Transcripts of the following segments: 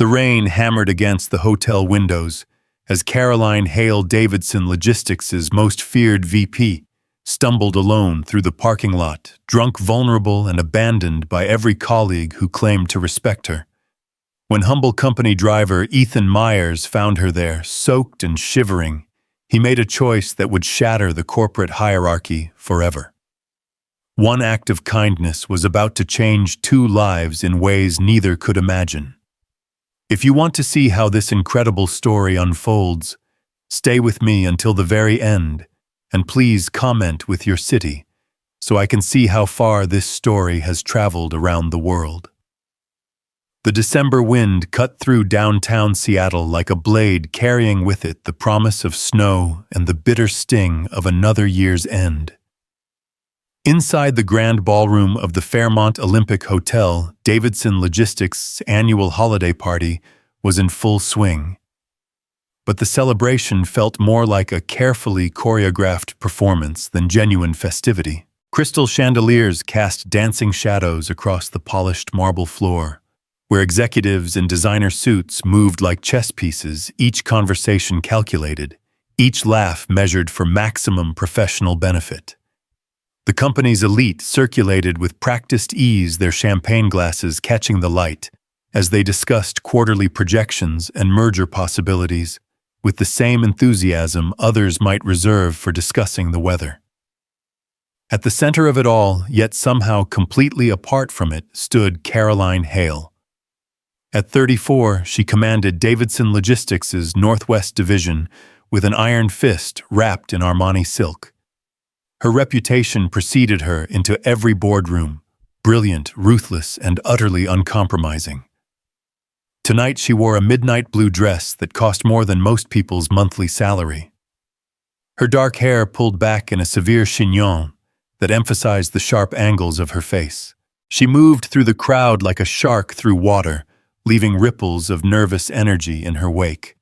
The rain hammered against the hotel windows as Caroline Hale, Davidson Logistics' most feared VP, stumbled alone through the parking lot, drunk, vulnerable, and abandoned by every colleague who claimed to respect her. When humble company driver Ethan Meyers found her there, soaked and shivering, he made a choice that would shatter the corporate hierarchy forever. One act of kindness was about to change two lives in ways neither could imagine. If you want to see how this incredible story unfolds, stay with me until the very end, and please comment with your city, so I can see how far this story has traveled around the world. The December wind cut through downtown Seattle like a blade, carrying with it the promise of snow and the bitter sting of another year's end. Inside the grand ballroom of the Fairmont Olympic Hotel, Davidson Logistics' annual holiday party was in full swing. But the celebration felt more like a carefully choreographed performance than genuine festivity. Crystal chandeliers cast dancing shadows across the polished marble floor, where executives in designer suits moved like chess pieces, each conversation calculated, each laugh measured for maximum professional benefit. The company's elite circulated with practiced ease, their champagne glasses catching the light, as they discussed quarterly projections and merger possibilities, with the same enthusiasm others might reserve for discussing the weather. At the center of it all, yet somehow completely apart from it, stood Caroline Hale. At 34, she commanded Davidson Logistics' Northwest Division with an iron fist wrapped in Armani silk. Her reputation preceded her into every boardroom, brilliant, ruthless, and utterly uncompromising. Tonight she wore a midnight blue dress that cost more than most people's monthly salary. Her dark hair pulled back in a severe chignon that emphasized the sharp angles of her face. She moved through the crowd like a shark through water, leaving ripples of nervous energy in her wake.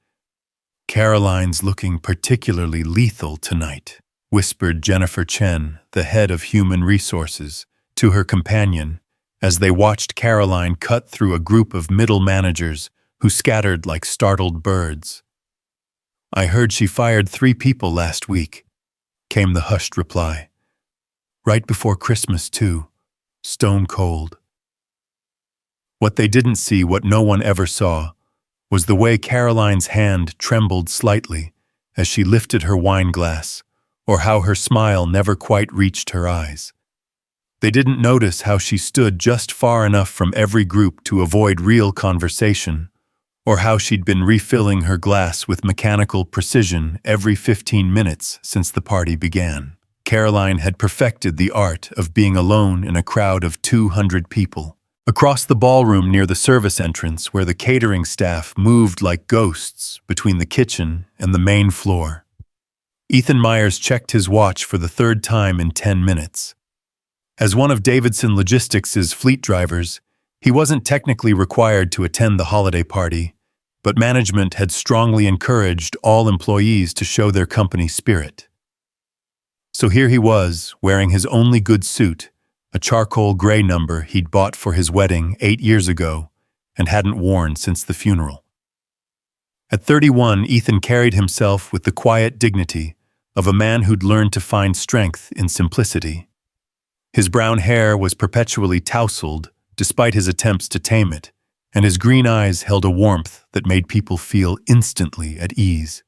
"Caroline's looking particularly lethal tonight," whispered Jennifer Chen, the head of human resources, to her companion, as they watched Caroline cut through a group of middle managers who scattered like startled birds. "I heard she fired 3 people last week," came the hushed reply. "Right before Christmas, too. Stone cold." What they didn't see, what no one ever saw, was the way Caroline's hand trembled slightly as she lifted her wine glass, or how her smile never quite reached her eyes. They didn't notice how she stood just far enough from every group to avoid real conversation, or how she'd been refilling her glass with mechanical precision every 15 minutes since the party began. Caroline had perfected the art of being alone in a crowd of 200 people. Across the ballroom near the service entrance, where the catering staff moved like ghosts between the kitchen and the main floor, Ethan Meyers checked his watch for the 3rd time in 10 minutes. As one of Davidson Logistics' fleet drivers, he wasn't technically required to attend the holiday party, but management had strongly encouraged all employees to show their company spirit. So here he was, wearing his only good suit, a charcoal gray number he'd bought for his wedding 8 years ago and hadn't worn since the funeral. At 31, Ethan carried himself with the quiet dignity of a man who'd learned to find strength in simplicity. His brown hair was perpetually tousled, despite his attempts to tame it, and his green eyes held a warmth that made people feel instantly at ease.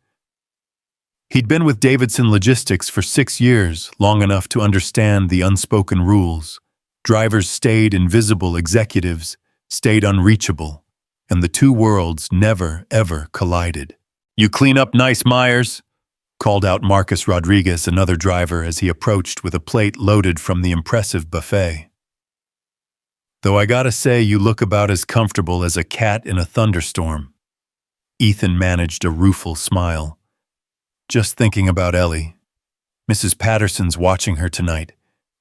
He'd been with Davidson Logistics for 6 years, long enough to understand the unspoken rules. Drivers stayed invisible, executives stayed unreachable, and the two worlds never, ever collided. "You clean up nice, Myers," called out Marcus Rodriguez, another driver, as he approached with a plate loaded from the impressive buffet. "Though I gotta say, you look about as comfortable as a cat in a thunderstorm." Ethan managed a rueful smile. "Just thinking about Ellie. Mrs. Patterson's watching her tonight,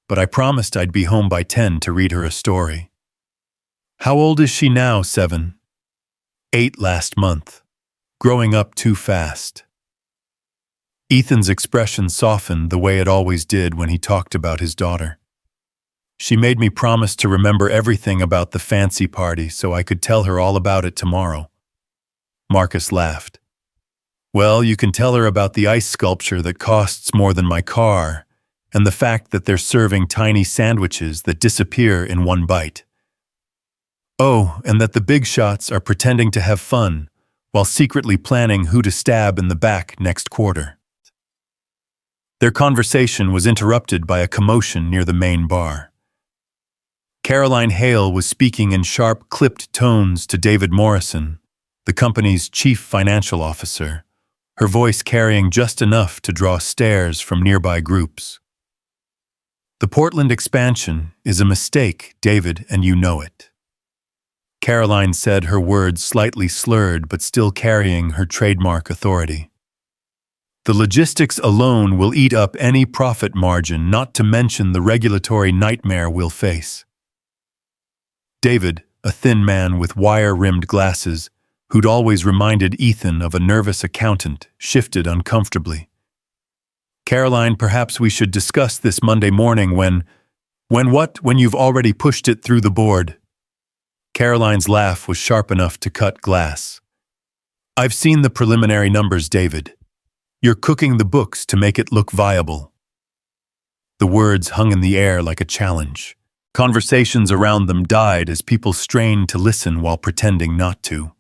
but I promised I'd be home by 10 to read her a story." "How old is she now, 7? 8 last month. Growing up too fast." Ethan's expression softened the way it always did when he talked about his daughter. "She made me promise to remember everything about the fancy party so I could tell her all about it tomorrow." Marcus laughed. Well, you can tell her about the ice sculpture that costs more than my car, and the fact that they're serving tiny sandwiches that disappear in one bite. Oh, and that the big shots are pretending to have fun, while secretly planning who to stab in the back next quarter. Their conversation was interrupted by a commotion near the main bar. Caroline Hale was speaking in sharp, clipped tones to David Morrison, the company's chief financial officer, her voice carrying just enough to draw stares from nearby groups. The Portland expansion is a mistake, David, and you know it. Caroline said, her words slightly slurred but still carrying her trademark authority. The logistics alone will eat up any profit margin, not to mention the regulatory nightmare we'll face. David, a thin man with wire-rimmed glasses, who'd always reminded Ethan of a nervous accountant, shifted uncomfortably. Caroline, perhaps we should discuss this Monday morning when what? When you've already pushed it through the board. Caroline's laugh was sharp enough to cut glass. I've seen the preliminary numbers, David. You're cooking the books to make it look viable. The words hung in the air like a challenge. Conversations around them died as people strained to listen while pretending not to.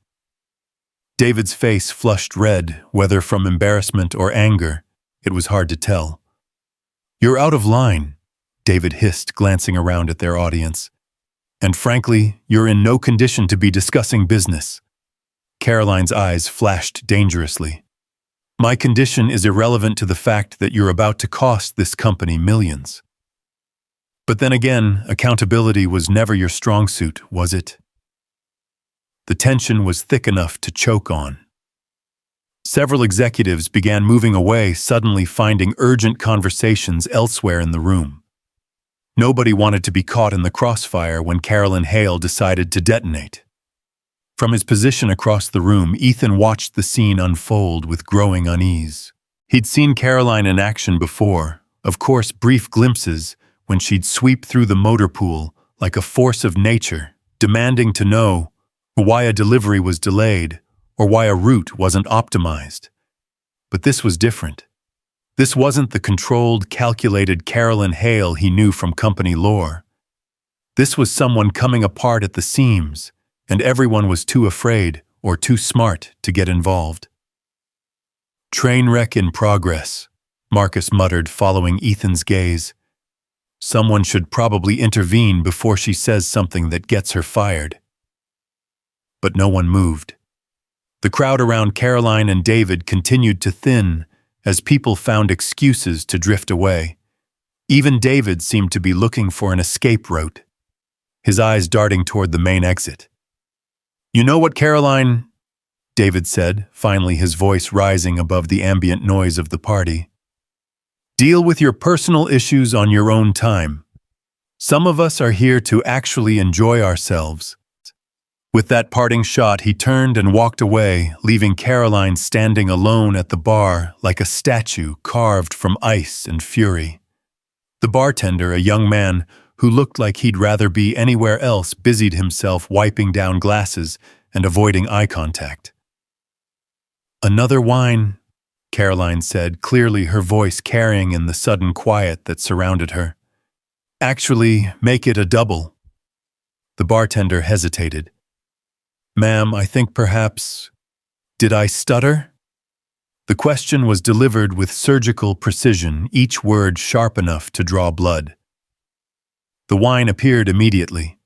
David's face flushed red, whether from embarrassment or anger. It was hard to tell. You're out of line, David hissed, glancing around at their audience. And frankly, you're in no condition to be discussing business. Caroline's eyes flashed dangerously. My condition is irrelevant to the fact that you're about to cost this company millions. But then again, accountability was never your strong suit, was it? The tension was thick enough to choke on. Several executives began moving away, suddenly finding urgent conversations elsewhere in the room. Nobody wanted to be caught in the crossfire when Caroline Hale decided to detonate. From his position across the room, Ethan watched the scene unfold with growing unease. He'd seen Caroline in action before, of course brief glimpses, when she'd sweep through the motor pool like a force of nature, demanding to know why a delivery was delayed or why a route wasn't optimized. But this was different. This wasn't the controlled, calculated Caroline Hale he knew from company lore. This was someone coming apart at the seams, and everyone was too afraid or too smart to get involved. Train wreck in progress, Marcus muttered, following Ethan's gaze. Someone should probably intervene before she says something that gets her fired. But no one moved. The crowd around Caroline and David continued to thin as people found excuses to drift away. Even David seemed to be looking for an escape route, his eyes darting toward the main exit. You know what, Caroline? David said, finally, his voice rising above the ambient noise of the party. Deal with your personal issues on your own time. Some of us are here to actually enjoy ourselves. With that parting shot, he turned and walked away, leaving Caroline standing alone at the bar like a statue carved from ice and fury. The bartender, a young man who looked like he'd rather be anywhere else, busied himself wiping down glasses and avoiding eye contact. Another wine, Caroline said, clearly her voice carrying in the sudden quiet that surrounded her. Actually, make it a double. The bartender hesitated. Ma'am, I think perhaps… Did I stutter? The question was delivered with surgical precision, each word sharp enough to draw blood. The wine appeared immediately.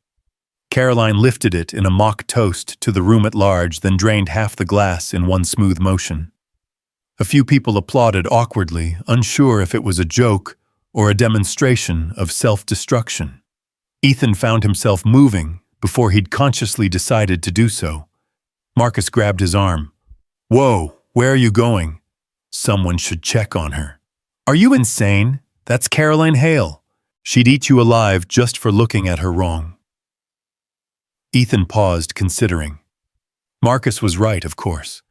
Caroline lifted it in a mock toast to the room at large, then drained half the glass in one smooth motion. A few people applauded awkwardly, unsure if it was a joke or a demonstration of self-destruction. Ethan found himself moving before he'd consciously decided to do so. Marcus grabbed his arm. Whoa, where are you going? Someone should check on her. Are you insane? That's Caroline Hale. She'd eat you alive just for looking at her wrong. Ethan paused, considering. Marcus was right, of course.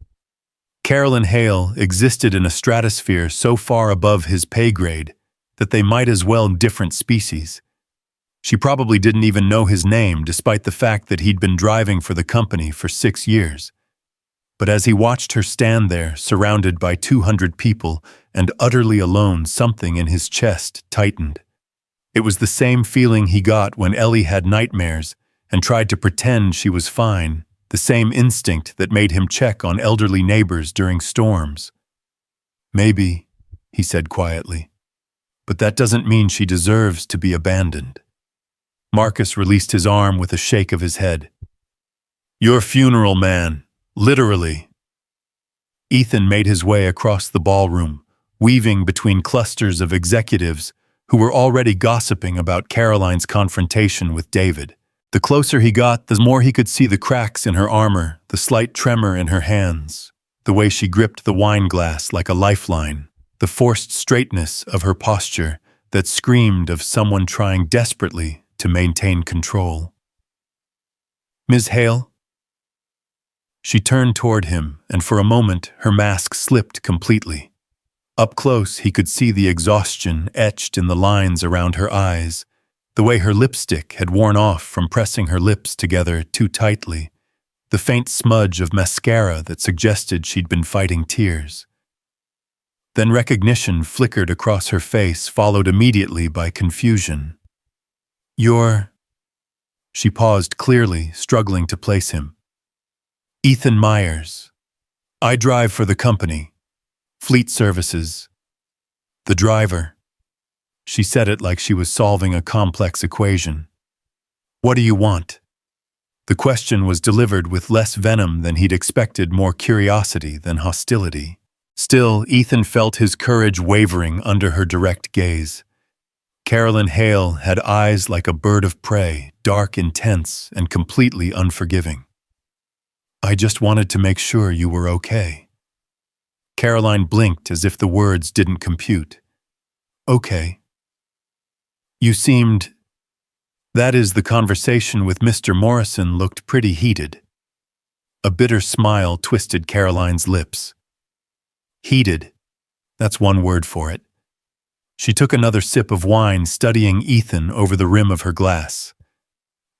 Caroline Hale existed in a stratosphere so far above his pay grade that they might as well be different species. She probably didn't even know his name, despite the fact that he'd been driving for the company for 6 years. But as he watched her stand there, surrounded by 200 people and utterly alone, something in his chest tightened. It was the same feeling he got when Ellie had nightmares and tried to pretend she was fine, the same instinct that made him check on elderly neighbors during storms. "Maybe," he said quietly, "but that doesn't mean she deserves to be abandoned." Marcus released his arm with a shake of his head. "Your funeral, man, literally." Ethan made his way across the ballroom, weaving between clusters of executives who were already gossiping about Caroline's confrontation with David. The closer he got, the more he could see the cracks in her armor, the slight tremor in her hands, the way she gripped the wine glass like a lifeline, the forced straightness of her posture that screamed of someone trying desperately to maintain control. "Ms. Hale?" She turned toward him, and for a moment her mask slipped completely. Up close, he could see the exhaustion etched in the lines around her eyes, the way her lipstick had worn off from pressing her lips together too tightly, the faint smudge of mascara that suggested she'd been fighting tears. Then recognition flickered across her face, followed immediately by confusion. "You're—" She paused clearly, struggling to place him. "Ethan Meyers. I drive for the company. Fleet Services. The driver." She said it like she was solving a complex equation. "What do you want?" The question was delivered with less venom than he'd expected, more curiosity than hostility. Still, Ethan felt his courage wavering under her direct gaze. Carolyn Hale had eyes like a bird of prey, dark, intense, and completely unforgiving. "I just wanted to make sure you were okay." Caroline blinked as if the words didn't compute. "Okay. You seemed—" That is, the conversation with Mr. Morrison looked pretty heated. A bitter smile twisted Caroline's lips. Heated. That's one word for it. She took another sip of wine, studying Ethan over the rim of her glass.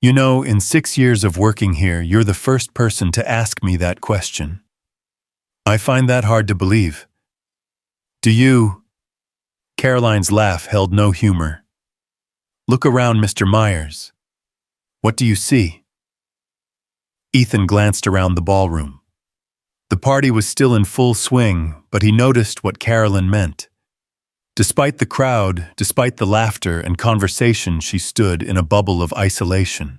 "You know, in 6 years of working here, you're the first person to ask me that question. I find that hard to believe. Do you—" Caroline's laugh held no humor. "Look around, Mr. Meyers. What do you see?" Ethan glanced around the ballroom. The party was still in full swing, but he noticed what Carolyn meant. Despite the crowd, despite the laughter and conversation, she stood in a bubble of isolation.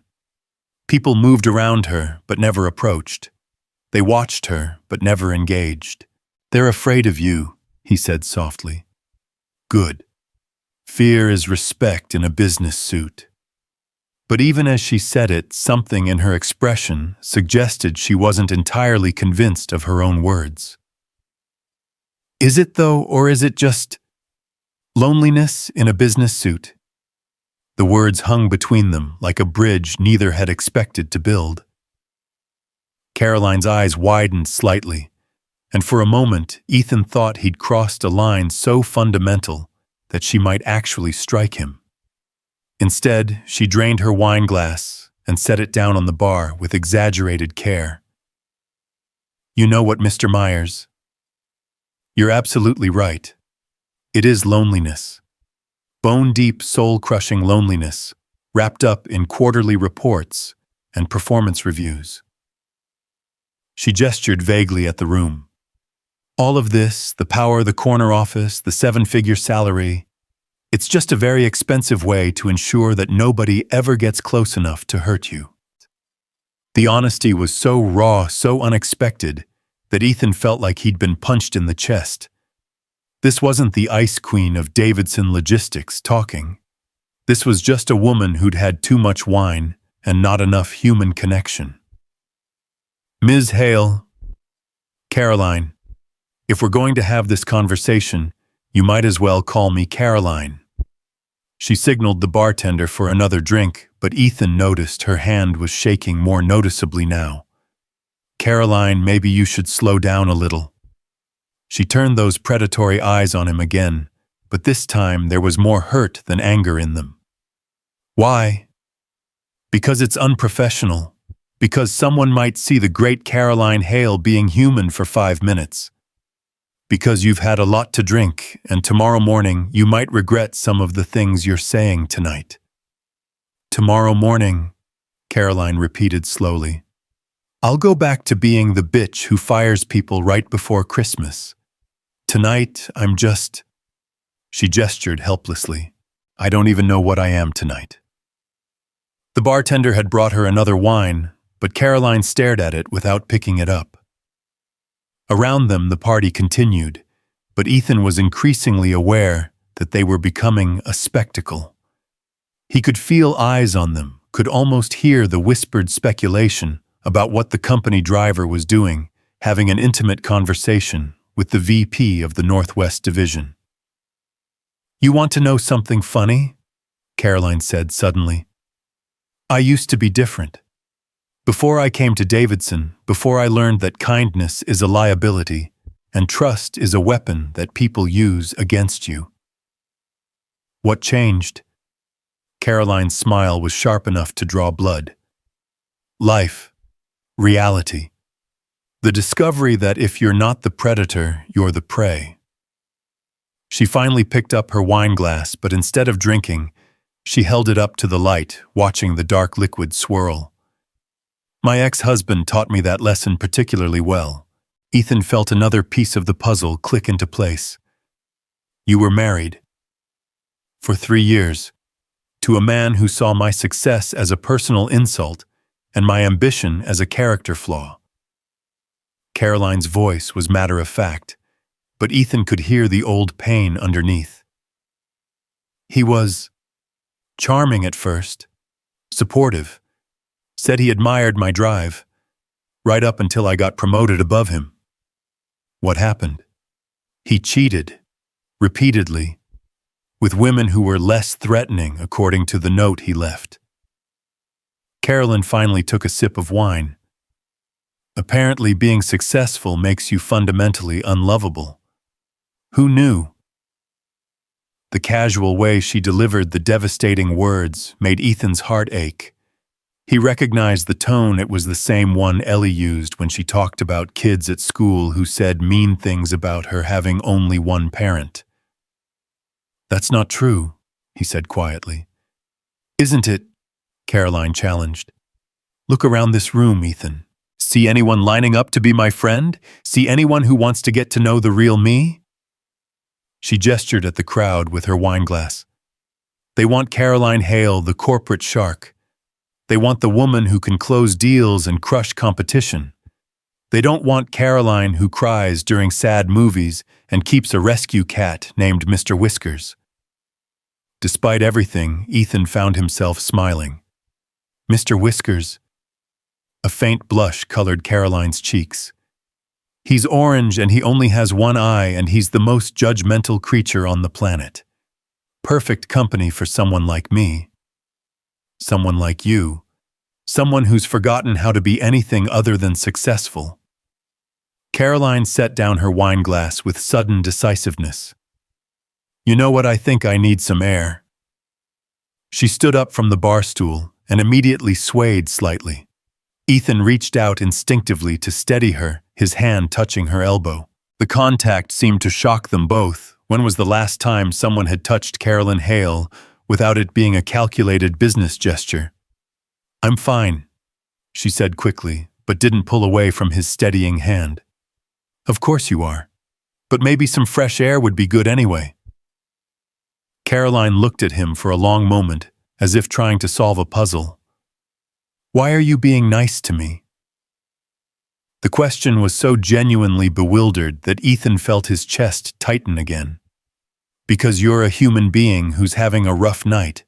People moved around her, but never approached. They watched her, but never engaged. "They're afraid of you," he said softly. "Good. Fear is respect in a business suit." But even as she said it, something in her expression suggested she wasn't entirely convinced of her own words. "Is it though, or is it just loneliness in a business suit?" The words hung between them like a bridge neither had expected to build. Caroline's eyes widened slightly, and for a moment Ethan thought he'd crossed a line so fundamental that she might actually strike him. Instead, she drained her wine glass and set it down on the bar with exaggerated care. "You know what, Mr. Meyers? You're absolutely right. It is loneliness. Bone-deep, soul-crushing loneliness, wrapped up in quarterly reports and performance reviews." She gestured vaguely at the room. "All of this, the power, the corner office, the 7-figure salary, it's just a very expensive way to ensure that nobody ever gets close enough to hurt you." The honesty was so raw, so unexpected, that Ethan felt like he'd been punched in the chest. This wasn't the ice queen of Davidson Logistics talking. This was just a woman who'd had too much wine and not enough human connection. "Ms. Hale, Caroline, if we're going to have this conversation, you might as well call me Caroline." She signaled the bartender for another drink, but Ethan noticed her hand was shaking more noticeably now. "Caroline, maybe you should slow down a little." She turned those predatory eyes on him again, but this time there was more hurt than anger in them. "Why?" "Because it's unprofessional. Because someone might see the great Caroline Hale being human for 5 minutes. Because you've had a lot to drink, and tomorrow morning you might regret some of the things you're saying tonight. Tomorrow morning, Caroline repeated slowly. I'll go back to being the bitch who fires people right before Christmas. Tonight, I'm just... She gestured helplessly. I don't even know what I am tonight. The bartender had brought her another wine, but Caroline stared at it without picking it up. Around them, the party continued, but Ethan was increasingly aware that they were becoming a spectacle. He could feel eyes on them, could almost hear the whispered speculation about what the company driver was doing, having an intimate conversation with the VP of the Northwest Division. You want to know something funny? Caroline said suddenly. I used to be different. Before I came to Davidson, before I learned that kindness is a liability and trust is a weapon that people use against you. What changed? Caroline's smile was sharp enough to draw blood. Life. Reality. The discovery that if you're not the predator, you're the prey. She finally picked up her wine glass, but instead of drinking, she held it up to the light, watching the dark liquid swirl. My ex-husband taught me that lesson particularly well. Ethan felt another piece of the puzzle click into place. You were married. For 3 years. To a man who saw my success as a personal insult and my ambition as a character flaw. Caroline's voice was matter-of-fact, but Ethan could hear the old pain underneath. He was charming at first, supportive, said he admired my drive, right up until I got promoted above him. What happened? He cheated, repeatedly, with women who were less threatening according to the note he left. Carolyn finally took a sip of wine. Apparently being successful makes you fundamentally unlovable. Who knew? The casual way she delivered the devastating words made Ethan's heart ache. He recognized the tone. It was the same one Ellie used when she talked about kids at school who said mean things about her having only one parent. That's not true, he said quietly. Isn't it? Caroline challenged. Look around this room, Ethan. See anyone lining up to be my friend? See anyone who wants to get to know the real me? She gestured at the crowd with her wineglass. They want Caroline Hale, the corporate shark. They want the woman who can close deals and crush competition. They don't want Caroline who cries during sad movies and keeps a rescue cat named Mr. Whiskers. Despite everything, Ethan found himself smiling. Mr. Whiskers. A faint blush colored Caroline's cheeks. He's orange and he only has one eye and he's the most judgmental creature on the planet. Perfect company for someone like me. Someone like you. Someone who's forgotten how to be anything other than successful. Caroline set down her wineglass with sudden decisiveness. You know what, I think I need some air. She stood up from the bar stool and immediately swayed slightly. Ethan reached out instinctively to steady her, his hand touching her elbow. The contact seemed to shock them both. When was the last time someone had touched Caroline Hale without it being a calculated business gesture? I'm fine, she said quickly, but didn't pull away from his steadying hand. Of course you are. But maybe some fresh air would be good anyway. Caroline looked at him for a long moment, as if trying to solve a puzzle. Why are you being nice to me? The question was so genuinely bewildered that Ethan felt his chest tighten again. Because you're a human being who's having a rough night.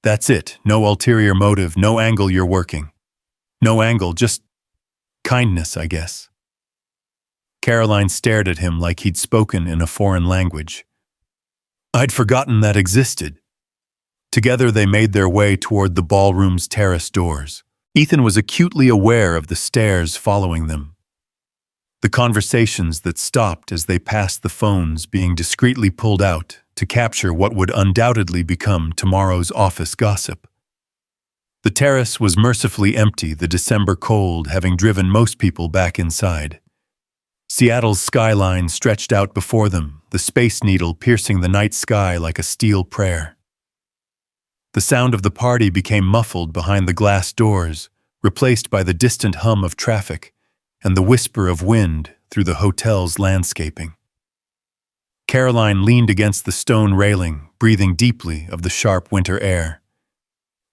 That's it, no ulterior motive, no angle you're working. No angle, just kindness, I guess. Caroline stared at him like he'd spoken in a foreign language. I'd forgotten that existed. Together they made their way toward the ballroom's terrace doors. Ethan was acutely aware of the stares following them. The conversations that stopped as they passed the phones being discreetly pulled out to capture what would undoubtedly become tomorrow's office gossip. The terrace was mercifully empty, the December cold having driven most people back inside. Seattle's skyline stretched out before them, the Space Needle piercing the night sky like a steel prayer. The sound of the party became muffled behind the glass doors, replaced by the distant hum of traffic and the whisper of wind through the hotel's landscaping. Caroline leaned against the stone railing, breathing deeply of the sharp winter air.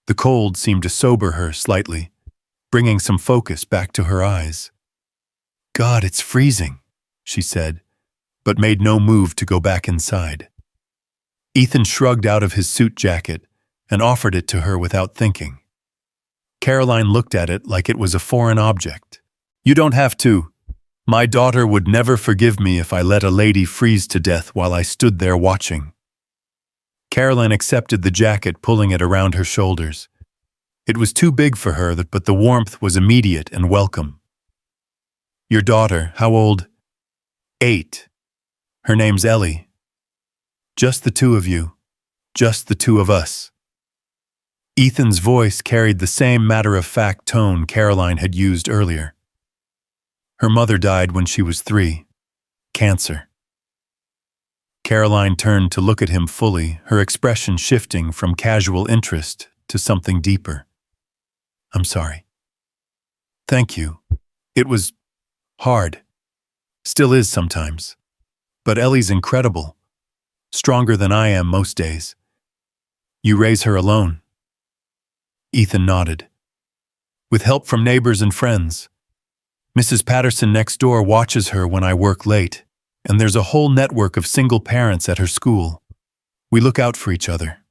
The cold seemed to sober her slightly, bringing some focus back to her eyes. "God, it's freezing," she said, but made no move to go back inside. Ethan shrugged out of his suit jacket and offered it to her without thinking. Caroline looked at it like it was a foreign object. "You don't have to. My daughter would never forgive me if I let a lady freeze to death while I stood there watching." Caroline accepted the jacket, pulling it around her shoulders. It was too big for her, but the warmth was immediate and welcome. "Your daughter, how old?" 8. "Her name's Ellie." "Just the two of you. Just the two of us." Ethan's voice carried the same matter-of-fact tone Caroline had used earlier. "Her mother died when she was 3. Cancer." Caroline turned to look at him fully, her expression shifting from casual interest to something deeper. "I'm sorry." "Thank you. It was hard. Still is sometimes. But Ellie's incredible. Stronger than I am most days." "You raise her alone?" Ethan nodded. "With help from neighbors and friends. Mrs. Patterson next door watches her when I work late, and there's a whole network of single parents at her school. We look out for each other."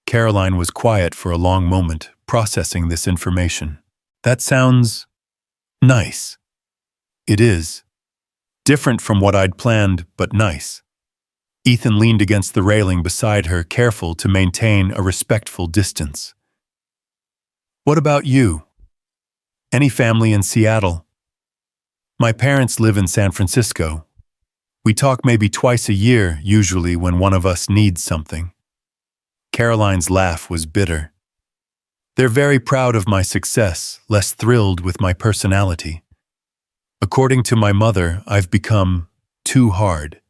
Caroline was quiet for a long moment, processing this information. "That sounds nice." "It is. Different from what I'd planned, but nice." Ethan leaned against the railing beside her, careful to maintain a respectful distance. "What about you? Any family in Seattle?" "My parents live in San Francisco. We talk maybe twice a year, usually when one of us needs something." Caroline's laugh was bitter. "They're very proud of my success, less thrilled with my personality. According to my mother, I've become too hard."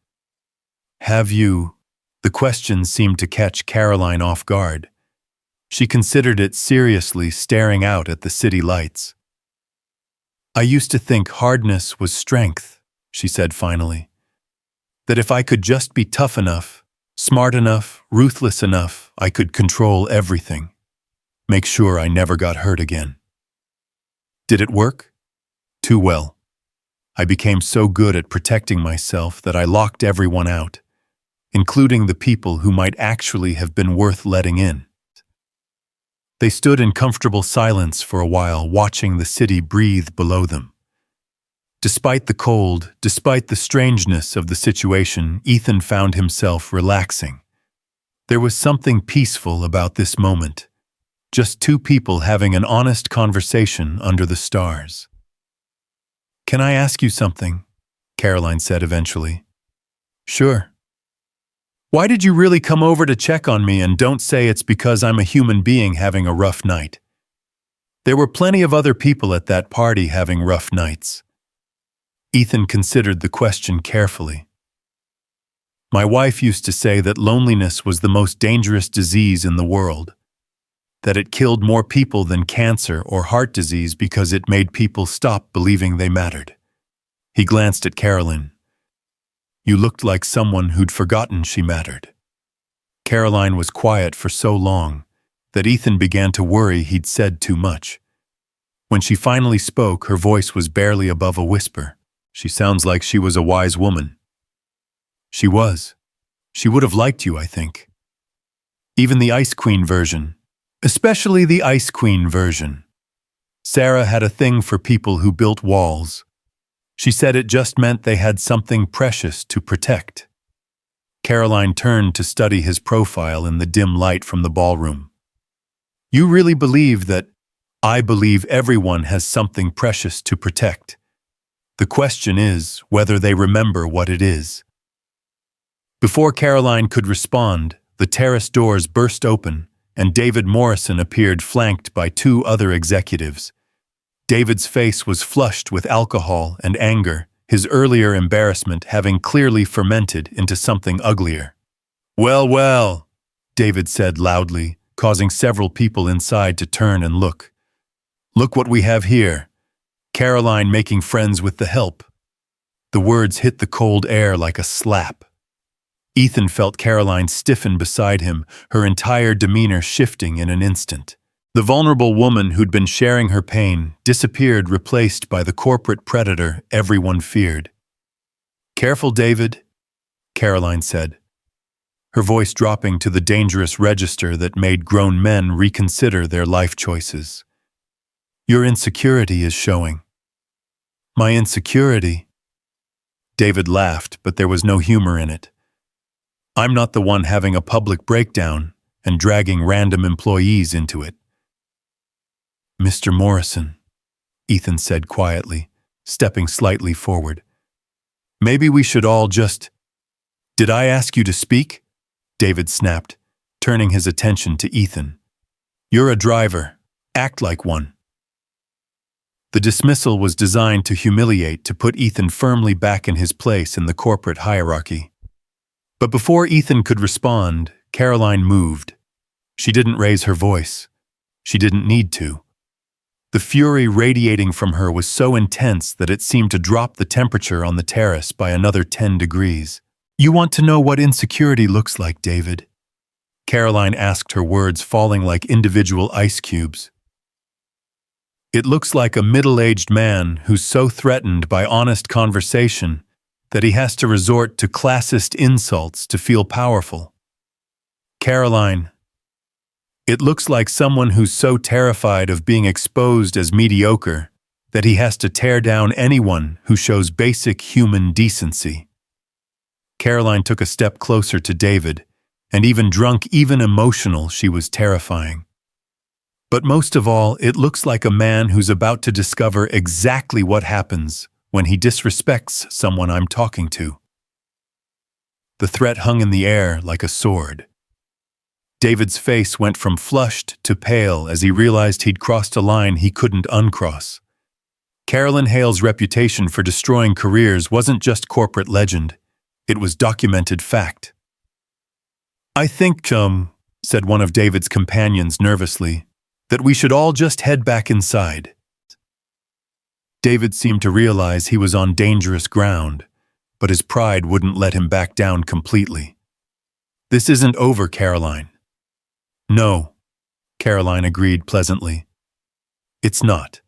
"Have you?" The question seemed to catch Caroline off guard. She considered it seriously, staring out at the city lights. "I used to think hardness was strength," she said finally. "That if I could just be tough enough, smart enough, ruthless enough, I could control everything. Make sure I never got hurt again." Did it work? Too well. I became so good at protecting myself that I locked everyone out, including the people who might actually have been worth letting in. They stood in comfortable silence for a while, watching the city breathe below them. Despite the cold, despite the strangeness of the situation, Ethan found himself relaxing. There was something peaceful about this moment. Just two people having an honest conversation under the stars. "Can I ask you something?" Caroline said eventually. "Sure." "Why did you really come over to check on me, and don't say it's because I'm a human being having a rough night? There were plenty of other people at that party having rough nights." Ethan considered the question carefully. "My wife used to say that loneliness was the most dangerous disease in the world, that it killed more people than cancer or heart disease because it made people stop believing they mattered." He glanced at Caroline. "You looked like someone who'd forgotten she mattered." Caroline was quiet for so long that Ethan began to worry he'd said too much. When she finally spoke, her voice was barely above a whisper. "She sounds like she was a wise woman." "She was. She would have liked you, I think. Even the Ice Queen version. Especially the Ice Queen version. Sarah had a thing for people who built walls. She said it just meant they had something precious to protect." Caroline turned to study his profile in the dim light from the ballroom. "You really believe that?" "I believe everyone has something precious to protect. The question is whether they remember what it is." Before Caroline could respond, the terrace doors burst open, and David Morrison appeared flanked by two other executives. David's face was flushed with alcohol and anger, his earlier embarrassment having clearly fermented into something uglier. "Well, well," David said loudly, causing several people inside to turn and look. "Look what we have here. Caroline making friends with the help." The words hit the cold air like a slap. Ethan felt Caroline stiffen beside him, her entire demeanor shifting in an instant. The vulnerable woman who'd been sharing her pain disappeared, replaced by the corporate predator everyone feared. "Careful, David," Caroline said, her voice dropping to the dangerous register that made grown men reconsider their life choices. "Your insecurity is showing." "My insecurity?" David laughed, but there was no humor in it. "I'm not the one having a public breakdown and dragging random employees into it." "Mr. Morrison," Ethan said quietly, stepping slightly forward. "Maybe we should all just—" "Did I ask you to speak?" David snapped, turning his attention to Ethan. "You're a driver. Act like one." The dismissal was designed to humiliate, to put Ethan firmly back in his place in the corporate hierarchy. But before Ethan could respond, Caroline moved. She didn't raise her voice. She didn't need to. The fury radiating from her was so intense that it seemed to drop the temperature on the terrace by another 10 degrees. "You want to know what insecurity looks like, David?" Caroline asked, her words falling like individual ice cubes. "It looks like a middle-aged man who's so threatened by honest conversation that he has to resort to classist insults to feel powerful. Caroline, it looks like someone who's so terrified of being exposed as mediocre that he has to tear down anyone who shows basic human decency." Caroline took a step closer to David, and even drunk, even emotional, she was terrifying. "But most of all, it looks like a man who's about to discover exactly what happens when he disrespects someone I'm talking to." The threat hung in the air like a sword. David's face went from flushed to pale as he realized he'd crossed a line he couldn't uncross. Carolyn Hale's reputation for destroying careers wasn't just corporate legend, it was documented fact. "I think, said one of David's companions nervously, "that we should all just head back inside." David seemed to realize he was on dangerous ground, but his pride wouldn't let him back down completely. "This isn't over, Caroline." "No," Caroline agreed pleasantly. "It's not.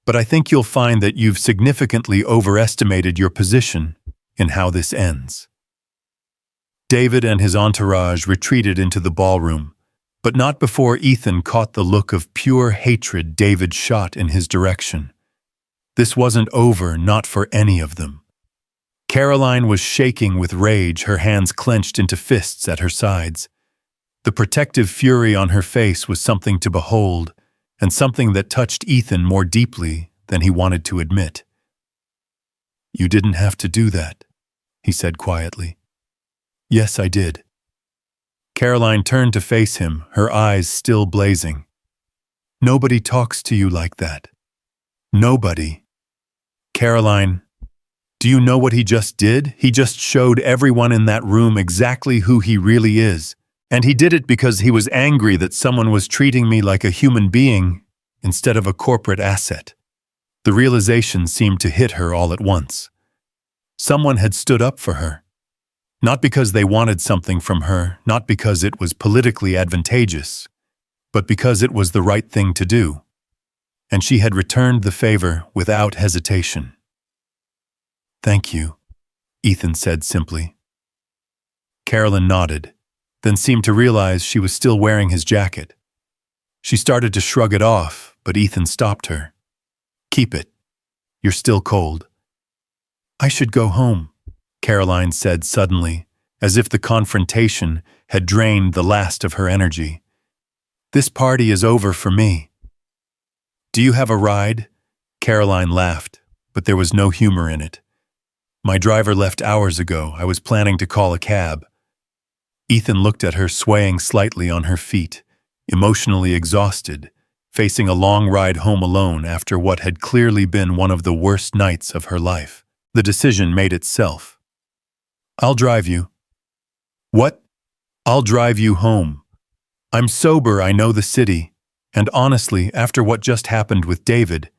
But I think you'll find that you've significantly overestimated your position in how this ends." David and his entourage retreated into the ballroom, but not before Ethan caught the look of pure hatred David shot in his direction. This wasn't over, not for any of them. Caroline was shaking with rage, her hands clenched into fists at her sides. The protective fury on her face was something to behold, and something that touched Ethan more deeply than he wanted to admit. "You didn't have to do that," he said quietly. "Yes, I did." Caroline turned to face him, her eyes still blazing. "Nobody talks to you like that. Nobody." "Caroline, do you know what he just did? He just showed everyone in that room exactly who he really is. And he did it because he was angry that someone was treating me like a human being instead of a corporate asset." The realization seemed to hit her all at once. Someone had stood up for her. Not because they wanted something from her, not because it was politically advantageous, but because it was the right thing to do. And she had returned the favor without hesitation. "Thank you," Ethan said simply. Carolyn nodded, then seemed to realize she was still wearing his jacket. She started to shrug it off, but Ethan stopped her. "Keep it. You're still cold." "I should go home," Caroline said suddenly, as if the confrontation had drained the last of her energy. "This party is over for me." "Do you have a ride?" Caroline laughed, but there was no humor in it. "My driver left hours ago. I was planning to call a cab." Ethan looked at her, swaying slightly on her feet, emotionally exhausted, facing a long ride home alone after what had clearly been one of the worst nights of her life. The decision made itself. "I'll drive you." "What?" "I'll drive you home. I'm sober, I know the city, and honestly, after what just happened with David,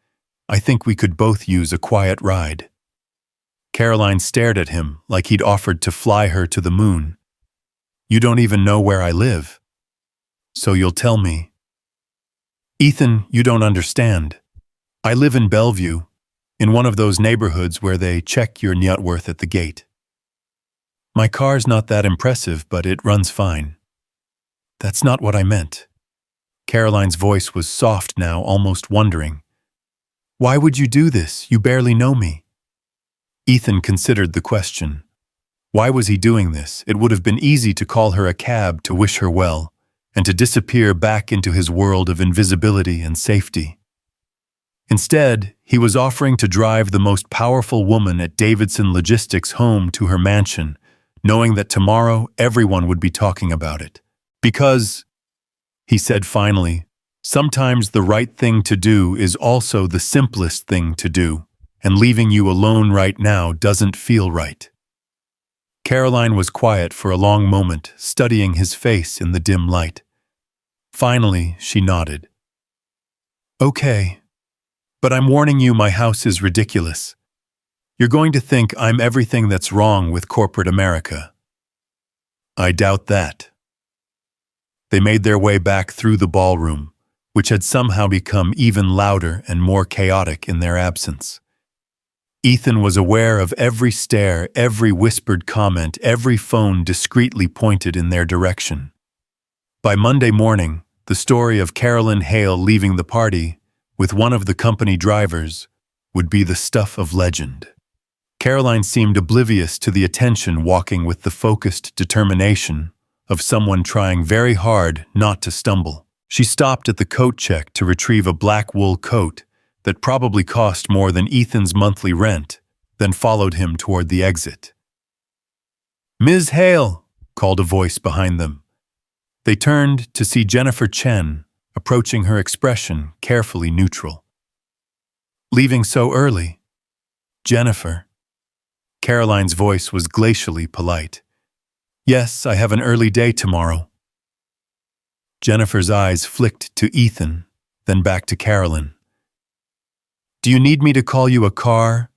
I think we could both use a quiet ride." Caroline stared at him like he'd offered to fly her to the moon. "You don't even know where I live. So you'll tell me." "Ethan, you don't understand. I live in Bellevue, in one of those neighborhoods where they check your net worth at the gate. My car's not that impressive, but it runs fine." "That's not what I meant." Caroline's voice was soft now, almost wondering. "Why would you do this? You barely know me." Ethan considered the question. Why was he doing this? It would have been easy to call her a cab to wish her well, and to disappear back into his world of invisibility and safety. Instead, he was offering to drive the most powerful woman at Davidson Logistics home to her mansion, knowing that tomorrow everyone would be talking about it. "Because," he said finally, "sometimes the right thing to do is also the simplest thing to do, and leaving you alone right now doesn't feel right." Caroline was quiet for a long moment, studying his face in the dim light. Finally, she nodded. "Okay, but I'm warning you, my house is ridiculous. You're going to think I'm everything that's wrong with corporate America." "I doubt that." They made their way back through the ballroom, which had somehow become even louder and more chaotic in their absence. Ethan was aware of every stare, every whispered comment, every phone discreetly pointed in their direction. By Monday morning, the story of Carolyn Hale leaving the party with one of the company drivers would be the stuff of legend. Caroline seemed oblivious to the attention, walking with the focused determination of someone trying very hard not to stumble. She stopped at the coat check to retrieve a black wool coat that probably cost more than Ethan's monthly rent, then followed him toward the exit. "Ms. Hale," called a voice behind them. They turned to see Jennifer Chen, approaching, her expression carefully neutral. "Leaving so early?" "Jennifer." Caroline's voice was glacially polite. "Yes, I have an early day tomorrow." Jennifer's eyes flicked to Ethan, then back to Carolyn. "Do you need me to call you a car?"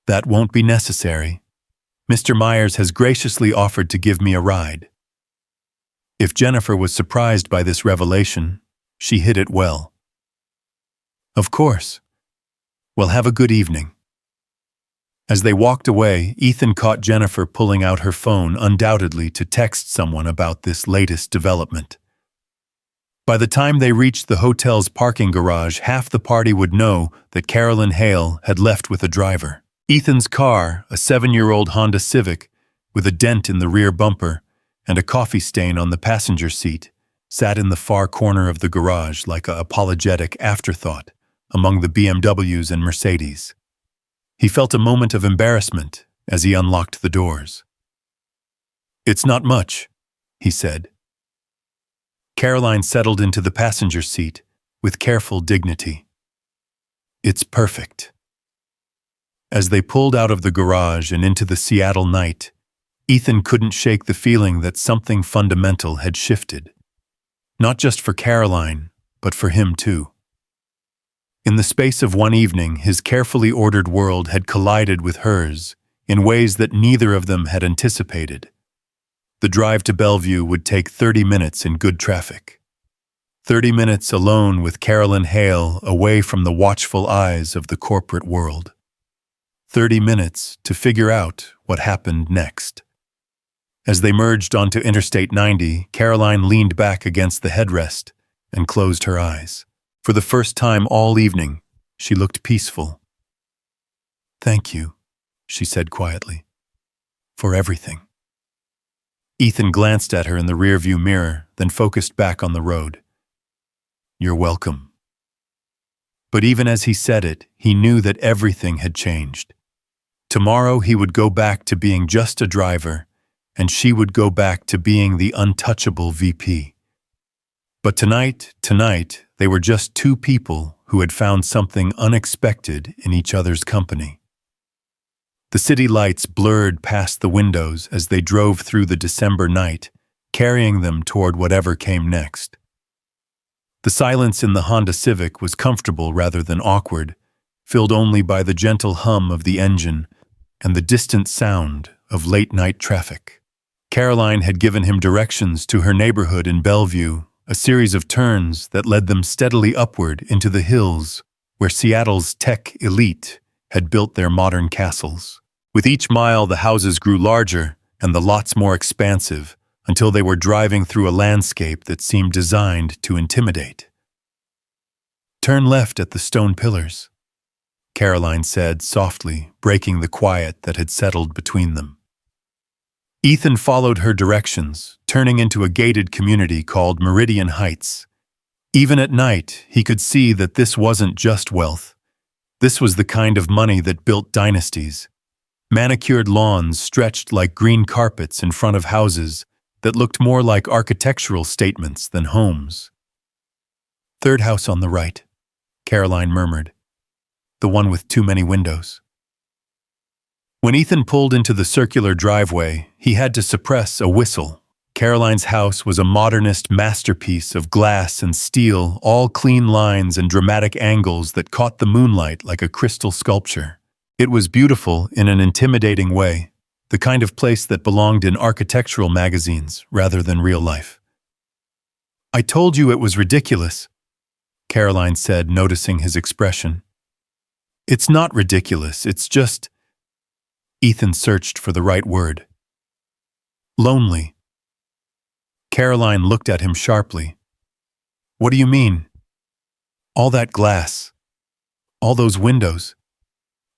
"That won't be necessary. Mr. Meyers has graciously offered to give me a ride." If Jennifer was surprised by this revelation, she hid it well. "Of course. Well, have a good evening." As they walked away, Ethan caught Jennifer pulling out her phone, undoubtedly to text someone about this latest development. By the time they reached the hotel's parking garage, half the party would know that Carolyn Hale had left with a driver. Ethan's car, a 7-year-old Honda Civic, with a dent in the rear bumper and a coffee stain on the passenger seat, sat in the far corner of the garage like an apologetic afterthought among the BMWs and Mercedes. He felt a moment of embarrassment as he unlocked the doors. "It's not much," he said. Caroline settled into the passenger seat with careful dignity. "It's perfect." As they pulled out of the garage and into the Seattle night, Ethan couldn't shake the feeling that something fundamental had shifted. Not just for Caroline, but for him too. In the space of one evening, his carefully ordered world had collided with hers in ways that neither of them had anticipated. The drive to Bellevue would take 30 minutes in good traffic. 30 minutes alone with Carolyn Hale, away from the watchful eyes of the corporate world. 30 minutes to figure out what happened next. As they merged onto Interstate 90, Caroline leaned back against the headrest and closed her eyes. For the first time all evening, she looked peaceful. "Thank you," she said quietly, "for everything." Ethan glanced at her in the rearview mirror, then focused back on the road. "You're welcome." But even as he said it, he knew that everything had changed. Tomorrow he would go back to being just a driver, and she would go back to being the untouchable VP. But tonight, they were just two people who had found something unexpected in each other's company. The city lights blurred past the windows as they drove through the December night, carrying them toward whatever came next. The silence in the Honda Civic was comfortable rather than awkward, filled only by the gentle hum of the engine and the distant sound of late-night traffic. Caroline had given him directions to her neighborhood in Bellevue, a series of turns that led them steadily upward into the hills where Seattle's tech elite had built their modern castles. With each mile, the houses grew larger and the lots more expansive until they were driving through a landscape that seemed designed to intimidate. "Turn left at the stone pillars," Caroline said softly, breaking the quiet that had settled between them. Ethan followed her directions, turning into a gated community called Meridian Heights. Even at night, he could see that this wasn't just wealth. This was the kind of money that built dynasties. Manicured lawns stretched like green carpets in front of houses that looked more like architectural statements than homes. "Third house on the right," Caroline murmured. "The one with too many windows." When Ethan pulled into the circular driveway, he had to suppress a whistle. Caroline's house was a modernist masterpiece of glass and steel, all clean lines and dramatic angles that caught the moonlight like a crystal sculpture. It was beautiful in an intimidating way, the kind of place that belonged in architectural magazines rather than real life. "I told you it was ridiculous," Caroline said, noticing his expression. "It's not ridiculous, it's just—" Ethan searched for the right word. "Lonely." Caroline looked at him sharply. "What do you mean? All that glass, all those windows.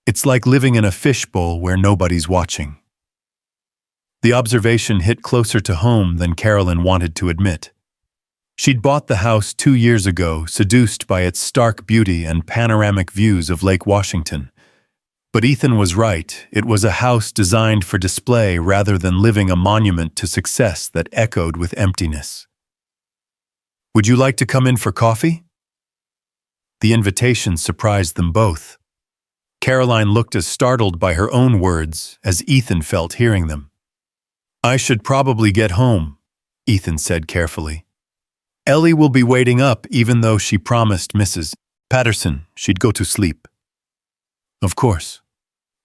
It's like living in a fishbowl where nobody's watching." The observation hit closer to home than Carolyn wanted to admit. She'd bought the house 2 years ago, seduced by its stark beauty and panoramic views of Lake Washington. But Ethan was right. It was a house designed for display rather than living a monument to success that echoed with emptiness. "Would you like to come in for coffee?" The invitation surprised them both. Caroline looked as startled by her own words as Ethan felt hearing them. "I should probably get home," Ethan said carefully. "Ellie will be waiting up even though she promised Mrs. Patterson she'd go to sleep." "Of course.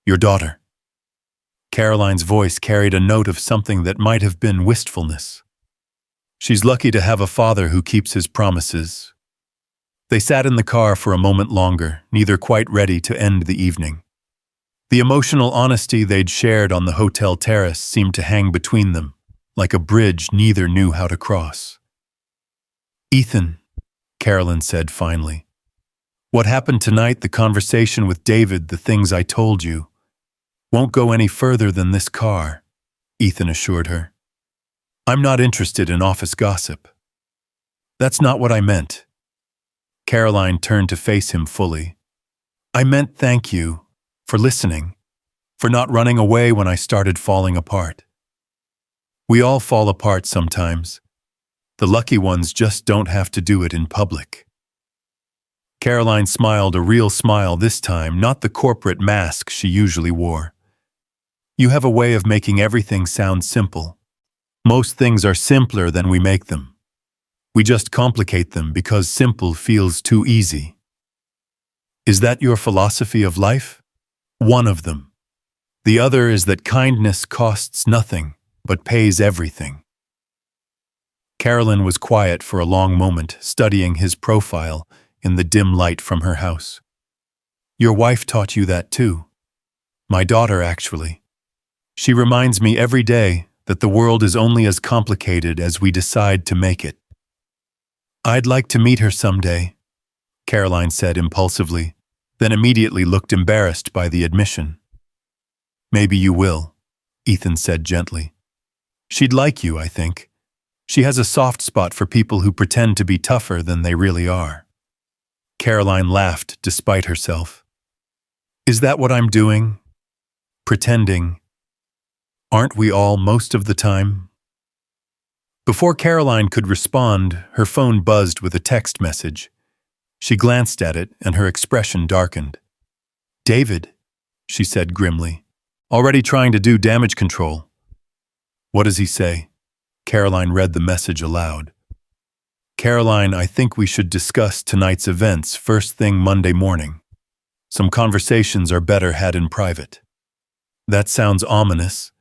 Your daughter." Caroline's voice carried a note of something that might have been wistfulness. "She's lucky to have a father who keeps his promises." They sat in the car for a moment longer, neither quite ready to end the evening. The emotional honesty they'd shared on the hotel terrace seemed to hang between them, like a bridge neither knew how to cross. "Ethan," Carolyn said finally, "what happened tonight, the conversation with David, the things I told you, won't go any further than this car," Ethan assured her. "I'm not interested in office gossip." "That's not what I meant." Caroline turned to face him fully. "I meant thank you for listening, for not running away when I started falling apart. We all fall apart sometimes. The lucky ones just don't have to do it in public." Caroline smiled, a real smile this time, not the corporate mask she usually wore. "You have a way of making everything sound simple. Most things are simpler than we make them. We just complicate them because simple feels too easy." "Is that your philosophy of life?" "One of them. The other is that kindness costs nothing, but pays everything." Carolyn was quiet for a long moment, studying his profile in the dim light from her house. "Your wife taught you that too." "My daughter, actually. She reminds me every day that the world is only as complicated as we decide to make it." "I'd like to meet her someday," Caroline said impulsively, then immediately looked embarrassed by the admission. "Maybe you will," Ethan said gently. "She'd like you, I think. She has a soft spot for people who pretend to be tougher than they really are." Caroline laughed despite herself. "Is that what I'm doing? Pretending? Aren't we all most of the time?" Before Caroline could respond, her phone buzzed with a text message. She glanced at it, and her expression darkened. "David," she said grimly. "Already trying to do damage control." "What does he say?" Caroline read the message aloud. "Caroline, I think we should discuss tonight's events first thing Monday morning. Some conversations are better had in private." "That sounds ominous."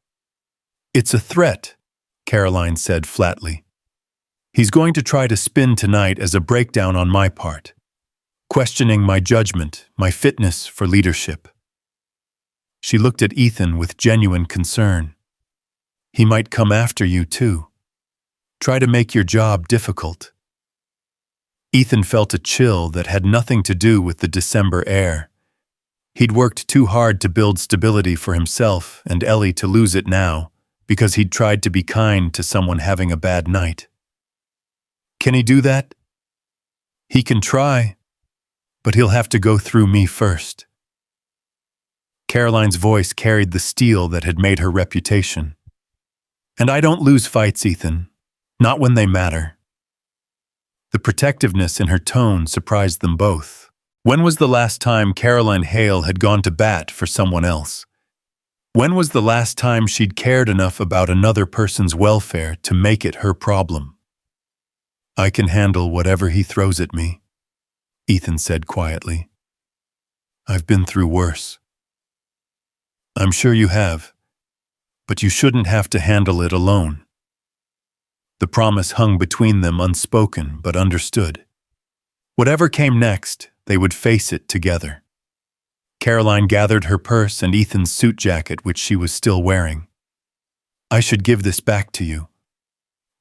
"It's a threat," Caroline said flatly. "He's going to try to spin tonight as a breakdown on my part, questioning my judgment, my fitness for leadership." She looked at Ethan with genuine concern. "He might come after you, too. Try to make your job difficult." Ethan felt a chill that had nothing to do with the December air. He'd worked too hard to build stability for himself and Ellie to lose it now, because he'd tried to be kind to someone having a bad night. "Can he do that?" "He can try, but he'll have to go through me first." Caroline's voice carried the steel that had made her reputation. "And I don't lose fights, Ethan. Not when they matter." The protectiveness in her tone surprised them both. When was the last time Caroline Hale had gone to bat for someone else? When was the last time she'd cared enough about another person's welfare to make it her problem? "I can handle whatever he throws at me," Ethan said quietly. "I've been through worse." "I'm sure you have, but you shouldn't have to handle it alone." The promise hung between them unspoken but understood. Whatever came next, they would face it together. Caroline gathered her purse and Ethan's suit jacket, which she was still wearing. "I should give this back to you.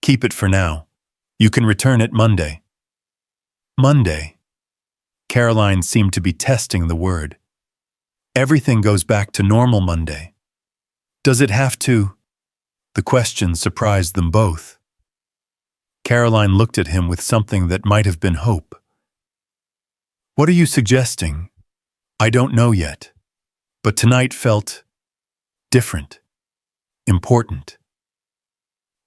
Keep it for now. You can return it Monday." "Monday?" Caroline seemed to be testing the word. "Everything goes back to normal Monday. Does it have to?" The question surprised them both. Caroline looked at him with something that might have been hope. "What are you suggesting?" "I don't know yet, but tonight felt different, important.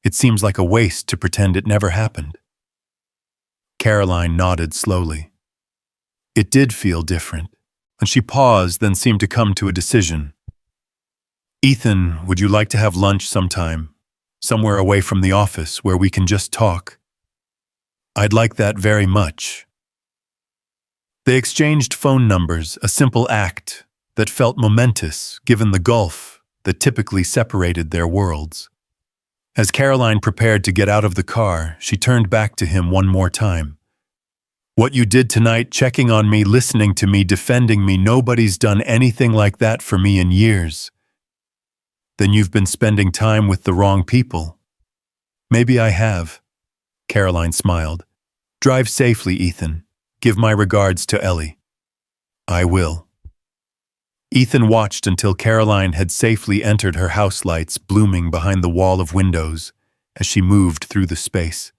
It seems like a waste to pretend it never happened." Caroline nodded slowly. It did feel different, and she paused, then seemed to come to a decision. "Ethan, would you like to have lunch sometime? Somewhere away from the office where we can just talk?" "I'd like that very much." They exchanged phone numbers, a simple act that felt momentous given the gulf that typically separated their worlds. As Caroline prepared to get out of the car, she turned back to him one more time. "What you did tonight, checking on me, listening to me, defending me, nobody's done anything like that for me in years." "Then you've been spending time with the wrong people." "Maybe I have." Caroline smiled. "Drive safely, Ethan. Give my regards to Ellie." "I will." Ethan watched until Caroline had safely entered her house, lights blooming behind the wall of windows as she moved through the space.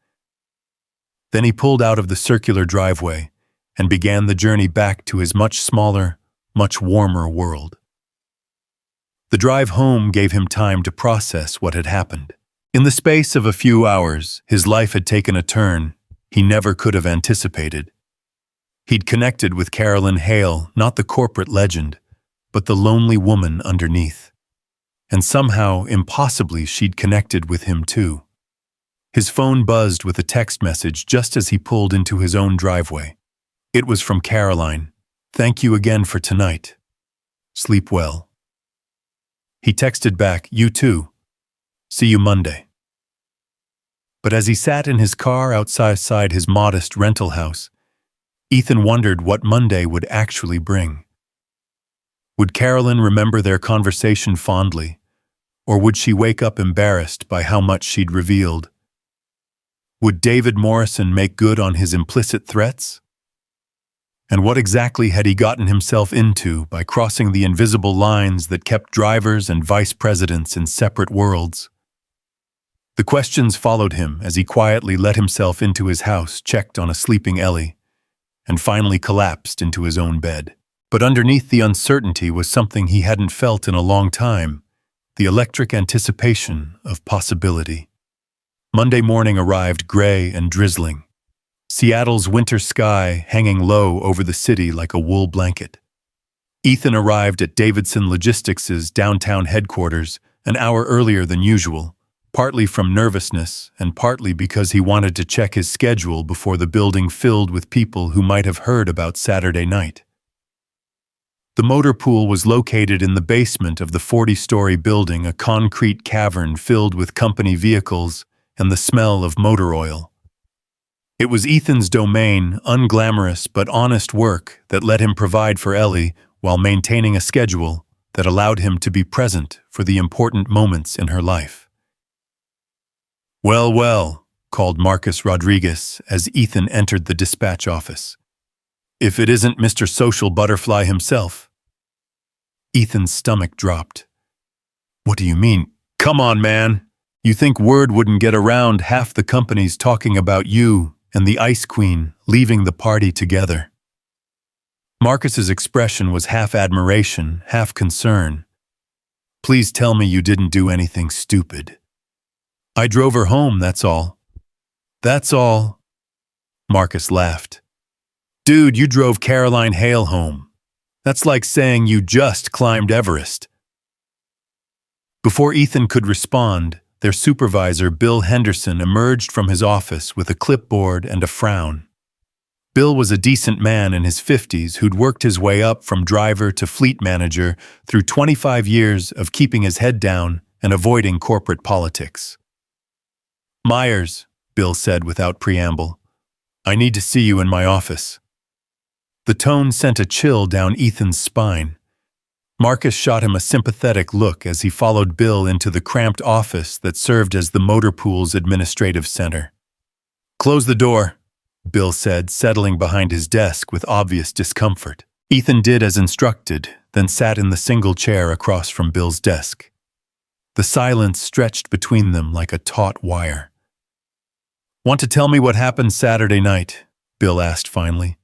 Then he pulled out of the circular driveway and began the journey back to his much smaller, much warmer world. The drive home gave him time to process what had happened. In the space of a few hours, his life had taken a turn he never could have anticipated. He'd connected with Caroline Hale, not the corporate legend, but the lonely woman underneath. And somehow, impossibly, she'd connected with him too. His phone buzzed with a text message just as he pulled into his own driveway. It was from Caroline. "Thank you again for tonight. Sleep well." He texted back, "You too. See you Monday." But as he sat in his car outside his modest rental house, Ethan wondered what Monday would actually bring. Would Caroline remember their conversation fondly, or would she wake up embarrassed by how much she'd revealed? Would David Morrison make good on his implicit threats? And what exactly had he gotten himself into by crossing the invisible lines that kept drivers and vice presidents in separate worlds? The questions followed him as he quietly let himself into his house, checked on a sleeping Ellie, and finally collapsed into his own bed. But underneath the uncertainty was something he hadn't felt in a long time, the electric anticipation of possibility. Monday morning arrived gray and drizzling, Seattle's winter sky hanging low over the city like a wool blanket. Ethan arrived at Davidson Logistics' downtown headquarters an hour earlier than usual, partly from nervousness and partly because he wanted to check his schedule before the building filled with people who might have heard about Saturday night. The motor pool was located in the basement of the 40-story building, a concrete cavern filled with company vehicles and the smell of motor oil. It was Ethan's domain, unglamorous but honest work that let him provide for Ellie while maintaining a schedule that allowed him to be present for the important moments in her life. "Well, well," called Marcus Rodriguez as Ethan entered the dispatch office. "If it isn't Mr. Social Butterfly himself." Ethan's stomach dropped. "What do you mean? Come on, man. You think word wouldn't get around half the companies talking about you and the Ice Queen leaving the party together?" Marcus's expression was half admiration, half concern. "Please tell me you didn't do anything stupid." "I drove her home, that's all." "That's all?" Marcus laughed. "Dude, you drove Caroline Hale home. That's like saying you just climbed Everest." Before Ethan could respond, their supervisor, Bill Henderson, emerged from his office with a clipboard and a frown. Bill was a decent man in his 50s who'd worked his way up from driver to fleet manager through 25 years of keeping his head down and avoiding corporate politics. "Meyers," Bill said without preamble, "I need to see you in my office." The tone sent a chill down Ethan's spine. Marcus shot him a sympathetic look as he followed Bill into the cramped office that served as the motor pool's administrative center. "Close the door," Bill said, settling behind his desk with obvious discomfort. Ethan did as instructed, then sat in the single chair across from Bill's desk. The silence stretched between them like a taut wire. "Want to tell me what happened Saturday night?" Bill asked finally.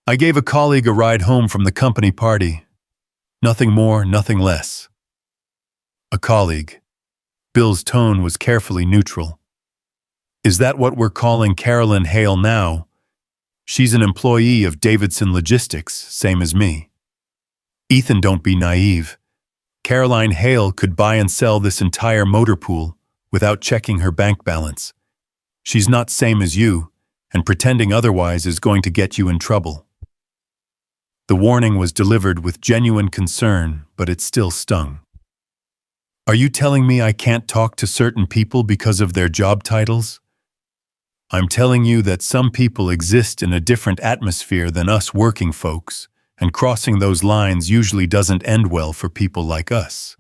"I gave a colleague a ride home from the company party. Nothing more, nothing less." "A colleague." Bill's tone was carefully neutral. "Is that what we're calling Caroline Hale now? She's an employee of Davidson Logistics, same as me." "Ethan, don't be naive. Caroline Hale could buy and sell this entire motor pool without checking her bank balance. She's not same as you, and pretending otherwise is going to get you in trouble." The warning was delivered with genuine concern, but it still stung. "Are you telling me I can't talk to certain people because of their job titles? I'm telling you that some people exist in a different atmosphere than us working folks, and crossing those lines usually doesn't end well for people like us."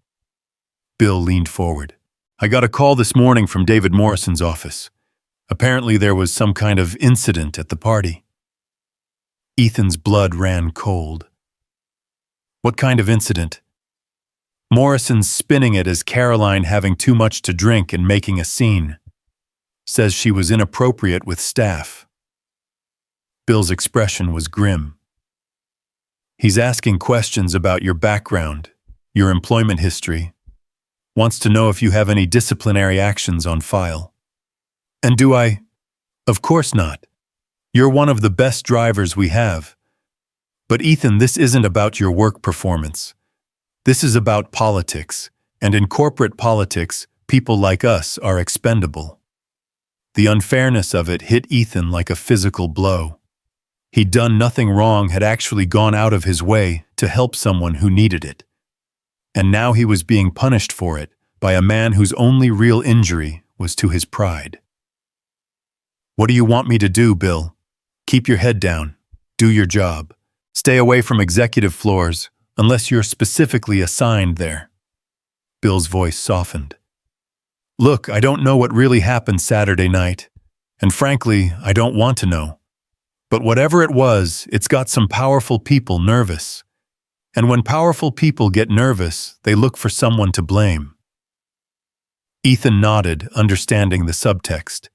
Bill leaned forward. "I got a call this morning from David Morrison's office. Apparently there was some kind of incident at the party." Ethan's blood ran cold. "What kind of incident?" "Morrison's spinning it as Caroline having too much to drink and making a scene. Says she was inappropriate with staff." Bill's expression was grim. "He's asking questions about your background, your employment history. Wants to know if you have any disciplinary actions on file." "And do I?" "Of course not. You're one of the best drivers we have. But Ethan, this isn't about your work performance. This is about politics, and in corporate politics, people like us are expendable." The unfairness of it hit Ethan like a physical blow. He'd done nothing wrong, had actually gone out of his way to help someone who needed it. And now he was being punished for it by a man whose only real injury was to his pride. "What do you want me to do, Bill? Keep your head down. Do your job. Stay away from executive floors unless you're specifically assigned there." Bill's voice softened. "Look, I don't know what really happened Saturday night, and frankly, I don't want to know. But whatever it was, it's got some powerful people nervous. And when powerful people get nervous, they look for someone to blame." Ethan nodded, understanding the subtext.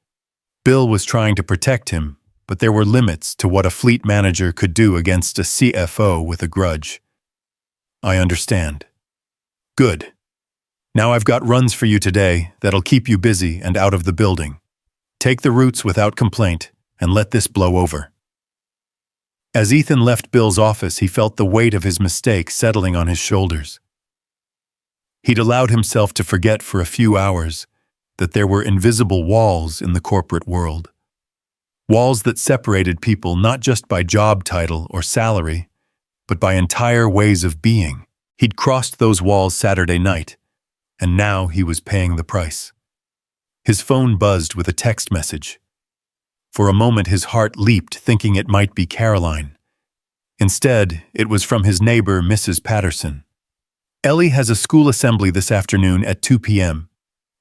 Bill was trying to protect him, but there were limits to what a fleet manager could do against a CFO with a grudge. "I understand." "Good. Now I've got runs for you today that'll keep you busy and out of the building. Take the routes without complaint and let this blow over." As Ethan left Bill's office, he felt the weight of his mistake settling on his shoulders. He'd allowed himself to forget for a few hours that there were invisible walls in the corporate world. Walls that separated people not just by job title or salary, but by entire ways of being. He'd crossed those walls Saturday night, and now he was paying the price. His phone buzzed with a text message. For a moment his heart leaped, thinking it might be Caroline. Instead, it was from his neighbor, Mrs. Patterson. "Ellie has a school assembly this afternoon at 2 p.m.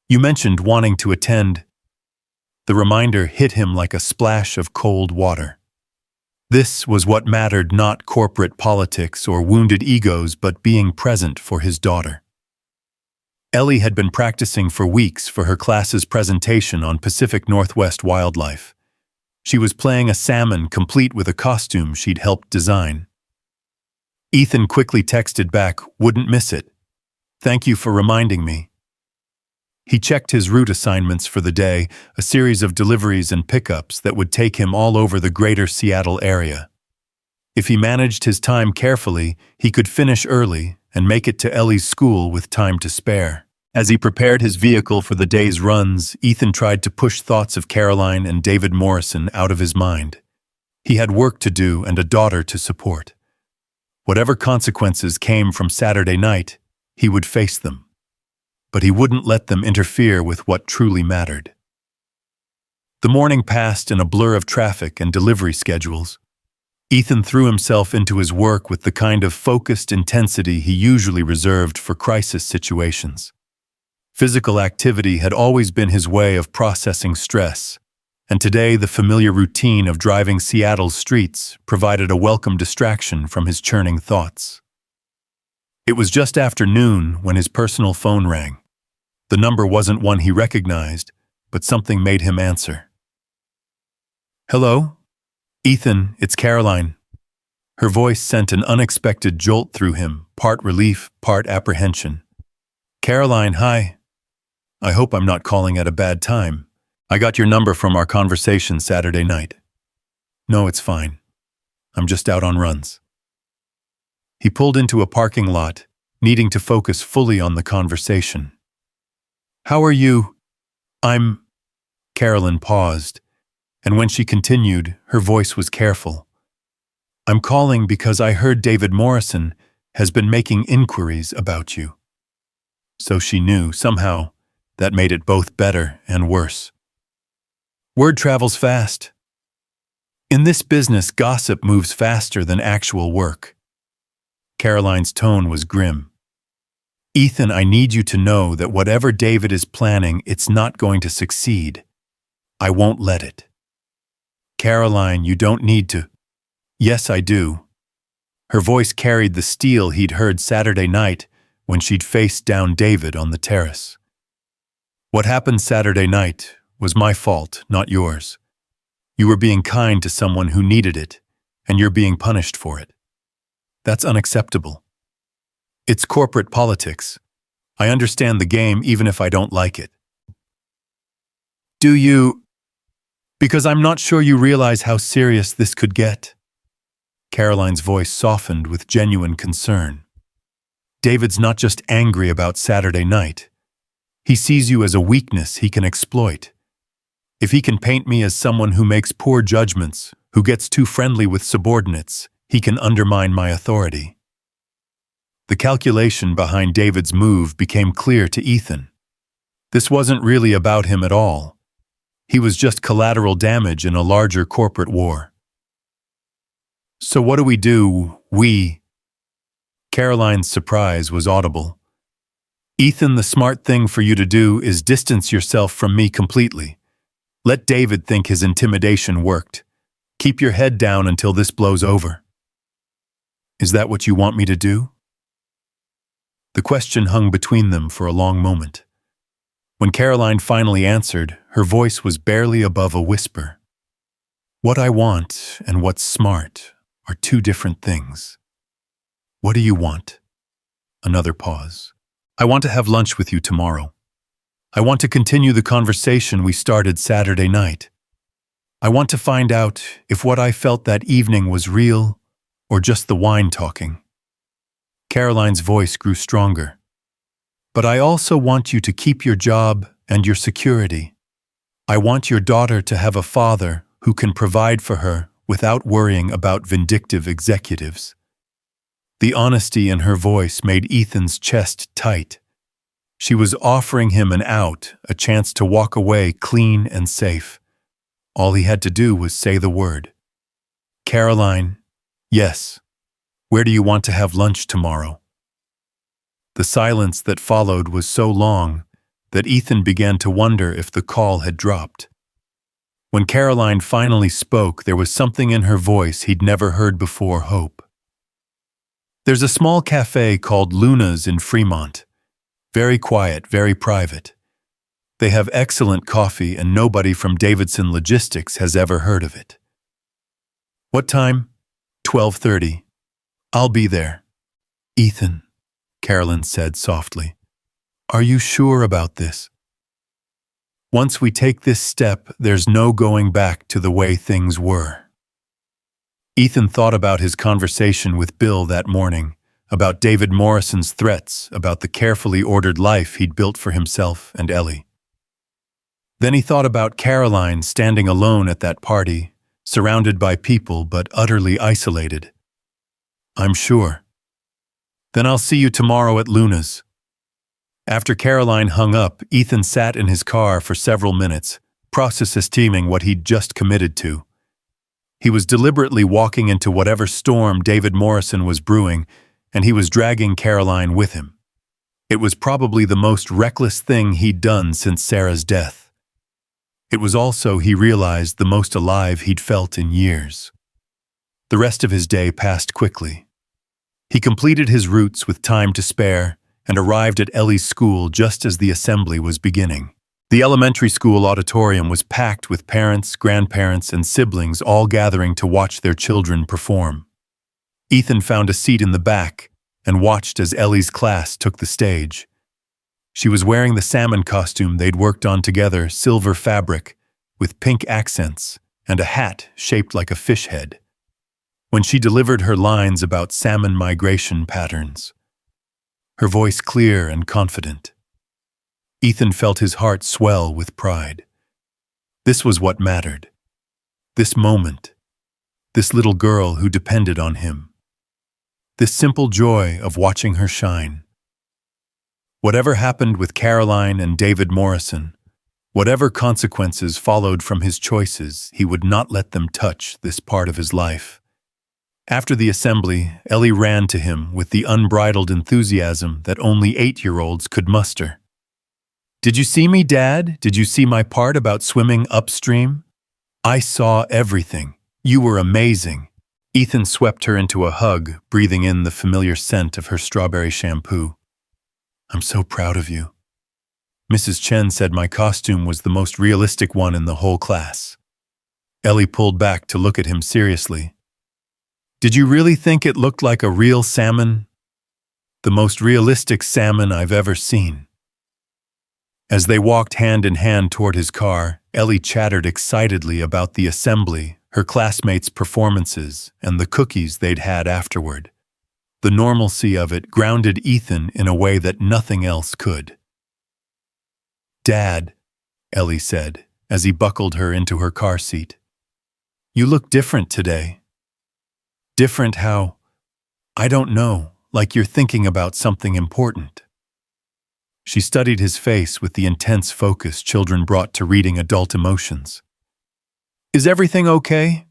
You mentioned wanting to attend." The reminder hit him like a splash of cold water. This was what mattered, not corporate politics or wounded egos, but being present for his daughter. Ellie had been practicing for weeks for her class's presentation on Pacific Northwest wildlife. She was playing a salmon complete with a costume she'd helped design. Ethan quickly texted back, "Wouldn't miss it. Thank you for reminding me." He checked his route assignments for the day, a series of deliveries and pickups that would take him all over the greater Seattle area. If he managed his time carefully, he could finish early and make it to Ellie's school with time to spare. As he prepared his vehicle for the day's runs, Ethan tried to push thoughts of Caroline and David Morrison out of his mind. He had work to do and a daughter to support. Whatever consequences came from Saturday night, he would face them. But he wouldn't let them interfere with what truly mattered. The morning passed in a blur of traffic and delivery schedules. Ethan threw himself into his work with the kind of focused intensity he usually reserved for crisis situations. Physical activity had always been his way of processing stress, and today the familiar routine of driving Seattle's streets provided a welcome distraction from his churning thoughts. It was just after noon when his personal phone rang. The number wasn't one he recognized, but something made him answer. "Hello? Ethan, it's Caroline." Her voice sent an unexpected jolt through him, part relief, part apprehension. "Caroline, hi. I hope I'm not calling at a bad time. I got your number from our conversation Saturday night." "No, it's fine. I'm just out on runs." He pulled into a parking lot, needing to focus fully on the conversation. "How are you?" Carolyn paused, and when she continued, her voice was careful. "I'm calling because I heard David Morrison has been making inquiries about you." So she knew, somehow, that made it both better and worse. Word travels fast. In this business, gossip moves faster than actual work. Caroline's tone was grim. "Ethan, I need you to know that whatever David is planning, it's not going to succeed. I won't let it." "Caroline, you don't need to." "Yes, I do." Her voice carried the steel he'd heard Saturday night when she'd faced down David on the terrace. "What happened Saturday night was my fault, not yours. You were being kind to someone who needed it, and you're being punished for it. That's unacceptable. It's corporate politics. I understand the game even if I don't like it." "Do you?" "Because I'm not sure you realize how serious this could get." Caroline's voice softened with genuine concern. "David's not just angry about Saturday night. He sees you as a weakness he can exploit. If he can paint me as someone who makes poor judgments, who gets too friendly with subordinates, he can undermine my authority." The calculation behind David's move became clear to Ethan. This wasn't really about him at all. He was just collateral damage in a larger corporate war. "So what do we do, we?" Caroline's surprise was audible. "Ethan, the smart thing for you to do is distance yourself from me completely. Let David think his intimidation worked. Keep your head down until this blows over." "Is that what you want me to do?" The question hung between them for a long moment. When Caroline finally answered, her voice was barely above a whisper. "What I want and what's smart are two different things." "What do you want?" Another pause. I want to have lunch with you tomorrow. I want to continue the conversation we started Saturday night. I want to find out if what I felt that evening was real or just the wine talking. Caroline's voice grew stronger. But I also want you to keep your job and your security. I want your daughter to have a father who can provide for her without worrying about vindictive executives. The honesty in her voice made Ethan's chest tight. She was offering him an out, a chance to walk away clean and safe. All he had to do was say the word. Caroline, yes. Where do you want to have lunch tomorrow? The silence that followed was so long that Ethan began to wonder if the call had dropped. When Caroline finally spoke, there was something in her voice he'd never heard before: hope. There's a small cafe called Luna's in Fremont. Very quiet, very private. They have excellent coffee and nobody from Davidson Logistics has ever heard of it. What time? 12:30. I'll be there. Ethan, Carolyn said softly. Are you sure about this? Once we take this step, there's no going back to the way things were. Ethan thought about his conversation with Bill that morning, about David Morrison's threats, about the carefully ordered life he'd built for himself and Ellie. Then he thought about Caroline standing alone at that party, surrounded by people but utterly isolated. I'm sure. Then I'll see you tomorrow at Luna's. After Caroline hung up, Ethan sat in his car for several minutes, processing what he'd just committed to. He was deliberately walking into whatever storm David Morrison was brewing, and he was dragging Caroline with him. It was probably the most reckless thing he'd done since Sarah's death. It was also, he realized, the most alive he'd felt in years. The rest of his day passed quickly. He completed his routes with time to spare and arrived at Ellie's school just as the assembly was beginning. The elementary school auditorium was packed with parents, grandparents, and siblings all gathering to watch their children perform. Ethan found a seat in the back and watched as Ellie's class took the stage. She was wearing the salmon costume they'd worked on together, silver fabric, with pink accents, and a hat shaped like a fish head. When she delivered her lines about salmon migration patterns, her voice clear and confident, Ethan felt his heart swell with pride. This was what mattered. This moment. This little girl who depended on him. This simple joy of watching her shine. Whatever happened with Caroline and David Morrison, whatever consequences followed from his choices, he would not let them touch this part of his life. After the assembly, Ellie ran to him with the unbridled enthusiasm that only 8-year-olds could muster. Did you see me, Dad? Did you see my part about swimming upstream? I saw everything. You were amazing. Ethan swept her into a hug, breathing in the familiar scent of her strawberry shampoo. I'm so proud of you. Mrs. Chen said my costume was the most realistic one in the whole class. Ellie pulled back to look at him seriously. Did you really think it looked like a real salmon? The most realistic salmon I've ever seen. As they walked hand in hand toward his car, Ellie chattered excitedly about the assembly, her classmates' performances, and the cookies they'd had afterward. The normalcy of it grounded Ethan in a way that nothing else could. Dad, Ellie said, as he buckled her into her car seat. You look different today. Different how? I don't know, like you're thinking about something important. She studied his face with the intense focus children brought to reading adult emotions. Is everything okay?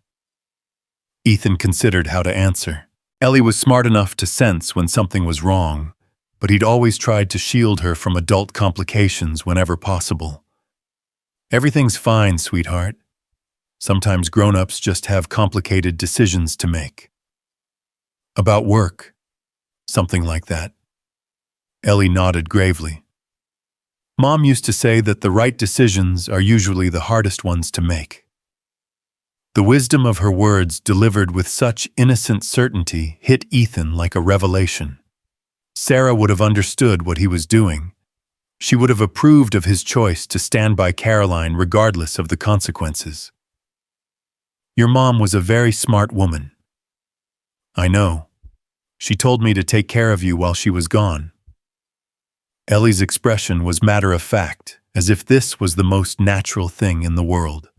Ethan considered how to answer. Ellie was smart enough to sense when something was wrong, but he'd always tried to shield her from adult complications whenever possible. Everything's fine, sweetheart. Sometimes grown-ups just have complicated decisions to make. About work. Something like that. Ellie nodded gravely. Mom used to say that the right decisions are usually the hardest ones to make. The wisdom of her words, delivered with such innocent certainty, hit Ethan like a revelation. Sarah would have understood what he was doing. She would have approved of his choice to stand by Caroline regardless of the consequences. Your mom was a very smart woman. I know. She told me to take care of you while she was gone. Ellie's expression was matter-of-fact, as if this was the most natural thing in the world.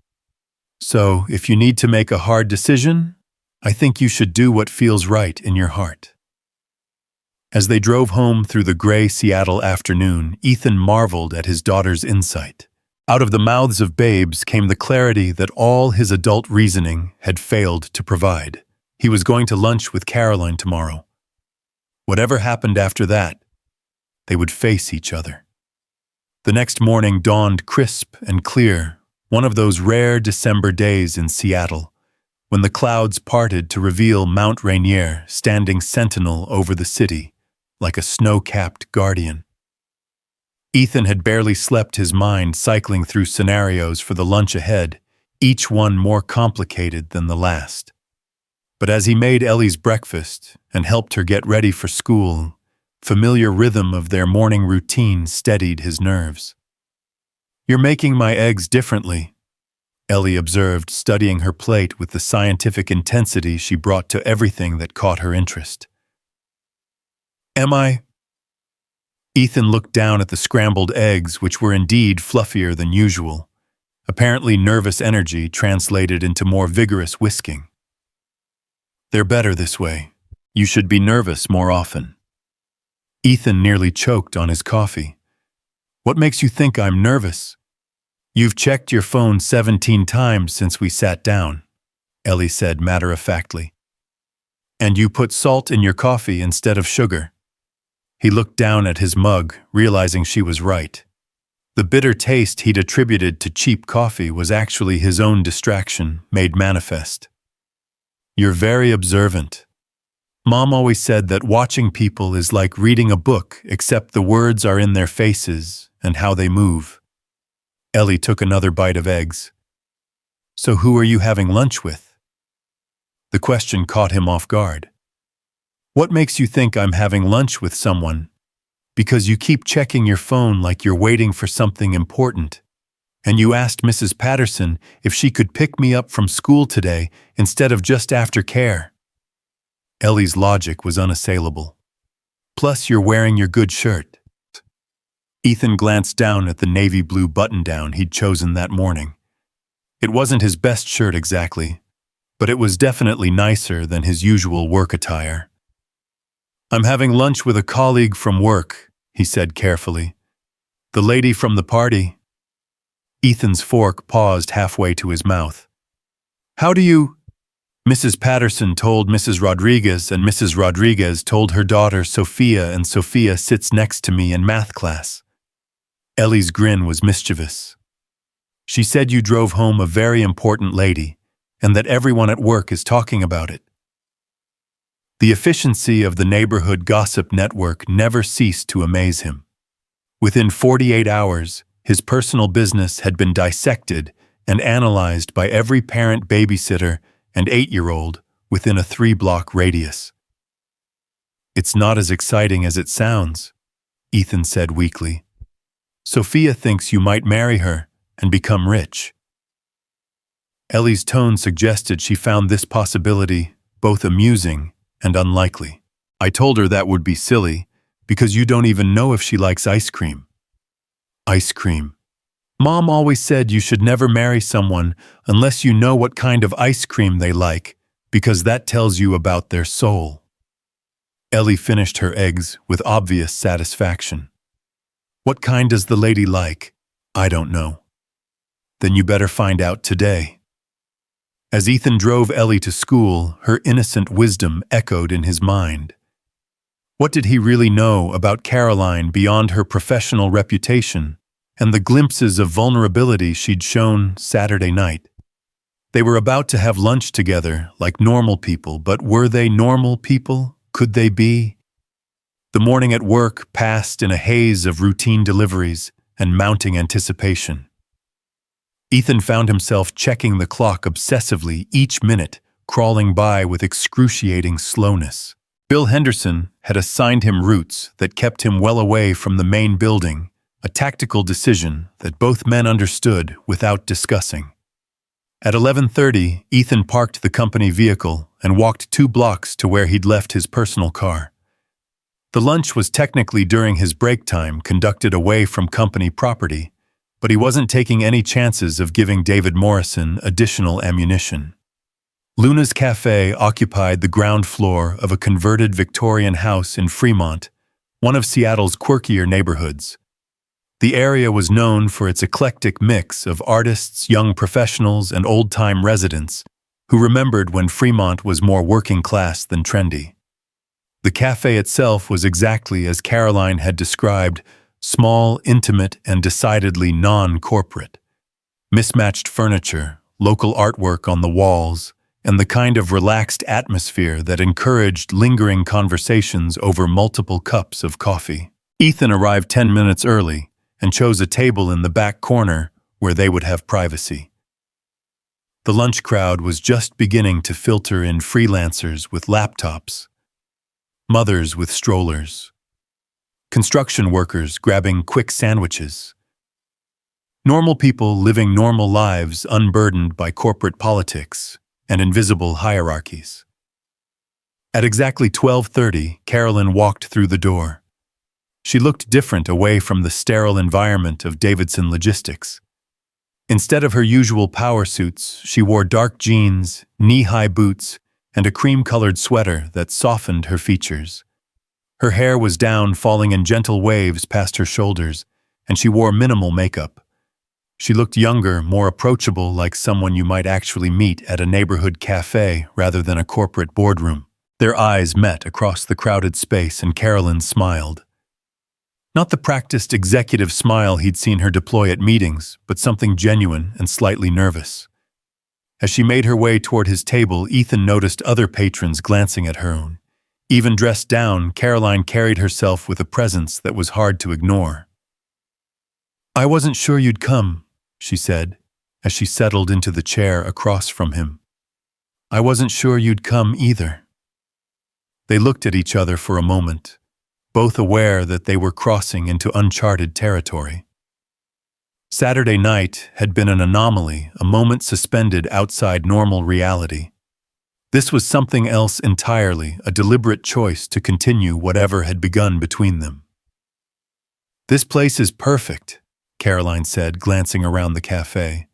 So, if you need to make a hard decision, I think you should do what feels right in your heart. As they drove home through the gray Seattle afternoon, Ethan marveled at his daughter's insight. Out of the mouths of babes came the clarity that all his adult reasoning had failed to provide. He was going to lunch with Caroline tomorrow. Whatever happened after that, they would face each other. The next morning dawned crisp and clear, one of those rare December days in Seattle, when the clouds parted to reveal Mount Rainier standing sentinel over the city, like a snow-capped guardian. Ethan had barely slept his mind cycling through scenarios for the lunch ahead, each one more complicated than the last. But as he made Ellie's breakfast and helped her get ready for school, familiar rhythm of their morning routine steadied his nerves. "You're making my eggs differently," Ellie observed, studying her plate with the scientific intensity she brought to everything that caught her interest. "Am I?" Ethan looked down at the scrambled eggs, which were indeed fluffier than usual. Apparently nervous energy translated into more vigorous whisking. "They're better this way. You should be nervous more often." Ethan nearly choked on his coffee. "What makes you think I'm nervous?" "You've checked your phone 17 times since we sat down," Ellie said matter-of-factly. "And you put salt in your coffee instead of sugar." He looked down at his mug, realizing she was right. The bitter taste he'd attributed to cheap coffee was actually his own distraction, made manifest. "You're very observant. Mom always said that watching people is like reading a book, except the words are in their faces and how they move." Ellie took another bite of eggs. "So who are you having lunch with?" The question caught him off guard. "What makes you think I'm having lunch with someone?" "Because you keep checking your phone like you're waiting for something important. And you asked Mrs. Patterson if she could pick me up from school today instead of just after care." Ellie's logic was unassailable. "Plus, you're wearing your good shirt." Ethan glanced down at the navy blue button-down he'd chosen that morning. It wasn't his best shirt exactly, but it was definitely nicer than his usual work attire. "I'm having lunch with a colleague from work," he said carefully. "The lady from the party." Ethan's fork paused halfway to his mouth. "How do you—" "Mrs. Patterson told Mrs. Rodriguez, and Mrs. Rodriguez told her daughter Sophia, and Sophia sits next to me in math class." Ellie's grin was mischievous. "She said you drove home a very important lady, and that everyone at work is talking about it." The efficiency of the neighborhood gossip network never ceased to amaze him. Within 48 hours, his personal business had been dissected and analyzed by every parent, babysitter, and 8-year-old within a 3-block radius. "It's not as exciting as it sounds," Ethan said weakly. "Sophia thinks you might marry her and become rich." Ellie's tone suggested she found this possibility both amusing and unlikely. "I told her that would be silly, because you don't even know if she likes ice cream." "Ice cream. Mom always said you should never marry someone unless you know what kind of ice cream they like, because that tells you about their soul." Ellie finished her eggs with obvious satisfaction. "What kind does the lady like?" "I don't know." "Then you better find out today." As Ethan drove Ellie to school, her innocent wisdom echoed in his mind. What did he really know about Caroline beyond her professional reputation and the glimpses of vulnerability she'd shown Saturday night? They were about to have lunch together like normal people, but were they normal people? Could they be? The morning at work passed in a haze of routine deliveries and mounting anticipation. Ethan found himself checking the clock obsessively, each minute crawling by with excruciating slowness. Bill Henderson had assigned him routes that kept him well away from the main building, a tactical decision that both men understood without discussing. At 11:30, Ethan parked the company vehicle and walked 2 blocks to where he'd left his personal car. The lunch was technically during his break time, conducted away from company property, but he wasn't taking any chances of giving David Morrison additional ammunition. Luna's Cafe occupied the ground floor of a converted Victorian house in Fremont, one of Seattle's quirkier neighborhoods. The area was known for its eclectic mix of artists, young professionals, and old-time residents who remembered when Fremont was more working class than trendy. The cafe itself was exactly as Caroline had described, small, intimate, and decidedly non-corporate. Mismatched furniture, local artwork on the walls, and the kind of relaxed atmosphere that encouraged lingering conversations over multiple cups of coffee. Ethan arrived 10 minutes early and chose a table in the back corner where they would have privacy. The lunch crowd was just beginning to filter in freelancers with laptops, mothers with strollers, construction workers grabbing quick sandwiches, normal people living normal lives unburdened by corporate politics and invisible hierarchies. At exactly 12:30, Carolyn walked through the door. She looked different away from the sterile environment of Davidson Logistics. Instead of her usual power suits, she wore dark jeans, knee-high boots, and a cream-colored sweater that softened her features. Her hair was down, falling in gentle waves past her shoulders, and she wore minimal makeup. She looked younger, more approachable, like someone you might actually meet at a neighborhood cafe rather than a corporate boardroom. Their eyes met across the crowded space, and Carolyn smiled. Not the practiced executive smile he'd seen her deploy at meetings, but something genuine and slightly nervous. As she made her way toward his table, Ethan noticed other patrons glancing at her. Even dressed down, Caroline carried herself with a presence that was hard to ignore. "I wasn't sure you'd come," she said, as she settled into the chair across from him. "I wasn't sure you'd come either." They looked at each other for a moment, both aware that they were crossing into uncharted territory. Saturday night had been an anomaly, a moment suspended outside normal reality. This was something else entirely, a deliberate choice to continue whatever had begun between them. "This place is perfect," Caroline said, glancing around the cafe.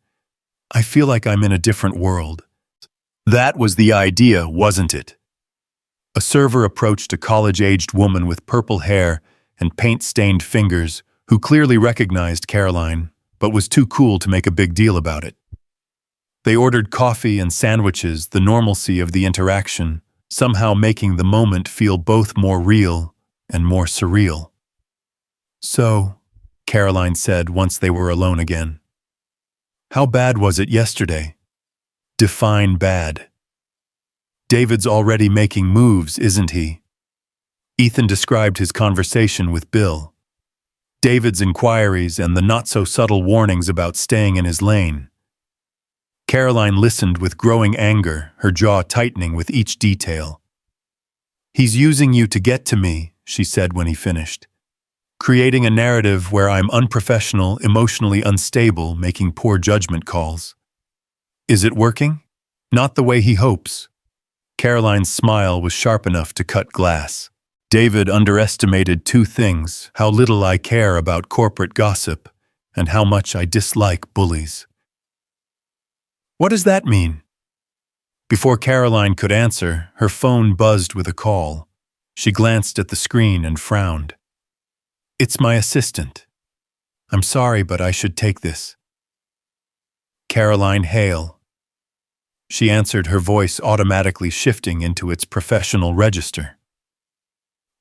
"I feel like I'm in a different world." That was the idea, wasn't it? A server approached a college-aged woman with purple hair and paint-stained fingers who clearly recognized Caroline, but was too cool to make a big deal about it. They ordered coffee and sandwiches, the normalcy of the interaction, somehow making the moment feel both more real and more surreal. "So," Caroline said once they were alone again, "how bad was it yesterday?" "Define bad." "David's already making moves, isn't he?" Ethan described his conversation with Bill. David's inquiries and the not-so-subtle warnings about staying in his lane. Caroline listened with growing anger, her jaw tightening with each detail. "He's using you to get to me," she said when he finished. "Creating a narrative where I'm unprofessional, emotionally unstable, making poor judgment calls. Is it working? Not the way he hopes." Caroline's smile was sharp enough to cut glass. "David underestimated 2 things, how little I care about corporate gossip and how much I dislike bullies." "What does that mean?" Before Caroline could answer, her phone buzzed with a call. She glanced at the screen and frowned. "It's my assistant. I'm sorry, but I should take this." "Caroline Hale." She answered, her voice automatically shifting into its professional register.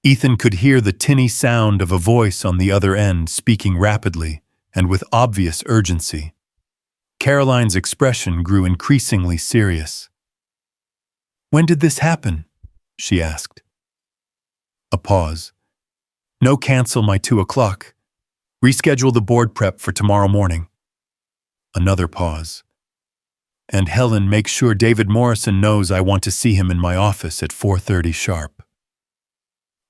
Ethan could hear the tinny sound of a voice on the other end, speaking rapidly and with obvious urgency. Caroline's expression grew increasingly serious. "When did this happen?" she asked. A pause. "No, cancel my 2 o'clock. Reschedule the board prep for tomorrow morning." Another pause. "And Helen, make sure David Morrison knows I want to see him in my office at 4:30 sharp."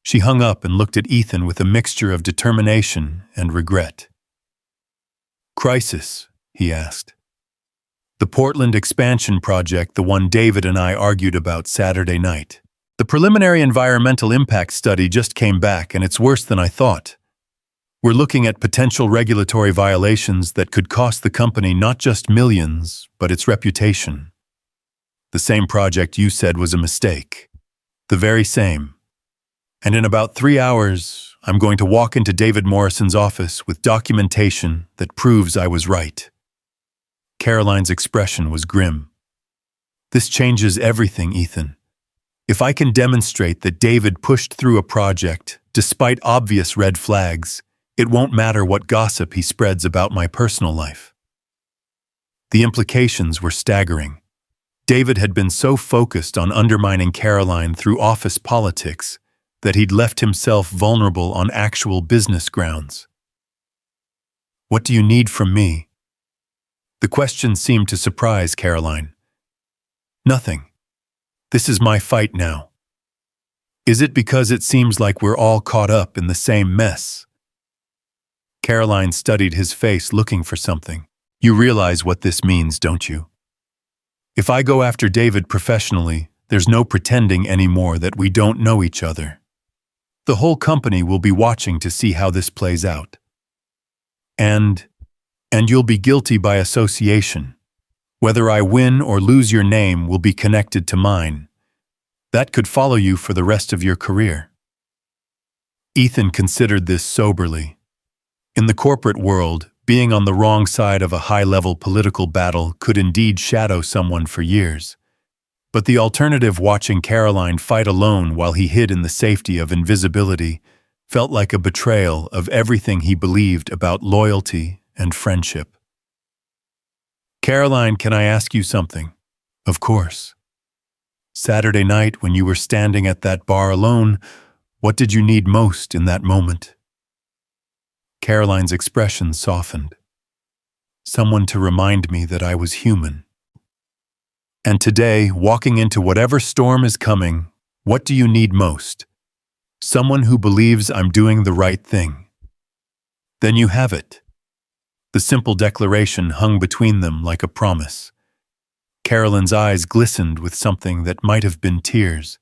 She hung up and looked at Ethan with a mixture of determination and regret. "Crisis?" he asked. "The Portland expansion project, the one David and I argued about Saturday night. The preliminary environmental impact study just came back, and it's worse than I thought. We're looking at potential regulatory violations that could cost the company not just millions, but its reputation. The same project you said was a mistake. The very same. And in about 3 hours, I'm going to walk into David Morrison's office with documentation that proves I was right." Caroline's expression was grim. "This changes everything, Ethan. If I can demonstrate that David pushed through a project despite obvious red flags, it won't matter what gossip he spreads about my personal life." The implications were staggering. David had been so focused on undermining Caroline through office politics that he'd left himself vulnerable on actual business grounds. "What do you need from me?" The question seemed to surprise Caroline. "Nothing. This is my fight now." "Is it because it seems like we're all caught up in the same mess?" Caroline studied his face, looking for something. "You realize what this means, don't you? If I go after David professionally, there's no pretending anymore that we don't know each other. The whole company will be watching to see how this plays out. And you'll be guilty by association. Whether I win or lose, your name will be connected to mine. That could follow you for the rest of your career." Ethan considered this soberly. In the corporate world, being on the wrong side of a high-level political battle could indeed shadow someone for years. But the alternative, watching Caroline fight alone while he hid in the safety of invisibility, felt like a betrayal of everything he believed about loyalty and friendship. "Caroline, can I ask you something?" "Of course." "Saturday night, when you were standing at that bar alone, what did you need most in that moment?" Caroline's expression softened. "Someone to remind me that I was human. And today, walking into whatever storm is coming, what do you need most? Someone who believes I'm doing the right thing." "Then you have it." The simple declaration hung between them like a promise. Caroline's eyes glistened with something that might have been tears.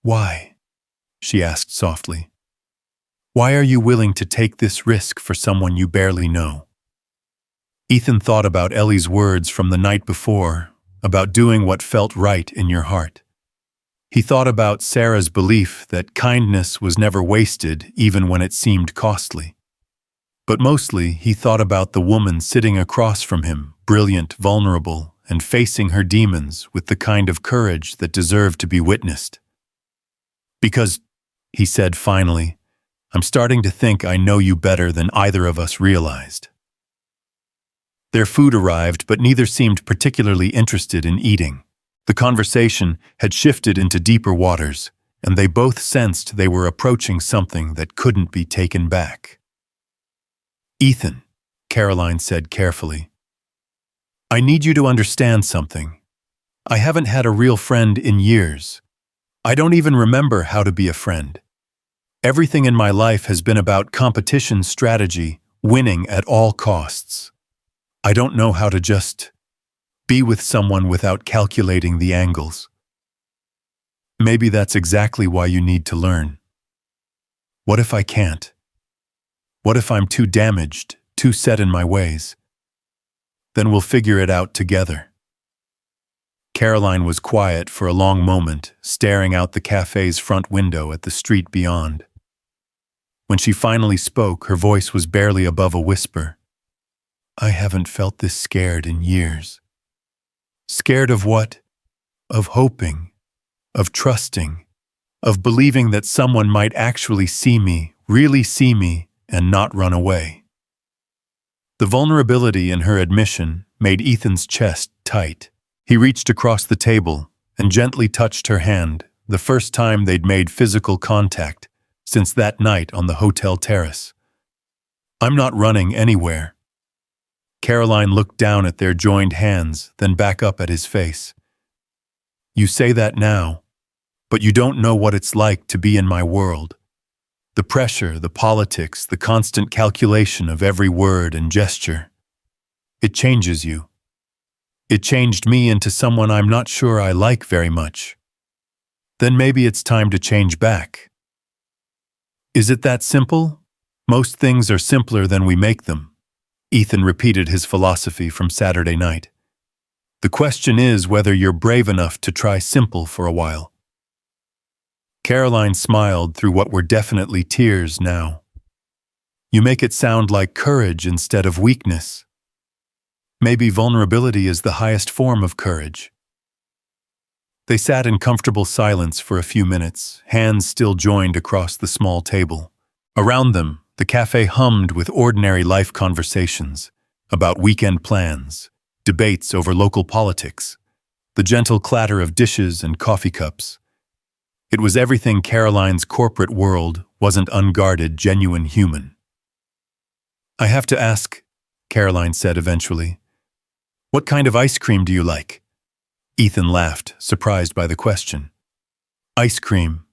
"Why?" she asked softly. "Why are you willing to take this risk for someone you barely know?" Ethan thought about Ellie's words from the night before, about doing what felt right in your heart. He thought about Sarah's belief that kindness was never wasted, even when it seemed costly. But mostly, he thought about the woman sitting across from him, brilliant, vulnerable, and facing her demons with the kind of courage that deserved to be witnessed. "Because," he said finally, "I'm starting to think I know you better than either of us realized." Their food arrived, but neither seemed particularly interested in eating. The conversation had shifted into deeper waters, and they both sensed they were approaching something that couldn't be taken back. "Ethan," Caroline said carefully, "I need you to understand something. I haven't had a real friend in years. I don't even remember how to be a friend. Everything in my life has been about competition strategy, winning at all costs. I don't know how to just be with someone without calculating the angles. Maybe that's exactly why you need to learn. What if I can't? What if I'm too damaged, too set in my ways? Then we'll figure it out together." Caroline was quiet for a long moment, staring out the cafe's front window at the street beyond. When she finally spoke, her voice was barely above a whisper. "I haven't felt this scared in years." "Scared of what?" "Of hoping, of trusting, of believing that someone might actually see me, really see me, and not run away." The vulnerability in her admission made Ethan's chest tight. He reached across the table and gently touched her hand, the first time they'd made physical contact since that night on the hotel terrace. "I'm not running anywhere." Caroline looked down at their joined hands, then back up at his face. "You say that now, But you don't know what it's like to be in my world. The pressure, the politics, the constant calculation of every word and gesture. It changes you. It changed me into someone I'm not sure I like very much. Then maybe it's time to change back. Is it that simple? Most things are simpler than we make them. Ethan repeated his philosophy from Saturday night. The question is whether you're brave enough to try simple for a while. Caroline smiled through what were definitely tears now. You make it sound like courage instead of weakness. Maybe vulnerability is the highest form of courage. They sat in comfortable silence for a few minutes, hands still joined across the small table. Around them, the cafe hummed with ordinary life conversations about weekend plans, debates over local politics, the gentle clatter of dishes and coffee cups. It was everything Caroline's corporate world wasn't unguarded, genuine human. I have to ask, Caroline said eventually, what kind of ice cream do you like? Ethan laughed, surprised by the question. Ice cream.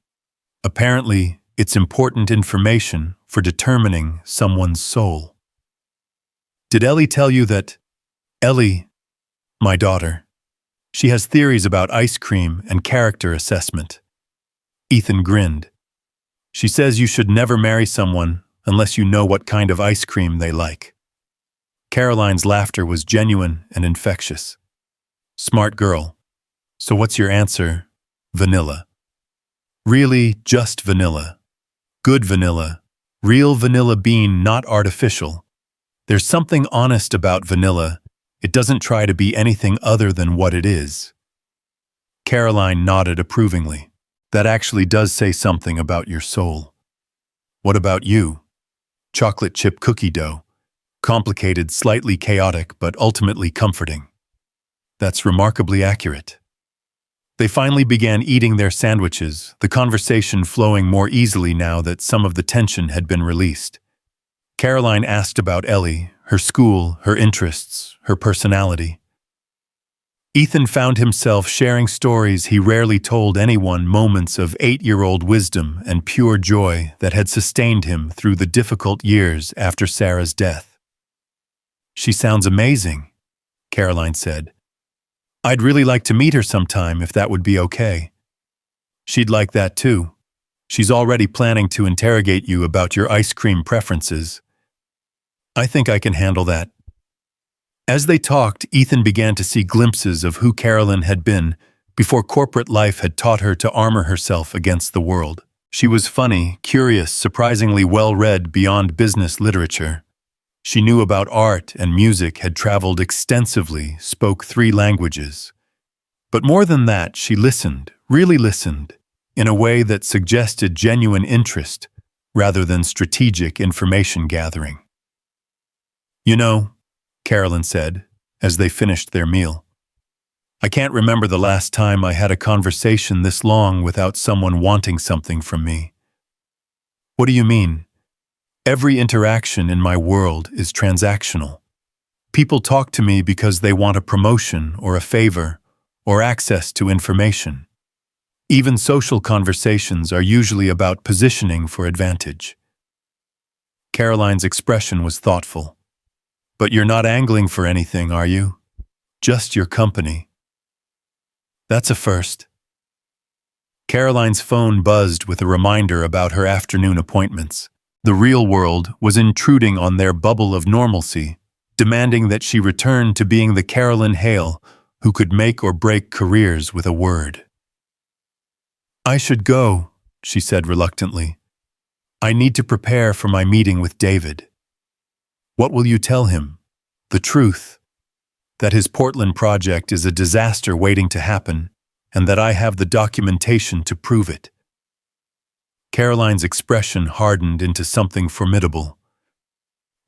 Apparently, it's important information for determining someone's soul. Did Ellie tell you that? Ellie, my daughter. She has theories about ice cream and character assessment. Ethan grinned. She says you should never marry someone unless you know what kind of ice cream they like. Caroline's laughter was genuine and infectious. Smart girl. So what's your answer? Vanilla. Really, just vanilla. Good vanilla. Real vanilla bean, not artificial. There's something honest about vanilla. It doesn't try to be anything other than what it is. Caroline nodded approvingly. That actually does say something about your soul. What about you? Chocolate chip cookie dough. Complicated, slightly chaotic, but ultimately comforting. That's remarkably accurate. They finally began eating their sandwiches, the conversation flowing more easily now that some of the tension had been released. Caroline asked about Ellie, her school, her interests, her personality. Ethan found himself sharing stories he rarely told anyone, moments of 8-year-old wisdom and pure joy that had sustained him through the difficult years after Sarah's death. She sounds amazing, Caroline said. I'd really like to meet her sometime if that would be okay. She'd like that too. She's already planning to interrogate you about your ice cream preferences. I think I can handle that. As they talked, Ethan began to see glimpses of who Carolyn had been before corporate life had taught her to armor herself against the world. She was funny, curious, surprisingly well-read beyond business literature. She knew about art and music, had traveled extensively, spoke 3 languages. But more than that, she listened, really listened, in a way that suggested genuine interest rather than strategic information gathering. You know, Carolyn said, as they finished their meal, I can't remember the last time I had a conversation this long without someone wanting something from me. What do you mean? Every interaction in my world is transactional. People talk to me because they want a promotion or a favor or access to information. Even social conversations are usually about positioning for advantage. Caroline's expression was thoughtful. But you're not angling for anything, are you? Just your company. That's a first. Caroline's phone buzzed with a reminder about her afternoon appointments. The real world was intruding on their bubble of normalcy, demanding that she return to being the Carolyn Hale who could make or break careers with a word. I should go, she said reluctantly. I need to prepare for my meeting with David. What will you tell him? The truth. That his Portland project is a disaster waiting to happen, and that I have the documentation to prove it. Caroline's expression hardened into something formidable.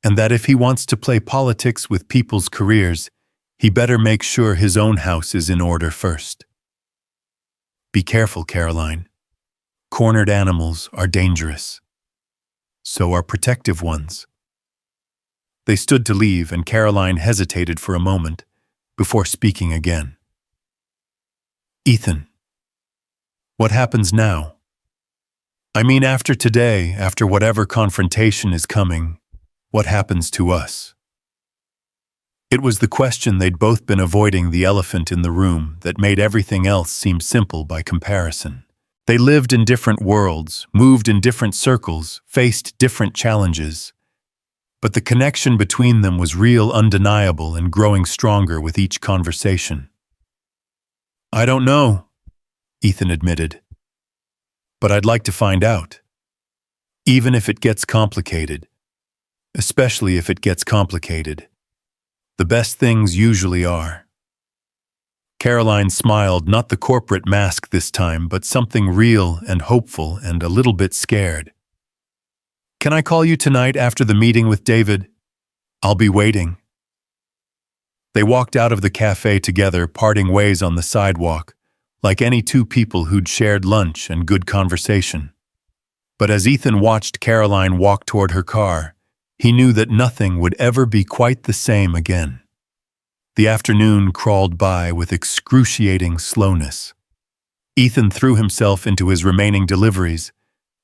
And that if he wants to play politics with people's careers, he better make sure his own house is in order first. Be careful, Caroline. Cornered animals are dangerous. So are protective ones. They stood to leave, and Caroline hesitated for a moment before speaking again. Ethan. What happens now? I mean, after today, after whatever confrontation is coming, what happens to us? It was the question they'd both been avoiding, the elephant in the room that made everything else seem simple by comparison. They lived in different worlds, moved in different circles, faced different challenges. But the connection between them was real, undeniable, and growing stronger with each conversation. I don't know, Ethan admitted. But I'd like to find out. Even if it gets complicated. Especially if it gets complicated. The best things usually are. Caroline smiled, not the corporate mask this time, but something real and hopeful and a little bit scared. Can I call you tonight after the meeting with David? I'll be waiting. They walked out of the cafe together, parting ways on the sidewalk, like any two people who'd shared lunch and good conversation. But as Ethan watched Caroline walk toward her car, he knew that nothing would ever be quite the same again. The afternoon crawled by with excruciating slowness. Ethan threw himself into his remaining deliveries,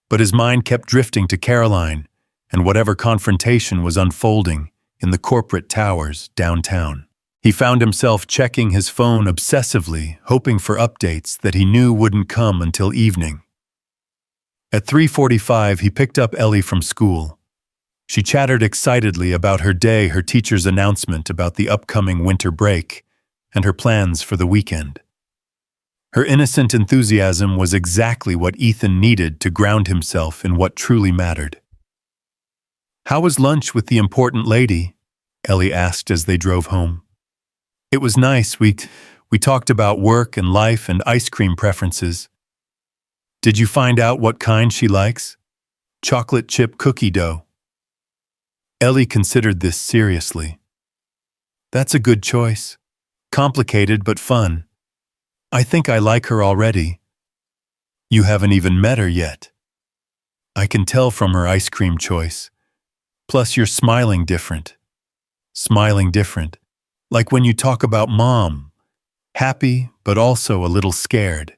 but his mind kept drifting to Caroline and whatever confrontation was unfolding in the corporate towers downtown. He found himself checking his phone obsessively, hoping for updates that he knew wouldn't come until evening. At 3:45, he picked up Ellie from school. She chattered excitedly about her day, her teacher's announcement about the upcoming winter break, and her plans for the weekend. Her innocent enthusiasm was exactly what Ethan needed to ground himself in what truly mattered. "How was lunch with the important lady?" Ellie asked as they drove home. "It was nice. We talked about work and life and ice cream preferences." "Did you find out what kind she likes?" "Chocolate chip cookie dough." Ellie considered this seriously. "That's a good choice. Complicated but fun. I think I like her already." "You haven't even met her yet." "I can tell from her ice cream choice. Plus you're smiling different." "Smiling different. Like when you talk about Mom. Happy, but also a little scared."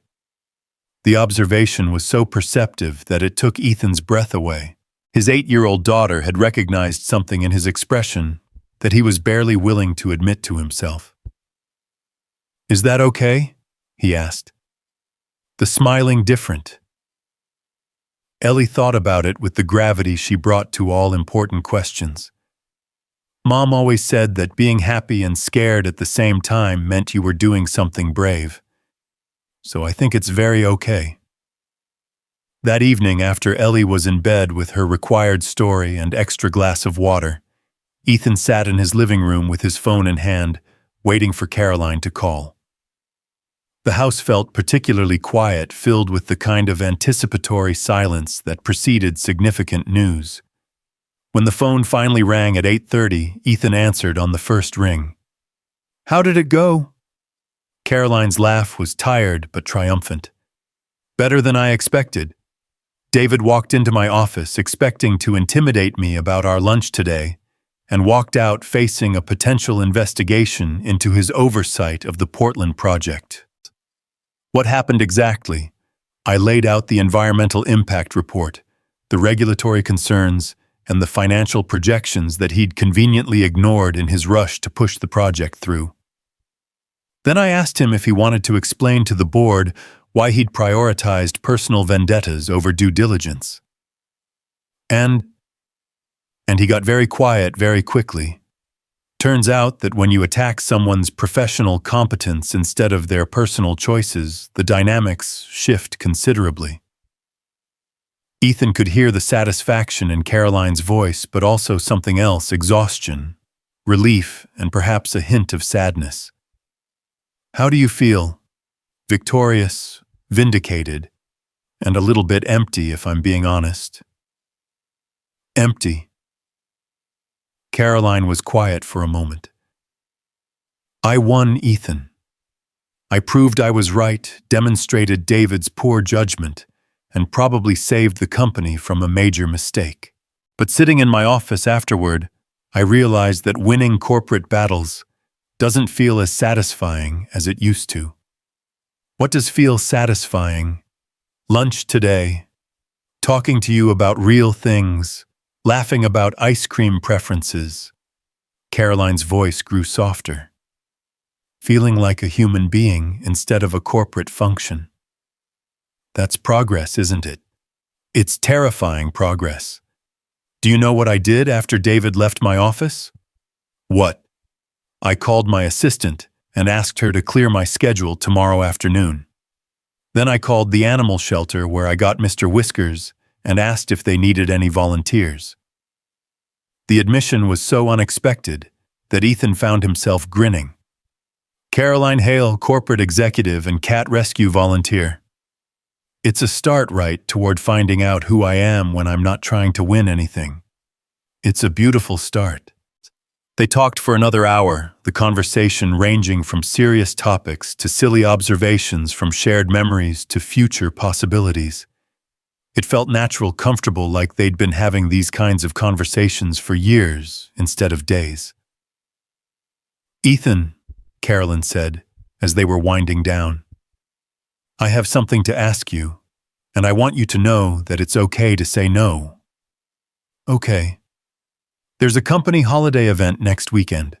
The observation was so perceptive that it took Ethan's breath away. His 8-year-old daughter had recognized something in his expression that he was barely willing to admit to himself. "Is that okay?" he asked. "The smiling different." Ellie thought about it with the gravity she brought to all important questions. "Mom always said that being happy and scared at the same time meant you were doing something brave. So I think it's very okay." That evening, after Ellie was in bed with her required story and extra glass of water, Ethan sat in his living room with his phone in hand, waiting for Caroline to call. The house felt particularly quiet, filled with the kind of anticipatory silence that preceded significant news. When the phone finally rang at 8:30, Ethan answered on the first ring. "How did it go?" Caroline's laugh was tired but triumphant. "Better than I expected. David walked into my office expecting to intimidate me about our lunch today and walked out facing a potential investigation into his oversight of the Portland project." "What happened exactly?" I laid out the environmental impact report, the regulatory concerns, and the financial projections that he'd conveniently ignored in his rush to push the project through. Then I asked him if he wanted to explain to the board why he'd prioritized personal vendettas over due diligence. And he got very quiet very quickly. Turns out that when you attack someone's professional competence instead of their personal choices, the dynamics shift considerably. Ethan could hear the satisfaction in Caroline's voice, but also something else: exhaustion, relief, and perhaps a hint of sadness. "How do you feel?" "Victorious, vindicated, and a little bit empty, if I'm being honest." "Empty." Caroline was quiet for a moment. "I won, Ethan. I proved I was right, demonstrated David's poor judgment, and probably saved the company from a major mistake. But sitting in my office afterward, I realized that winning corporate battles doesn't feel as satisfying as it used to." "What does feel satisfying?" Lunch today. Talking to you about real things. Laughing about ice cream preferences. Caroline's voice grew softer. Feeling like a human being instead of a corporate function. That's progress, isn't it? It's terrifying progress. Do you know what I did after David left my office? What? I called my assistant and asked her to clear my schedule tomorrow afternoon. Then I called the animal shelter where I got Mr. Whiskers and asked if they needed any volunteers. The admission was so unexpected that Ethan found himself grinning. Caroline Hale, corporate executive and cat rescue volunteer. It's a start, right, toward finding out who I am when I'm not trying to win anything. It's a beautiful start. They talked for another hour, the conversation ranging from serious topics to silly observations, from shared memories to future possibilities. It felt natural, comfortable, like they'd been having these kinds of conversations for years instead of days. Ethan, Carolyn said, as they were winding down, I have something to ask you, and I want you to know that it's okay to say no. Okay. There's a company holiday event next weekend.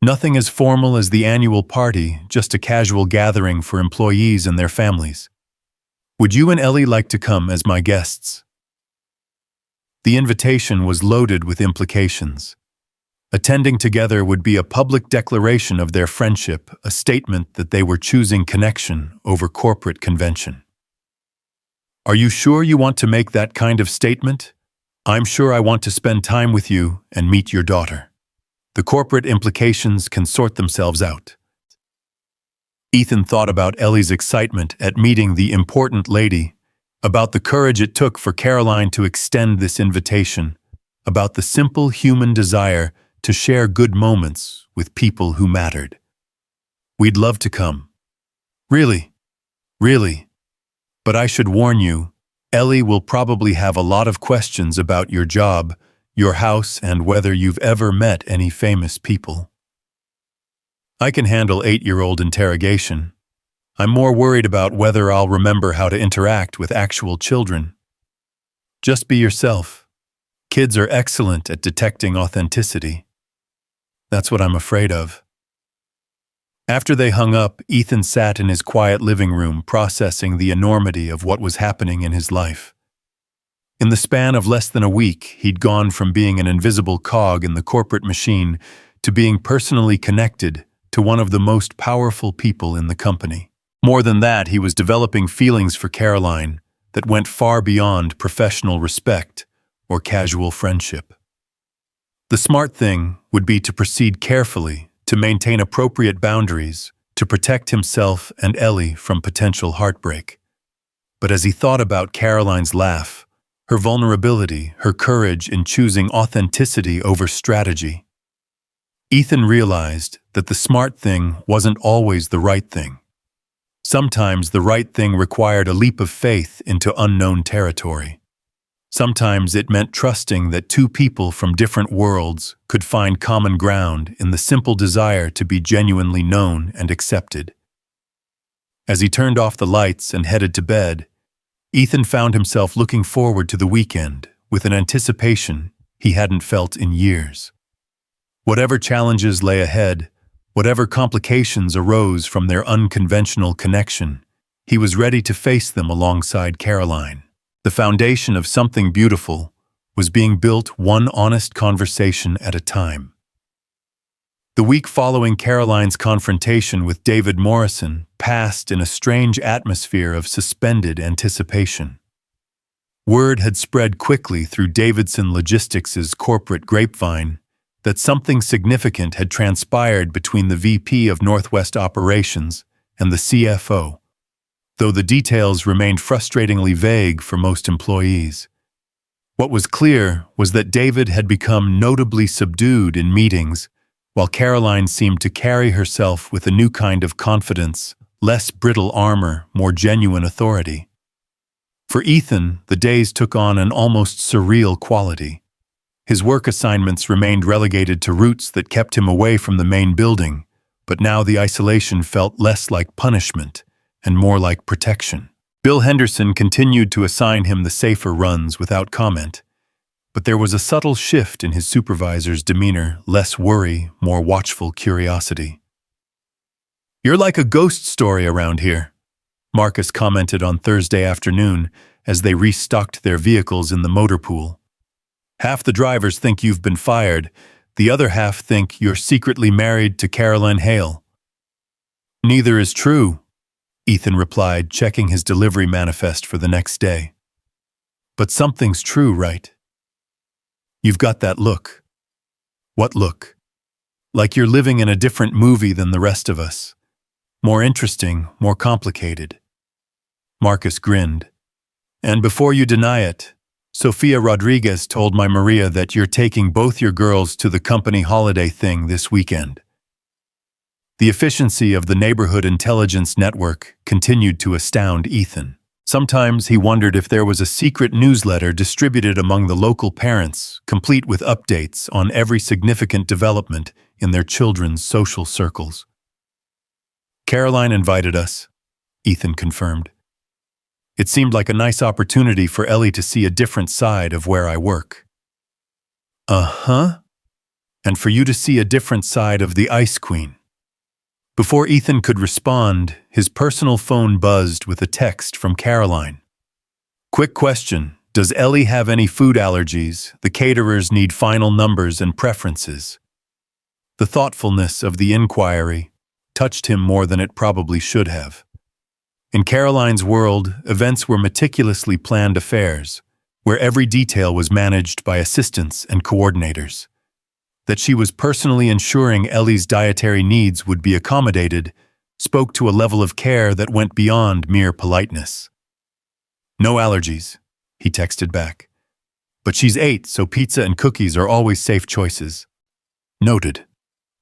Nothing as formal as the annual party, just a casual gathering for employees and their families. Would you and Ellie like to come as my guests? The invitation was loaded with implications. Attending together would be a public declaration of their friendship, a statement that they were choosing connection over corporate convention. Are you sure you want to make that kind of statement? I'm sure I want to spend time with you and meet your daughter. The corporate implications can sort themselves out. Ethan thought about Ellie's excitement at meeting the important lady, about the courage it took for Caroline to extend this invitation, about the simple human desire to share good moments with people who mattered. We'd love to come. Really? Really? But I should warn you, Ellie will probably have a lot of questions about your job, your house, and whether you've ever met any famous people. I can handle 8-year-old interrogation. I'm more worried about whether I'll remember how to interact with actual children. Just be yourself. Kids are excellent at detecting authenticity. That's what I'm afraid of. After they hung up, Ethan sat in his quiet living room processing the enormity of what was happening in his life. In the span of less than a week, he'd gone from being an invisible cog in the corporate machine to being personally connected to one of the most powerful people in the company. More than that, he was developing feelings for Caroline that went far beyond professional respect or casual friendship. The smart thing would be to proceed carefully, to maintain appropriate boundaries, to protect himself and Ellie from potential heartbreak. But as he thought about Caroline's laugh, her vulnerability, her courage in choosing authenticity over strategy, Ethan realized that the smart thing wasn't always the right thing. Sometimes the right thing required a leap of faith into unknown territory. Sometimes it meant trusting that two people from different worlds could find common ground in the simple desire to be genuinely known and accepted. As he turned off the lights and headed to bed, Ethan found himself looking forward to the weekend with an anticipation he hadn't felt in years. Whatever challenges lay ahead, whatever complications arose from their unconventional connection, he was ready to face them alongside Caroline. The foundation of something beautiful was being built one honest conversation at a time. The week following Caroline's confrontation with David Morrison passed in a strange atmosphere of suspended anticipation. Word had spread quickly through Davidson Logistics' corporate grapevine that something significant had transpired between the VP of Northwest Operations and the CFO, though the details remained frustratingly vague for most employees. What was clear was that David had become notably subdued in meetings, while Caroline seemed to carry herself with a new kind of confidence, less brittle armor, more genuine authority. For Ethan, the days took on an almost surreal quality. His work assignments remained relegated to routes that kept him away from the main building, but now the isolation felt less like punishment and more like protection. Bill Henderson continued to assign him the safer runs without comment, but there was a subtle shift in his supervisor's demeanor, less worry, more watchful curiosity. "You're like a ghost story around here," Marcus commented on Thursday afternoon as they restocked their vehicles in the motor pool. "Half the drivers think you've been fired, the other half think you're secretly married to Caroline Hale." "Neither is true," Ethan replied, checking his delivery manifest for the next day. "But something's true, right? You've got that look." "What look?" "Like you're living in a different movie than the rest of us. More interesting, more complicated." Marcus grinned. "And before you deny it, Sofia Rodriguez told my Maria that you're taking both your girls to the company holiday thing this weekend." The efficiency of the neighborhood intelligence network continued to astound Ethan. Sometimes he wondered if there was a secret newsletter distributed among the local parents, complete with updates on every significant development in their children's social circles. "Caroline invited us," Ethan confirmed. "It seemed like a nice opportunity for Ellie to see a different side of where I work." "Uh-huh. And for you to see a different side of the Ice Queen." Before Ethan could respond, his personal phone buzzed with a text from Caroline. "Quick question. Does Ellie have any food allergies? The caterers need final numbers and preferences." The thoughtfulness of the inquiry touched him more than it probably should have. In Caroline's world, events were meticulously planned affairs, where every detail was managed by assistants and coordinators. That she was personally ensuring Ellie's dietary needs would be accommodated spoke to a level of care that went beyond mere politeness. "No allergies," he texted back. "But she's 8, so pizza and cookies are always safe choices." "Noted.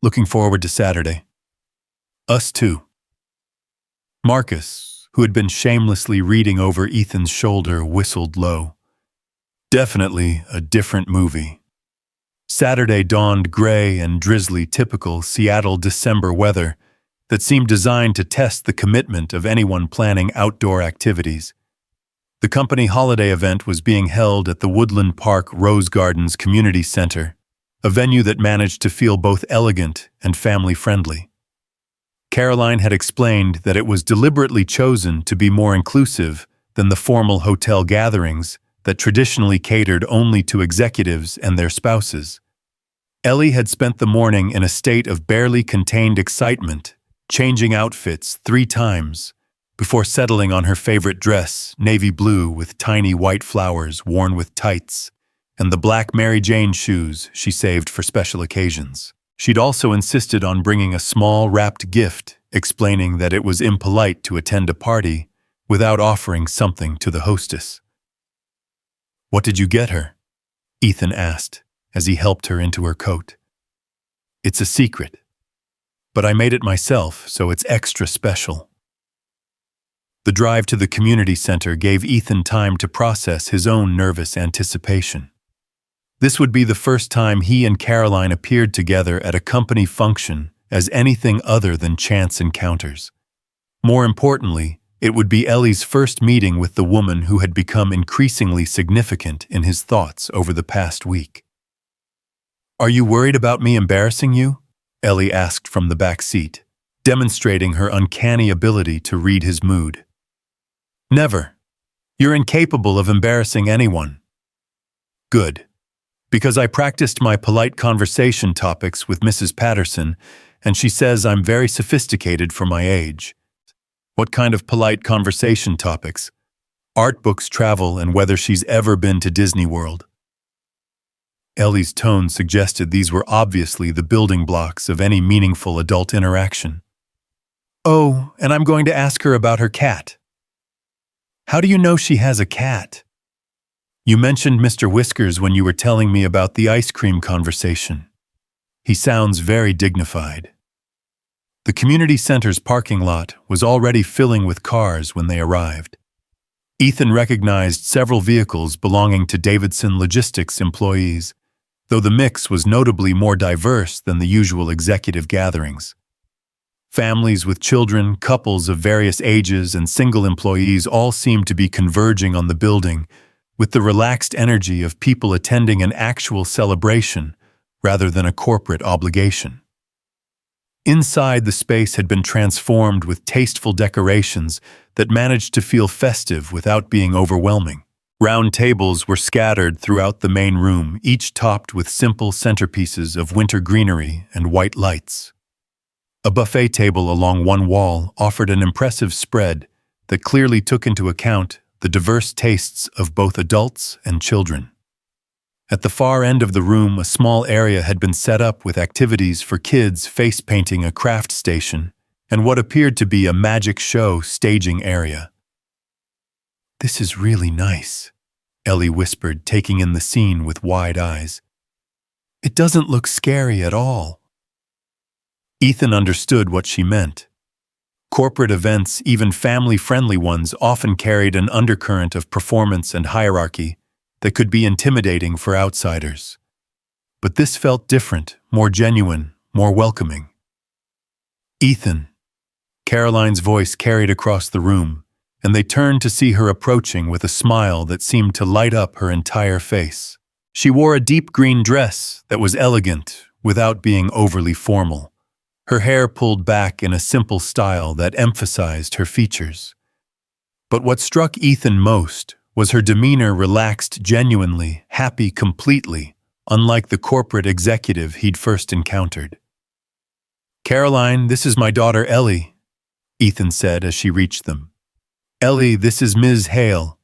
Looking forward to Saturday." "Us too." Marcus, who had been shamelessly reading over Ethan's shoulder, whistled low. Definitely a different movie. Saturday dawned gray and drizzly, typical Seattle December weather that seemed designed to test the commitment of anyone planning outdoor activities. The company holiday event was being held at the Woodland Park Rose Gardens Community Center, a venue that managed to feel both elegant and family-friendly. Caroline had explained that it was deliberately chosen to be more inclusive than the formal hotel gatherings that traditionally catered only to executives and their spouses. Ellie had spent the morning in a state of barely contained excitement, changing outfits 3 times, before settling on her favorite dress, navy blue with tiny white flowers worn with tights, and the black Mary Jane shoes she saved for special occasions. She'd also insisted on bringing a small wrapped gift, explaining that it was impolite to attend a party without offering something to the hostess. "What did you get her?" Ethan asked as he helped her into her coat. "It's a secret, but I made it myself, so it's extra special." The drive to the community center gave Ethan time to process his own nervous anticipation. This would be the first time he and Caroline appeared together at a company function as anything other than chance encounters. More importantly, it would be Ellie's first meeting with the woman who had become increasingly significant in his thoughts over the past week. "Are you worried about me embarrassing you?" Ellie asked from the back seat, demonstrating her uncanny ability to read his mood. "Never. You're incapable of embarrassing anyone." "Good. Because I practiced my polite conversation topics with Mrs. Patterson, and she says I'm very sophisticated for my age." "What kind of polite conversation topics?" "Art books, travel, and whether she's ever been to Disney World." Ellie's tone suggested these were obviously the building blocks of any meaningful adult interaction. "Oh, and I'm going to ask her about her cat." "How do you know she has a cat?" "You mentioned Mr. Whiskers when you were telling me about the ice cream conversation. He sounds very dignified." The community center's parking lot was already filling with cars when they arrived. Ethan recognized several vehicles belonging to Davidson Logistics employees, though the mix was notably more diverse than the usual executive gatherings. Families with children, couples of various ages, and single employees all seemed to be converging on the building, with the relaxed energy of people attending an actual celebration rather than a corporate obligation. Inside, the space had been transformed with tasteful decorations that managed to feel festive without being overwhelming. Round tables were scattered throughout the main room, each topped with simple centerpieces of winter greenery and white lights. A buffet table along one wall offered an impressive spread that clearly took into account the diverse tastes of both adults and children. At the far end of the room, a small area had been set up with activities for kids face painting a craft station and what appeared to be a magic show staging area. "This is really nice," Ellie whispered, taking in the scene with wide eyes. "It doesn't look scary at all." Ethan understood what she meant. Corporate events, even family-friendly ones, often carried an undercurrent of performance and hierarchy that could be intimidating for outsiders. But this felt different, more genuine, more welcoming. "Ethan," Caroline's voice carried across the room, and they turned to see her approaching with a smile that seemed to light up her entire face. She wore a deep green dress that was elegant without being overly formal, her hair pulled back in a simple style that emphasized her features. But what struck Ethan most was her demeanor, relaxed genuinely, happy completely, unlike the corporate executive he'd first encountered. "Caroline, this is my daughter Ellie," Ethan said as she reached them. "Ellie, this is Ms. Hale."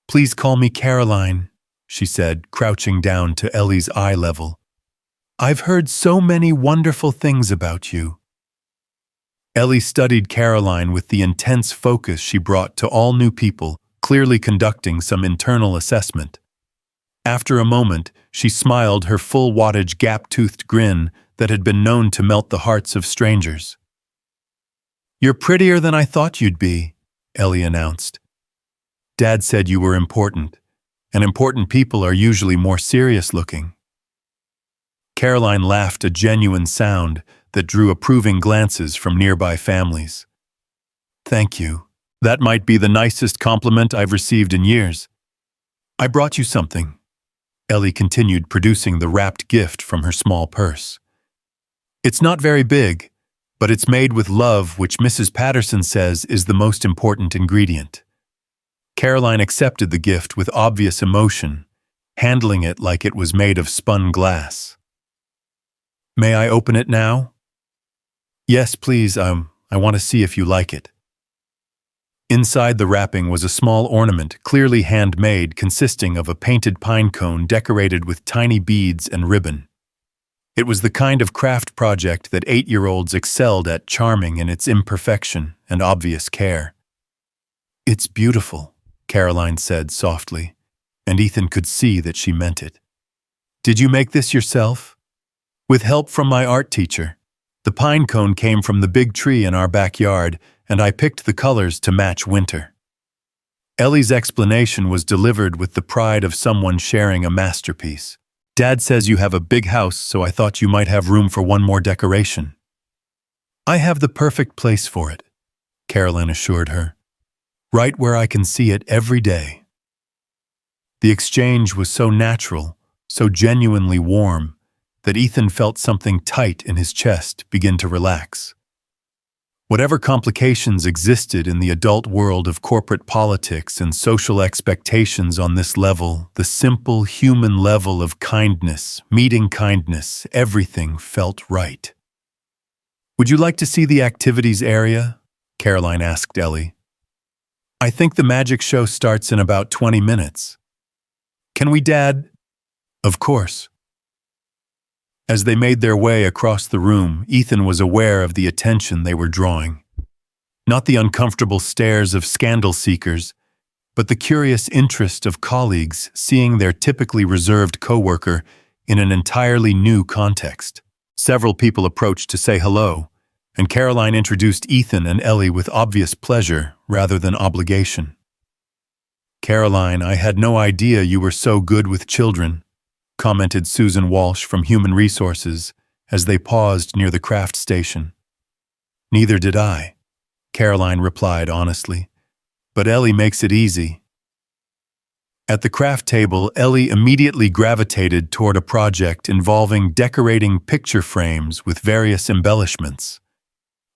"Please call me Caroline," she said, crouching down to Ellie's eye level. "I've heard so many wonderful things about you." Ellie studied Caroline with the intense focus she brought to all new people, clearly conducting some internal assessment. After a moment, she smiled her full-wattage gap-toothed grin that had been known to melt the hearts of strangers. "You're prettier than I thought you'd be," Ellie announced. "Dad said you were important, and important people are usually more serious-looking." Caroline laughed, a genuine sound that drew approving glances from nearby families. "Thank you. That might be the nicest compliment I've received in years." "I brought you something," Ellie continued, producing the wrapped gift from her small purse. "It's not very big, but it's made with love, which Mrs. Patterson says is the most important ingredient." Caroline accepted the gift with obvious emotion, handling it like it was made of spun glass. "May I open it now?" "Yes, please. I want to see if you like it." Inside the wrapping was a small ornament, clearly handmade, consisting of a painted pine cone decorated with tiny beads and ribbon. It was the kind of craft project that 8-year-olds excelled at, charming in its imperfection and obvious care. "It's beautiful," Caroline said softly, and Ethan could see that she meant it. "Did you make this yourself?" "With help from my art teacher. The pine cone came from the big tree in our backyard, and I picked the colors to match winter." Ellie's explanation was delivered with the pride of someone sharing a masterpiece. "Dad says you have a big house, so I thought you might have room for one more decoration." "I have the perfect place for it," Caroline assured her. "Right where I can see it every day." The exchange was so natural, so genuinely warm, that Ethan felt something tight in his chest begin to relax. Whatever complications existed in the adult world of corporate politics and social expectations on this level, the simple human level of kindness, meeting kindness, everything felt right. "Would you like to see the activities area?" Caroline asked Ellie. "I think the magic show starts in about 20 minutes. Can we, Dad?" "Of course." As they made their way across the room, Ethan was aware of the attention they were drawing. Not the uncomfortable stares of scandal seekers, but the curious interest of colleagues seeing their typically reserved coworker in an entirely new context. Several people approached to say hello, and Caroline introduced Ethan and Ellie with obvious pleasure rather than obligation. "Caroline, I had no idea you were so good with children," commented Susan Walsh from Human Resources as they paused near the craft station. Neither did I, Caroline replied honestly. But Ellie makes it easy. At the craft table, Ellie immediately gravitated toward a project involving decorating picture frames with various embellishments.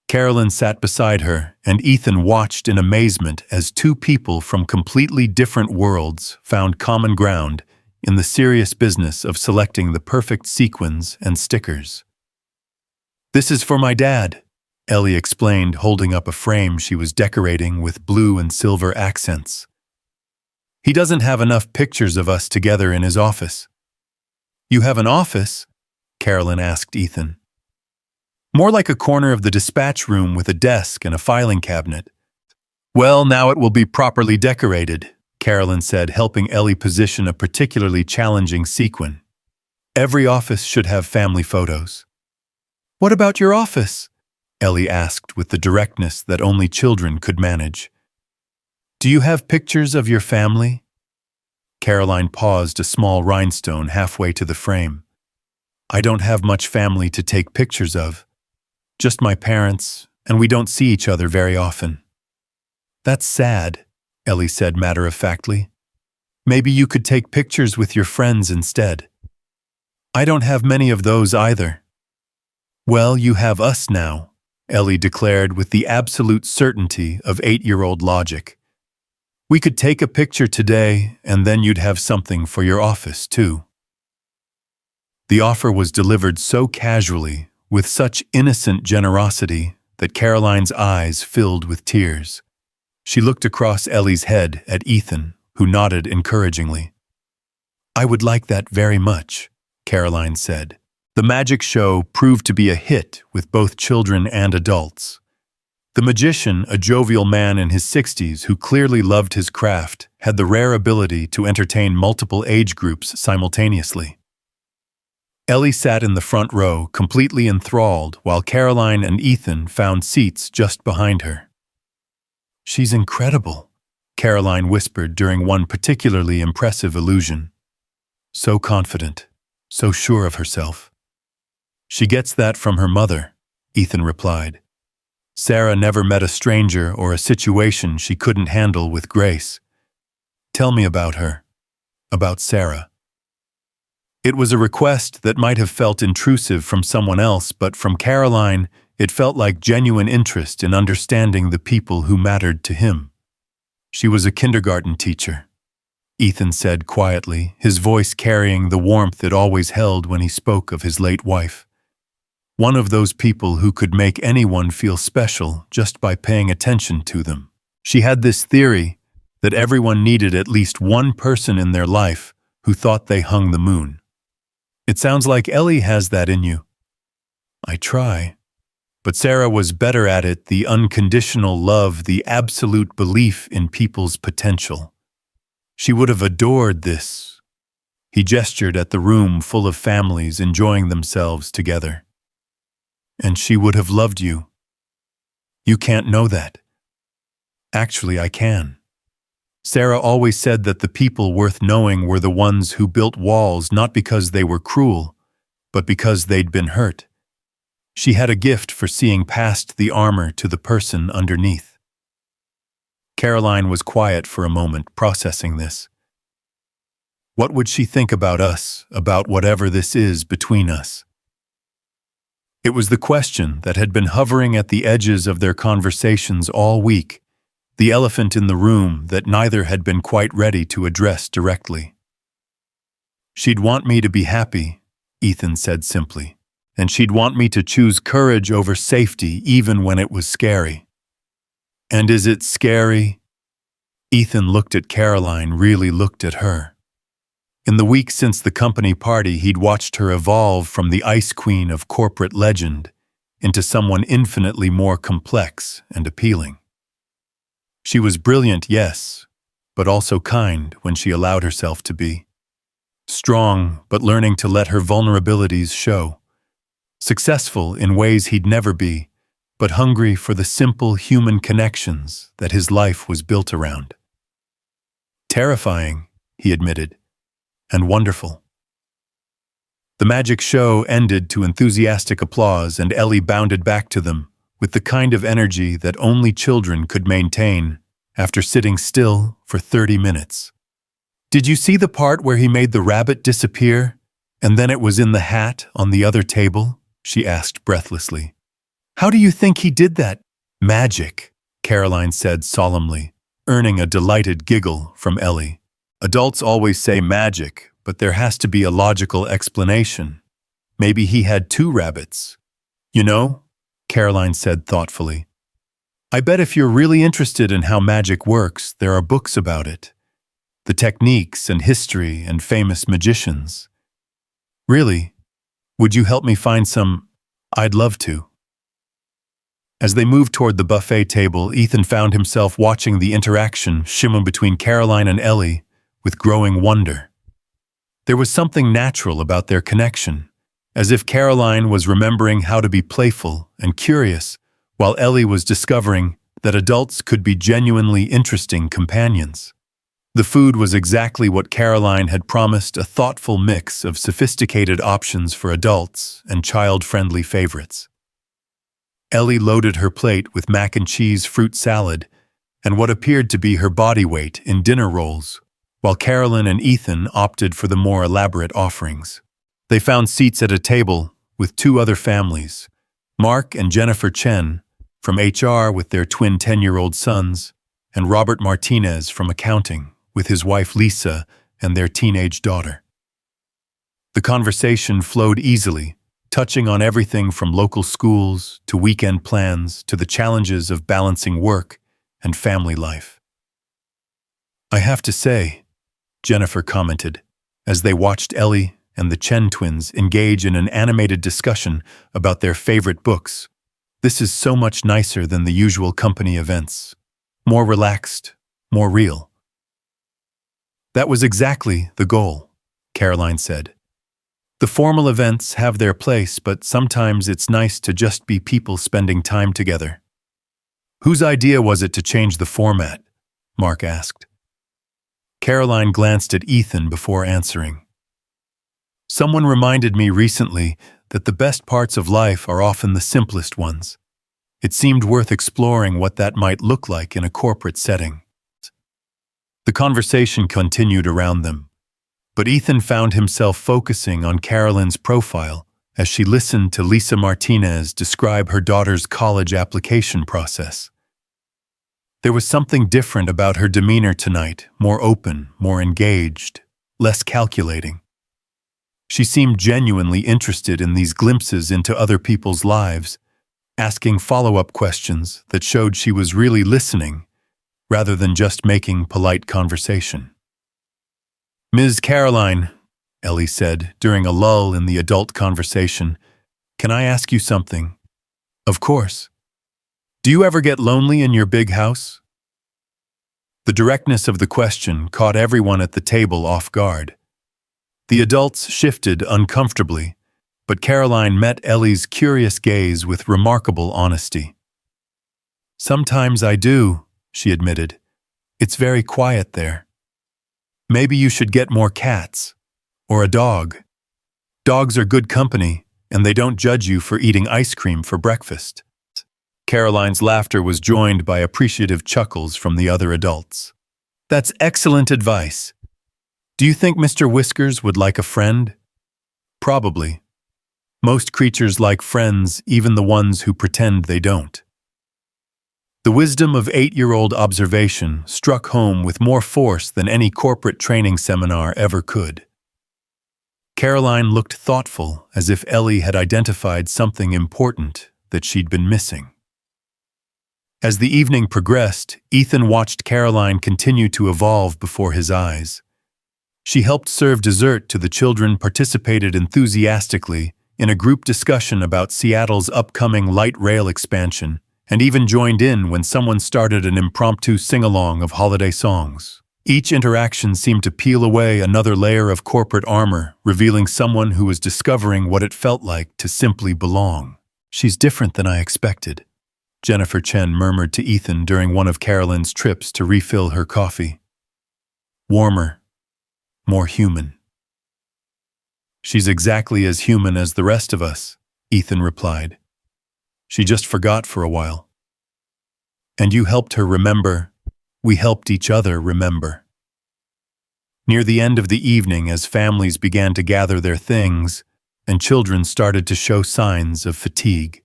Carolyn sat beside her, and Ethan watched in amazement as two people from completely different worlds found common ground in the serious business of selecting the perfect sequins and stickers. "This is for my dad," Ellie explained, holding up a frame she was decorating with blue and silver accents. "He doesn't have enough pictures of us together in his office." "You have an office?" Carolyn asked Ethan. "More like a corner of the dispatch room with a desk and a filing cabinet." "Well, now it will be properly decorated," Carolyn said, helping Ellie position a particularly challenging sequin. "Every office should have family photos." "What about your office?" Ellie asked with the directness that only children could manage. "Do you have pictures of your family?" Caroline paused a small rhinestone halfway to the frame. "I don't have much family to take pictures of. Just my parents, and we don't see each other very often." "That's sad," Ellie said matter-of-factly. "Maybe you could take pictures with your friends instead." "I don't have many of those either." "Well, you have us now," Ellie declared with the absolute certainty of 8-year-old logic. "We could take a picture today, and then you'd have something for your office, too." The offer was delivered so casually, with such innocent generosity, that Caroline's eyes filled with tears. She looked across Ellie's head at Ethan, who nodded encouragingly. "I would like that very much," Caroline said. The magic show proved to be a hit with both children and adults. The magician, a jovial man in his 60s who clearly loved his craft, had the rare ability to entertain multiple age groups simultaneously. Ellie sat in the front row, completely enthralled, while Caroline and Ethan found seats just behind her. "She's incredible," Caroline whispered during one particularly impressive illusion. "So confident, so sure of herself." "She gets that from her mother," Ethan replied. "Sarah never met a stranger or a situation she couldn't handle with grace." "Tell me about her, about Sarah." It was a request that might have felt intrusive from someone else, but from Caroline, it felt like genuine interest in understanding the people who mattered to him. "She was a kindergarten teacher," Ethan said quietly, his voice carrying the warmth it always held when he spoke of his late wife. "One of those people who could make anyone feel special just by paying attention to them. She had this theory that everyone needed at least one person in their life who thought they hung the moon." "It sounds like Ellie has that in you." "I try. But Sarah was better at it, the unconditional love, the absolute belief in people's potential. She would have adored this." He gestured at the room full of families enjoying themselves together. "And she would have loved you." "You can't know that." "Actually, I can. Sarah always said that the people worth knowing were the ones who built walls not because they were cruel, but because they'd been hurt. She had a gift for seeing past the armor to the person underneath." Caroline was quiet for a moment, processing this. What would she think about us, about whatever this is between us? It was the question that had been hovering at the edges of their conversations all week, the elephant in the room that neither had been quite ready to address directly. "She'd want me to be happy," Ethan said simply, "and she'd want me to choose courage over safety even when it was scary." "And is it scary?" Ethan looked at Caroline, really looked at her. In the week since the company party, he'd watched her evolve from the ice queen of corporate legend into someone infinitely more complex and appealing. She was brilliant, yes, but also kind when she allowed herself to be. Strong, but learning to let her vulnerabilities show. Successful in ways he'd never be, but hungry for the simple human connections that his life was built around. Terrifying, he admitted, and wonderful. The magic show ended to enthusiastic applause, and Ellie bounded back to them, with the kind of energy that only children could maintain after sitting still for 30 minutes. "Did you see the part where he made the rabbit disappear, and then it was in the hat on the other table?" she asked breathlessly. "How do you think he did that?" "Magic," Caroline said solemnly, earning a delighted giggle from Ellie. "Adults always say magic, but there has to be a logical explanation. Maybe he had two rabbits." "You know," Caroline said thoughtfully, "I bet if you're really interested in how magic works, there are books about it. The techniques and history and famous magicians. Really? Would you help me find some?" "I'd love to." As they moved toward the buffet table, Ethan found himself watching the interaction shimmer between Caroline and Ellie with growing wonder. There was something natural about their connection, as if Caroline was remembering how to be playful and curious, while Ellie was discovering that adults could be genuinely interesting companions. The food was exactly what Caroline had promised, a thoughtful mix of sophisticated options for adults and child-friendly favorites. Ellie loaded her plate with mac and cheese fruit salad and what appeared to be her body weight in dinner rolls, while Carolyn and Ethan opted for the more elaborate offerings. They found seats at a table with two other families, Mark and Jennifer Chen from HR with their twin 10-year-old sons, and Robert Martinez from accounting with his wife Lisa and their teenage daughter. The conversation flowed easily, touching on everything from local schools to weekend plans to the challenges of balancing work and family life. "I have to say," Jennifer commented, as they watched Ellie and the Chen twins engage in an animated discussion about their favorite books, "this is so much nicer than the usual company events. More relaxed, more real." "That was exactly the goal," Caroline said. "The formal events have their place, but sometimes it's nice to just be people spending time together." "Whose idea was it to change the format?" Mark asked. Caroline glanced at Ethan before answering. "Someone reminded me recently that the best parts of life are often the simplest ones. It seemed worth exploring what that might look like in a corporate setting." The conversation continued around them, but Ethan found himself focusing on Carolyn's profile as she listened to Lisa Martinez describe her daughter's college application process. There was something different about her demeanor tonight, more open, more engaged, less calculating. She seemed genuinely interested in these glimpses into other people's lives, asking follow-up questions that showed she was really listening rather than just making polite conversation. "Ms. Caroline," Ellie said during a lull in the adult conversation, "can I ask you something?" "Of course." "Do you ever get lonely in your big house?" The directness of the question caught everyone at the table off guard. The adults shifted uncomfortably, but Caroline met Ellie's curious gaze with remarkable honesty. "Sometimes I do," she admitted. "It's very quiet there. Maybe you should get more cats. Or a dog. Dogs are good company, and they don't judge you for eating ice cream for breakfast." Caroline's laughter was joined by appreciative chuckles from the other adults. "That's excellent advice. Do you think Mr. Whiskers would like a friend?" "Probably. Most creatures like friends, even the ones who pretend they don't." The wisdom of 8-year-old observation struck home with more force than any corporate training seminar ever could. Caroline looked thoughtful, as if Ellie had identified something important that she'd been missing. As the evening progressed, Ethan watched Caroline continue to evolve before his eyes. She helped serve dessert to the children, participated enthusiastically in a group discussion about Seattle's upcoming light rail expansion, and even joined in when someone started an impromptu sing-along of holiday songs. Each interaction seemed to peel away another layer of corporate armor, revealing someone who was discovering what it felt like to simply belong. "She's different than I expected," Jennifer Chen murmured to Ethan during one of Carolyn's trips to refill her coffee. "Warmer, more human." "She's exactly as human as the rest of us," Ethan replied. She just forgot for a while. And you helped her remember. We helped each other remember. Near the end of the evening, as families began to gather their things and children started to show signs of fatigue,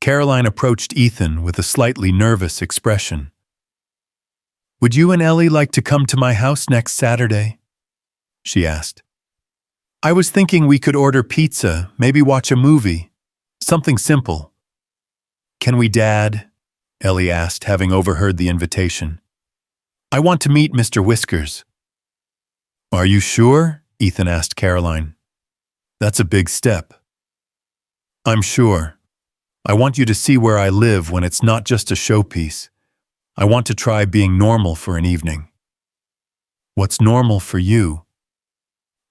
Caroline approached Ethan with a slightly nervous expression. "Would you and Ellie like to come to my house next Saturday?" she asked. "I was thinking we could order pizza, maybe watch a movie. Something simple." "Can we, Dad?" Ellie asked, having overheard the invitation. "I want to meet Mr. Whiskers." "Are you sure?" Ethan asked Caroline. "That's a big step." "I'm sure. I want you to see where I live when it's not just a showpiece. I want to try being normal for an evening." "What's normal for you?"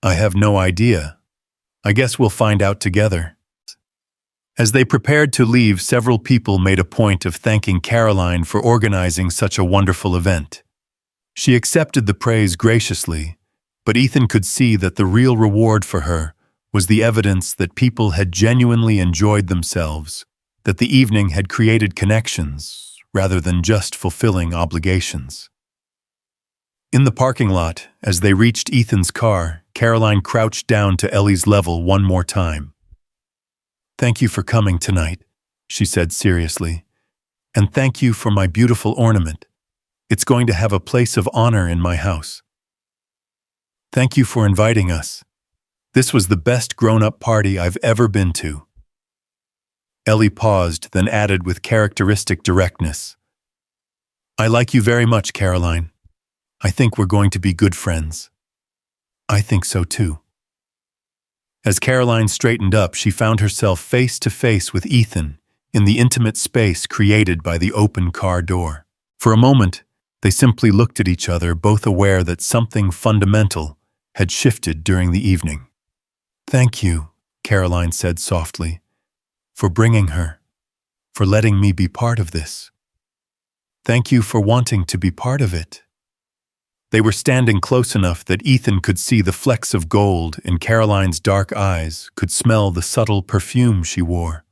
"I have no idea. I guess we'll find out together." As they prepared to leave, several people made a point of thanking Caroline for organizing such a wonderful event. She accepted the praise graciously, but Ethan could see that the real reward for her was the evidence that people had genuinely enjoyed themselves, that the evening had created connections rather than just fulfilling obligations. In the parking lot, as they reached Ethan's car, Caroline crouched down to Ellie's level one more time. "Thank you for coming tonight," she said seriously. "And thank you for my beautiful ornament. It's going to have a place of honor in my house. Thank you for inviting us. This was the best grown-up party I've ever been to." Ellie paused, then added with characteristic directness, "I like you very much, Caroline. I think we're going to be good friends." "I think so too." As Caroline straightened up, she found herself face to face with Ethan in the intimate space created by the open car door. For a moment, they simply looked at each other, both aware that something fundamental had shifted during the evening. "Thank you," Caroline said softly, "for bringing her, for letting me be part of this. Thank you for wanting to be part of it." They were standing close enough that Ethan could see the flecks of gold in Caroline's dark eyes, could smell the subtle perfume she wore.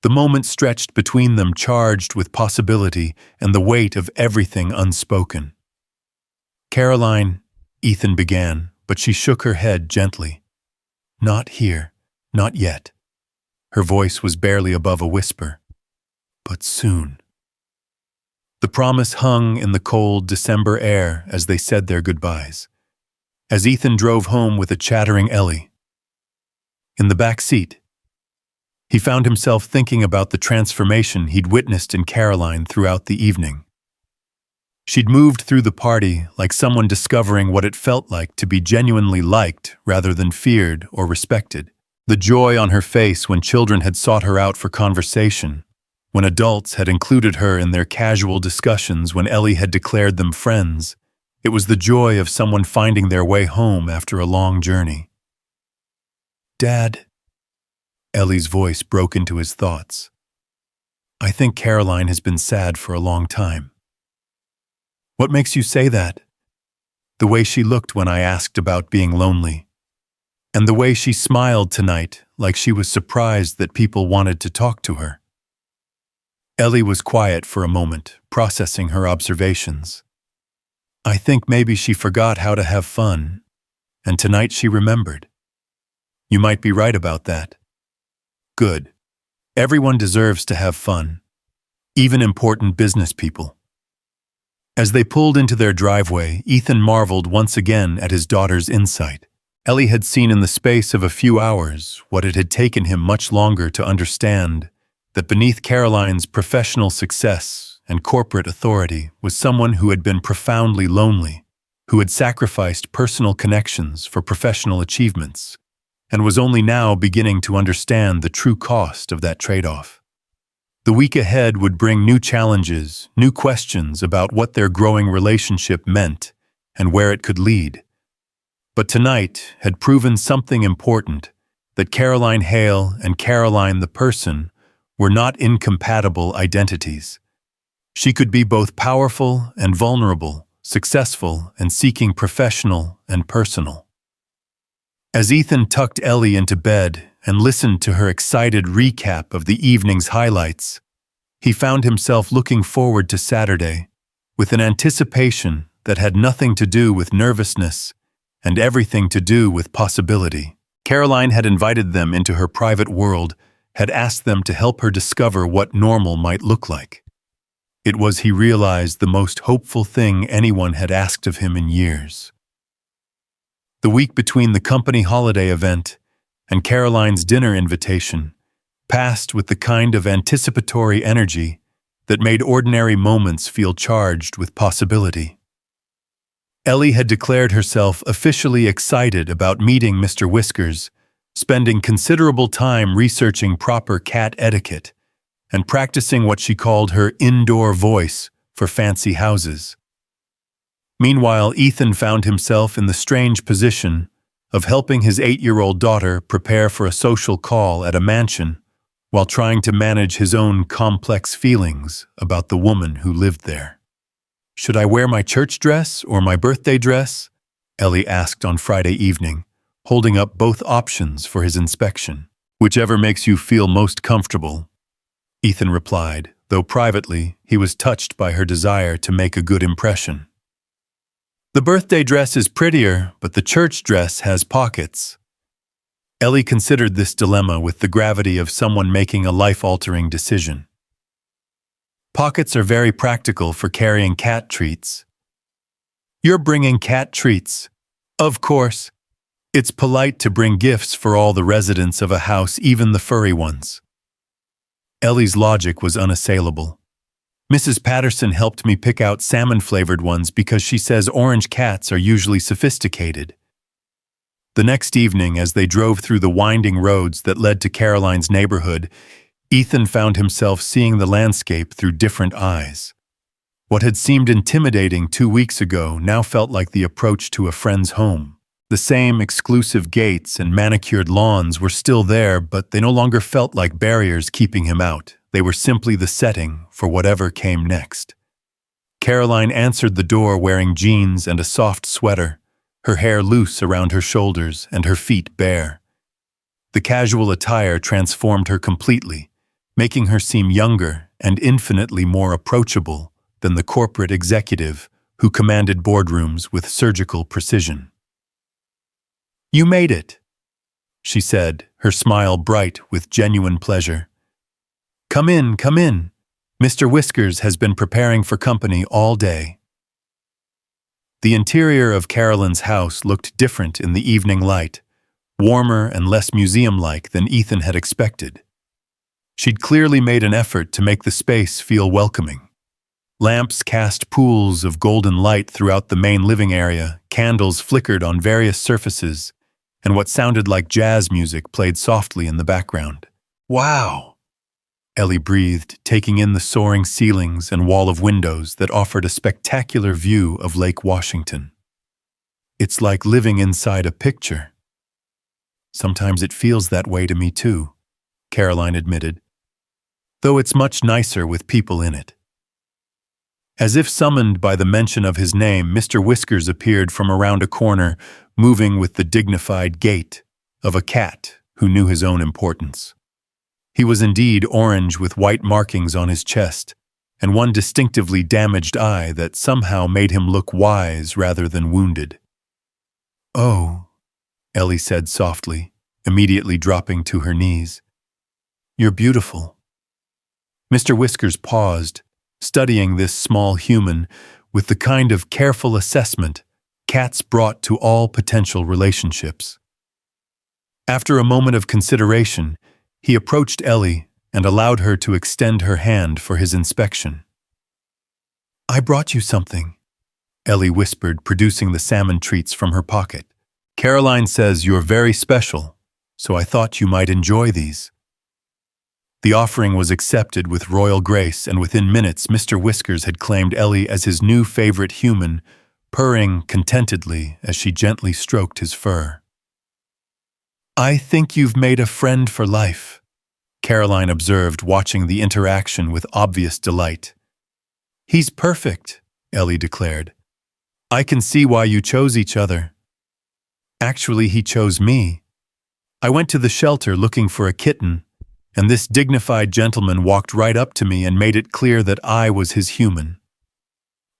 The moment stretched between them, charged with possibility and the weight of everything unspoken. "Caroline," Ethan began, but she shook her head gently. "Not here, not yet." Her voice was barely above a whisper. "But soon." The promise hung in the cold December air as they said their goodbyes, as Ethan drove home with a chattering Ellie. In the back seat, he found himself thinking about the transformation he'd witnessed in Caroline throughout the evening. She'd moved through the party like someone discovering what it felt like to be genuinely liked rather than feared or respected. The joy on her face when children had sought her out for conversation, when adults had included her in their casual discussions, when Ellie had declared them friends. It was the joy of someone finding their way home after a long journey. "Dad," Ellie's voice broke into his thoughts. "I think Caroline has been sad for a long time." "What makes you say that?" "The way she looked when I asked about being lonely. And the way she smiled tonight, like she was surprised that people wanted to talk to her." Ellie was quiet for a moment, processing her observations. "I think maybe she forgot how to have fun, and tonight she remembered." "You might be right about that." "Good. Everyone deserves to have fun, even important business people." As they pulled into their driveway, Ethan marveled once again at his daughter's insight. Ellie had seen in the space of a few hours what it had taken him much longer to understand, that beneath Caroline's professional success and corporate authority was someone who had been profoundly lonely, who had sacrificed personal connections for professional achievements, and was only now beginning to understand the true cost of that trade-off. The week ahead would bring new challenges, new questions about what their growing relationship meant and where it could lead. But tonight had proven something important, that Caroline Hale and Caroline the person were not incompatible identities. She could be both powerful and vulnerable, successful and seeking professional and personal. As Ethan tucked Ellie into bed and listened to her excited recap of the evening's highlights. He found himself looking forward to Saturday, with an anticipation that had nothing to do with nervousness and everything to do with possibility. Caroline had invited them into her private world, had asked them to help her discover what normal might look like. It was, he realized, the most hopeful thing anyone had asked of him in years. The week between the company holiday event and Caroline's dinner invitation passed with the kind of anticipatory energy that made ordinary moments feel charged with possibility. Ellie had declared herself officially excited about meeting Mr. Whiskers, spending considerable time researching proper cat etiquette and practicing what she called her indoor voice for fancy houses. Meanwhile, Ethan found himself in the strange position of helping his 8-year-old daughter prepare for a social call at a mansion while trying to manage his own complex feelings about the woman who lived there. "Should I wear my church dress or my birthday dress?" Ellie asked on Friday evening, holding up both options for his inspection. "Whichever makes you feel most comfortable," Ethan replied, though privately he was touched by her desire to make a good impression. "The birthday dress is prettier, but the church dress has pockets." Ellie considered this dilemma with the gravity of someone making a life-altering decision. "Pockets are very practical for carrying cat treats." "You're bringing cat treats?" "Of course. It's polite to bring gifts for all the residents of a house, even the furry ones." Ellie's logic was unassailable. "Mrs. Patterson helped me pick out salmon-flavored ones because she says orange cats are usually sophisticated." The next evening, as they drove through the winding roads that led to Caroline's neighborhood, Ethan found himself seeing the landscape through different eyes. What had seemed intimidating 2 weeks ago now felt like the approach to a friend's home. The same exclusive gates and manicured lawns were still there, but they no longer felt like barriers keeping him out. They were simply the setting for whatever came next. Caroline answered the door wearing jeans and a soft sweater, her hair loose around her shoulders and her feet bare. The casual attire transformed her completely, making her seem younger and infinitely more approachable than the corporate executive who commanded boardrooms with surgical precision. "You made it," she said, her smile bright with genuine pleasure. Come in, come in. Mr. Whiskers has been preparing for company all day." The interior of Caroline's house looked different in the evening light, warmer and less museum-like than Ethan had expected. She'd clearly made an effort to make the space feel welcoming. Lamps cast pools of golden light throughout the main living area, candles flickered on various surfaces, and what sounded like jazz music played softly in the background. "Wow!" Ellie breathed, taking in the soaring ceilings and wall of windows that offered a spectacular view of Lake Washington. "It's like living inside a picture." "Sometimes it feels that way to me too," Caroline admitted, "though it's much nicer with people in it." As if summoned by the mention of his name, Mr. Whiskers appeared from around a corner, moving with the dignified gait of a cat who knew his own importance. He was indeed orange with white markings on his chest, and one distinctively damaged eye that somehow made him look wise rather than wounded. "Oh," Ellie said softly, immediately dropping to her knees. "You're beautiful." Mr. Whiskers paused, studying this small human with the kind of careful assessment cats brought to all potential relationships. After a moment of consideration, he approached Ellie and allowed her to extend her hand for his inspection. "I brought you something," Ellie whispered, producing the salmon treats from her pocket. "Caroline says you're very special, so I thought you might enjoy these." The offering was accepted with royal grace, and within minutes Mr. Whiskers had claimed Ellie as his new favorite human, purring contentedly as she gently stroked his fur. "I think you've made a friend for life," Caroline observed, watching the interaction with obvious delight. "He's perfect," Ellie declared. "I can see why you chose each other." "Actually, he chose me." I went to the shelter looking for a kitten, and this dignified gentleman walked right up to me and made it clear that I was his human.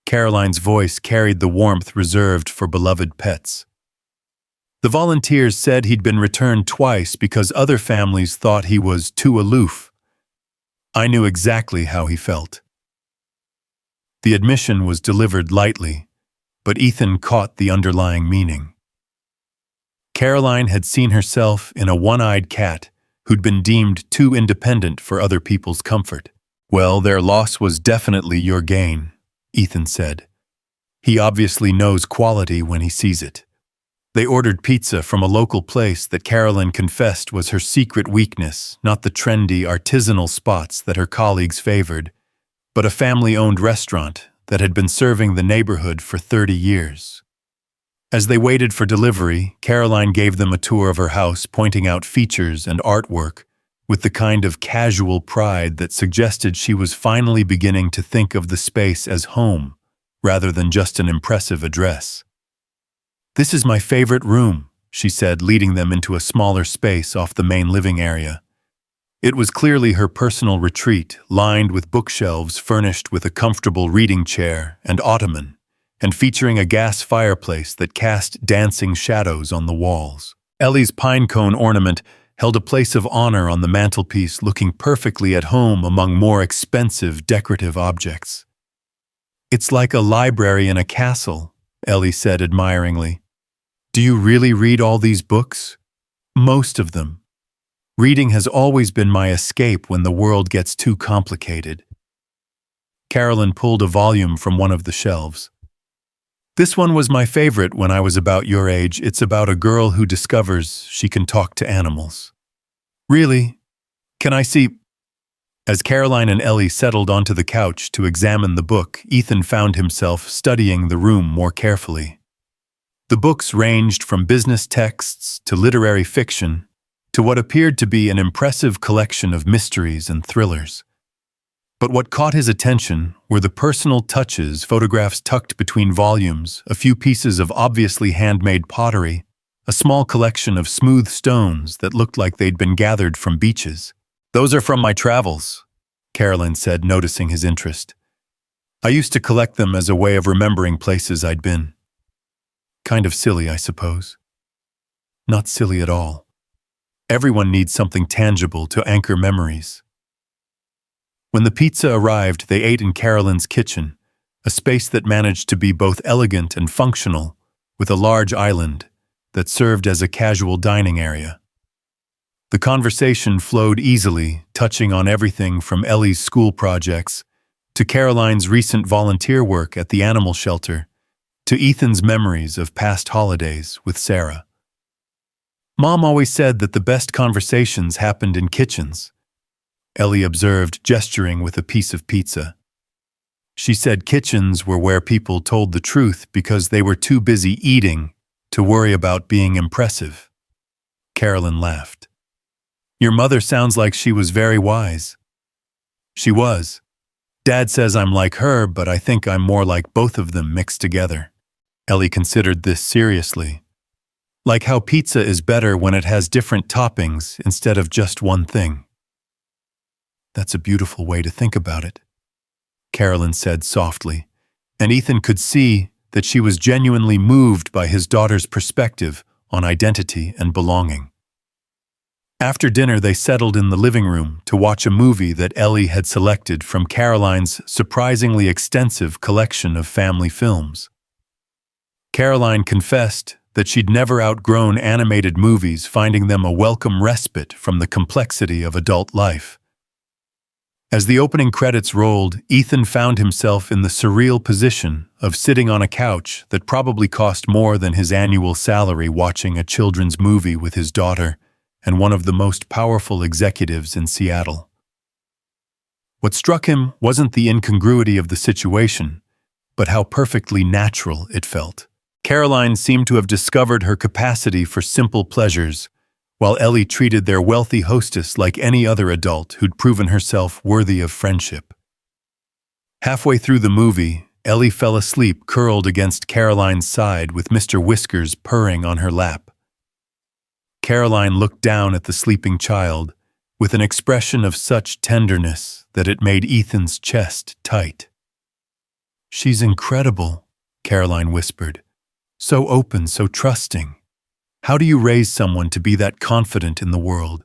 Caroline's voice carried the warmth reserved for beloved pets. The volunteers said he'd been returned twice because other families thought he was too aloof. I knew exactly how he felt. The admission was delivered lightly, but Ethan caught the underlying meaning. Caroline had seen herself in a one-eyed cat who'd been deemed too independent for other people's comfort. "Well, their loss was definitely your gain," Ethan said. "He obviously knows quality when he sees it." They ordered pizza from a local place that Caroline confessed was her secret weakness, not the trendy, artisanal spots that her colleagues favored, but a family-owned restaurant that had been serving the neighborhood for 30 years. As they waited for delivery, Caroline gave them a tour of her house, pointing out features and artwork with the kind of casual pride that suggested she was finally beginning to think of the space as home, rather than just an impressive address. "This is my favorite room," she said, leading them into a smaller space off the main living area. It was clearly her personal retreat, lined with bookshelves furnished with a comfortable reading chair and ottoman, and featuring a gas fireplace that cast dancing shadows on the walls. Ellie's pine cone ornament held a place of honor on the mantelpiece, looking perfectly at home among more expensive decorative objects. "It's like a library in a castle," Ellie said admiringly. "Do you really read all these books?" "Most of them. Reading has always been my escape when the world gets too complicated." Caroline pulled a volume from one of the shelves. "This one was my favorite when I was about your age. It's about a girl who discovers she can talk to animals." "Really? Can I see?" As Caroline and Ellie settled onto the couch to examine the book, Ethan found himself studying the room more carefully. The books ranged from business texts to literary fiction to what appeared to be an impressive collection of mysteries and thrillers. But what caught his attention were the personal touches, photographs tucked between volumes, a few pieces of obviously handmade pottery, a small collection of smooth stones that looked like they'd been gathered from beaches. "Those are from my travels," Caroline said, noticing his interest. "I used to collect them as a way of remembering places I'd been." "Kind of silly, I suppose." "Not silly at all. Everyone needs something tangible to anchor memories." When the pizza arrived, they ate in Caroline's kitchen, a space that managed to be both elegant and functional, with a large island that served as a casual dining area. The conversation flowed easily, touching on everything from Ellie's school projects to Caroline's recent volunteer work at the animal shelter to Ethan's memories of past holidays with Sarah. "Mom always said that the best conversations happened in kitchens," Ellie observed, gesturing with a piece of pizza. She said kitchens were where people told the truth because they were too busy eating to worry about being impressive. Caroline laughed. "Your mother sounds like she was very wise." "She was. Dad says I'm like her, but I think I'm more like both of them mixed together." Ellie considered this seriously. "Like how pizza is better when it has different toppings instead of just one thing." "That's a beautiful way to think about it," Caroline said softly, and Ethan could see that she was genuinely moved by his daughter's perspective on identity and belonging. After dinner, they settled in the living room to watch a movie that Ellie had selected from Caroline's surprisingly extensive collection of family films. Caroline confessed that she'd never outgrown animated movies, finding them a welcome respite from the complexity of adult life. As the opening credits rolled, Ethan found himself in the surreal position of sitting on a couch that probably cost more than his annual salary, watching a children's movie with his daughter and one of the most powerful executives in Seattle. What struck him wasn't the incongruity of the situation, but how perfectly natural it felt. Caroline seemed to have discovered her capacity for simple pleasures, while Ellie treated their wealthy hostess like any other adult who'd proven herself worthy of friendship. Halfway through the movie, Ellie fell asleep curled against Caroline's side with Mr. Whiskers purring on her lap. Caroline looked down at the sleeping child with an expression of such tenderness that it made Ethan's chest tight. "She's incredible," Caroline whispered. "So open, so trusting. How do you raise someone to be that confident in the world?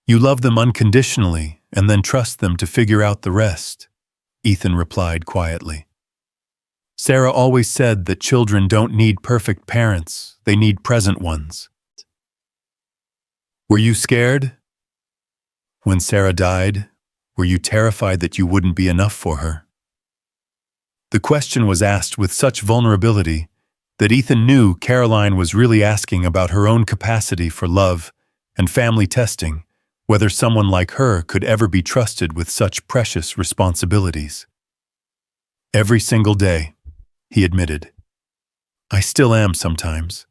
You love them unconditionally and then trust them to figure out the rest," Ethan replied quietly. "Sarah always said that children don't need perfect parents, they need present ones." "Were you scared? When Sarah died, were you terrified that you wouldn't be enough for her?" The question was asked with such vulnerability that Ethan knew Caroline was really asking about her own capacity for love and family testing, whether someone like her could ever be trusted with such precious responsibilities. "Every single day," he admitted. "I still am sometimes.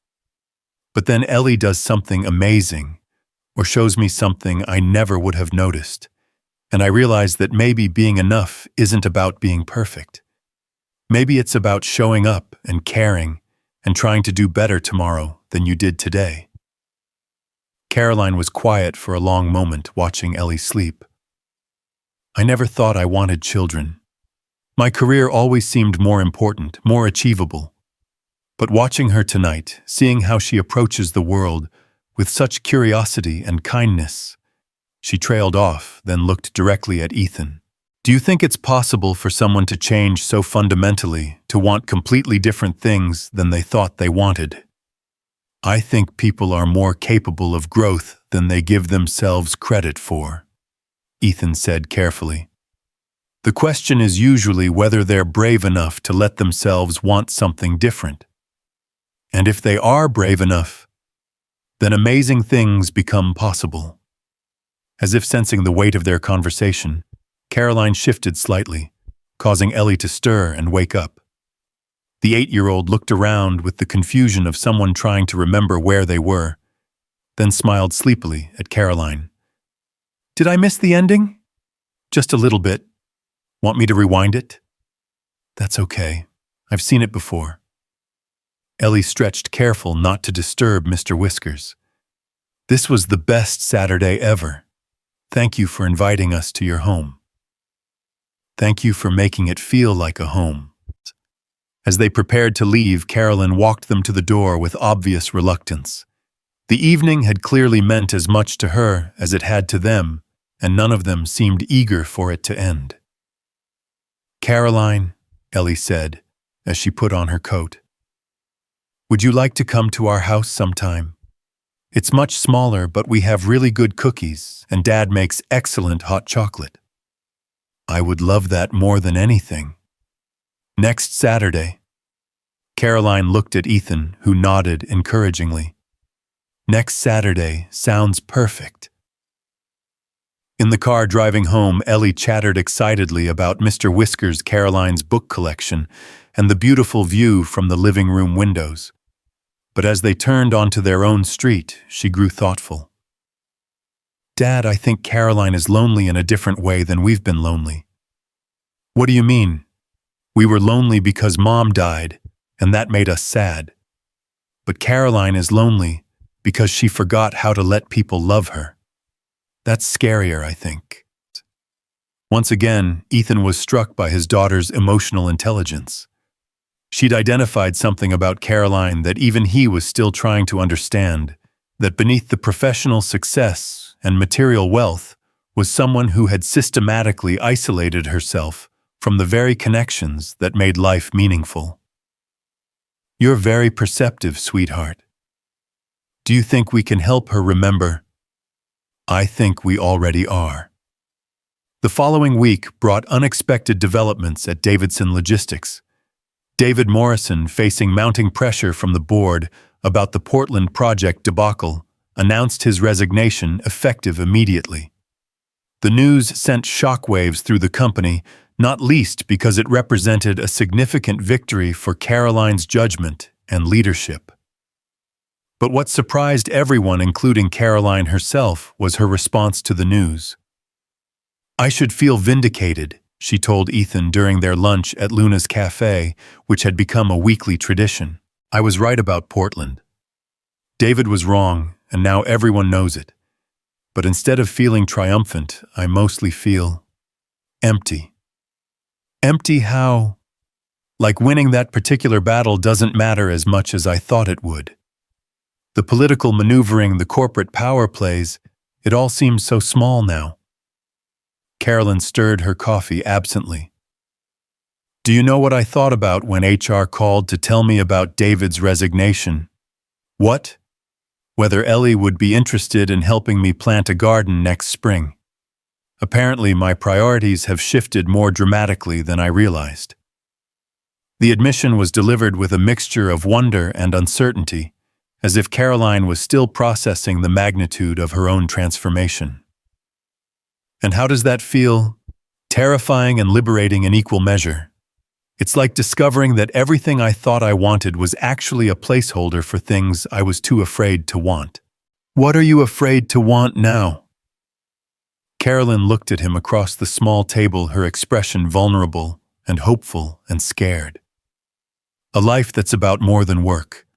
But then Ellie does something amazing, or shows me something I never would have noticed, and I realize that maybe being enough isn't about being perfect. Maybe it's about showing up and caring and trying to do better tomorrow than you did today." Caroline was quiet for a long moment, watching Ellie sleep. "I never thought I wanted children. My career always seemed more important, more achievable. But watching her tonight, seeing how she approaches the world with such curiosity and kindness," she trailed off, then looked directly at Ethan. "Do you think it's possible for someone to change so fundamentally, to want completely different things than they thought they wanted?" "I think people are more capable of growth than they give themselves credit for," Ethan said carefully. "The question is usually whether they're brave enough to let themselves want something different. And if they are brave enough, then amazing things become possible." As if sensing the weight of their conversation, Caroline shifted slightly, causing Ellie to stir and wake up. The 8-year-old looked around with the confusion of someone trying to remember where they were, then smiled sleepily at Caroline. "Did I miss the ending?" "Just a little bit. Want me to rewind it?" "That's okay. I've seen it before." Ellie stretched, careful not to disturb Mr. Whiskers. "This was the best Saturday ever. Thank you for inviting us to your home." "Thank you for making it feel like a home." As they prepared to leave, Carolyn walked them to the door with obvious reluctance. The evening had clearly meant as much to her as it had to them, and none of them seemed eager for it to end. "Caroline," Ellie said, as she put on her coat, "would you like to come to our house sometime? It's much smaller, but we have really good cookies, and Dad makes excellent hot chocolate." "I would love that more than anything. Next Saturday." Caroline looked at Ethan, who nodded encouragingly. "Next Saturday sounds perfect." In the car driving home, Ellie chattered excitedly about Mr. Whiskers' Caroline's book collection and the beautiful view from the living room windows. But as they turned onto their own street, she grew thoughtful. "Dad, I think Caroline is lonely in a different way than we've been lonely." "What do you mean?" "We were lonely because Mom died, and that made us sad. But Caroline is lonely because she forgot how to let people love her. That's scarier, I think." Once again, Ethan was struck by his daughter's emotional intelligence. She'd identified something about Caroline that even he was still trying to understand, that beneath the professional success and material wealth was someone who had systematically isolated herself from the very connections that made life meaningful. "You're very perceptive, sweetheart. Do you think we can help her remember?" "I think we already are." The following week brought unexpected developments at Davidson Logistics. David Morrison, facing mounting pressure from the board about the Portland project debacle, announced his resignation effective immediately. The news sent shockwaves through the company, not least because it represented a significant victory for Caroline's judgment and leadership. But what surprised everyone, including Caroline herself, was her response to the news. "I should feel vindicated," she told Ethan during their lunch at Luna's Cafe, which had become a weekly tradition. "I was right about Portland. David was wrong, and now everyone knows it. But instead of feeling triumphant, I mostly feel empty. Empty how? Like winning that particular battle doesn't matter as much as I thought it would. The political maneuvering, the corporate power plays, it all seems so small now. Carolyn stirred her coffee absently. Do you know what I thought about when HR called to tell me about David's resignation? What? Whether Ellie would be interested in helping me plant a garden next spring. Apparently, my priorities have shifted more dramatically than I realized. The admission was delivered with a mixture of wonder and uncertainty, as if Caroline was still processing the magnitude of her own transformation. And how does that feel? Terrifying and liberating in equal measure. It's like discovering that everything I thought I wanted was actually a placeholder for things I was too afraid to want. What are you afraid to want now? Carolyn looked at him across the small table, her expression vulnerable and hopeful and scared. A life that's about more than work.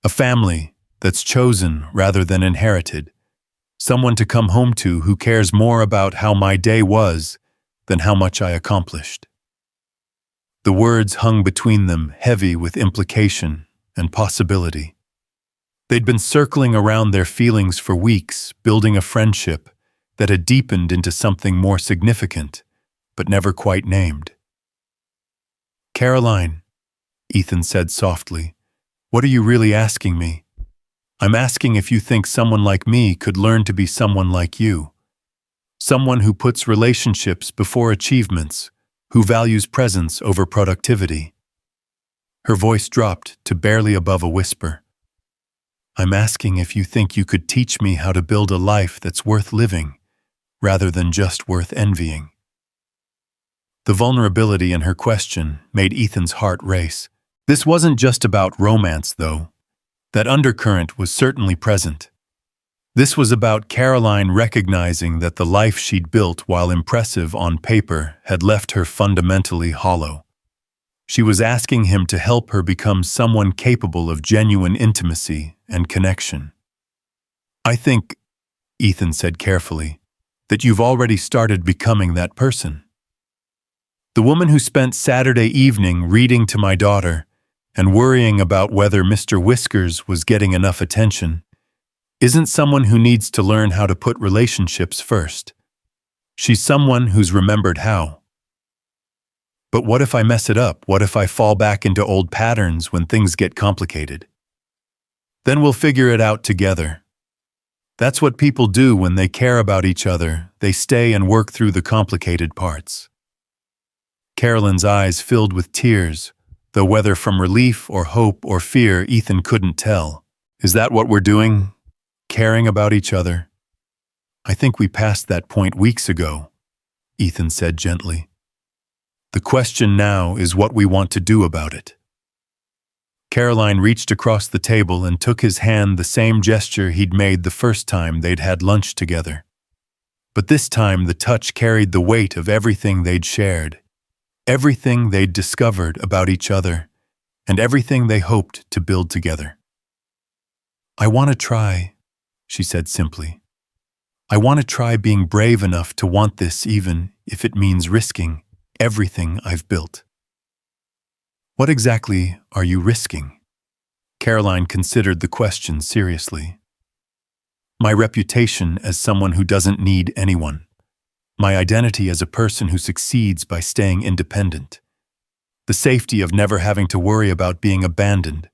A family that's chosen rather than inherited. Someone to come home to who cares more about how my day was than how much I accomplished. The words hung between them, heavy with implication and possibility. They'd been circling around their feelings for weeks, building a friendship that had deepened into something more significant, but never quite named. Caroline, Ethan said softly, what are you really asking me? I'm asking if you think someone like me could learn to be someone like you. Someone who puts relationships before achievements, who values presence over productivity. Her voice dropped to barely above a whisper. I'm asking if you think you could teach me how to build a life that's worth living, rather than just worth envying. The vulnerability in her question made Ethan's heart race. This wasn't just about romance, though. That undercurrent was certainly present. This was about Caroline recognizing that the life she'd built, while impressive on paper, had left her fundamentally hollow. She was asking him to help her become someone capable of genuine intimacy and connection. I think, Ethan said carefully, that you've already started becoming that person. The woman who spent Saturday evening reading to my daughter and worrying about whether Mr. Whiskers was getting enough attention isn't someone who needs to learn how to put relationships first. She's someone who's remembered how. But what if I mess it up? What if I fall back into old patterns when things get complicated? Then we'll figure it out together. That's what people do when they care about each other. They stay and work through the complicated parts. Carolyn's eyes filled with tears, though whether from relief or hope or fear, Ethan couldn't tell. Is that what we're doing? Caring about each other? I think we passed that point weeks ago, Ethan said gently. The question now is what we want to do about it. Caroline reached across the table and took his hand, the same gesture he'd made the first time they'd had lunch together. But this time the touch carried the weight of everything they'd shared, everything they'd discovered about each other, and everything they hoped to build together. I want to try, she said simply. I want to try being brave enough to want this, even if it means risking everything I've built. What exactly are you risking? Caroline considered the question seriously. My reputation as someone who doesn't need anyone. My identity as a person who succeeds by staying independent. The safety of never having to worry about being abandoned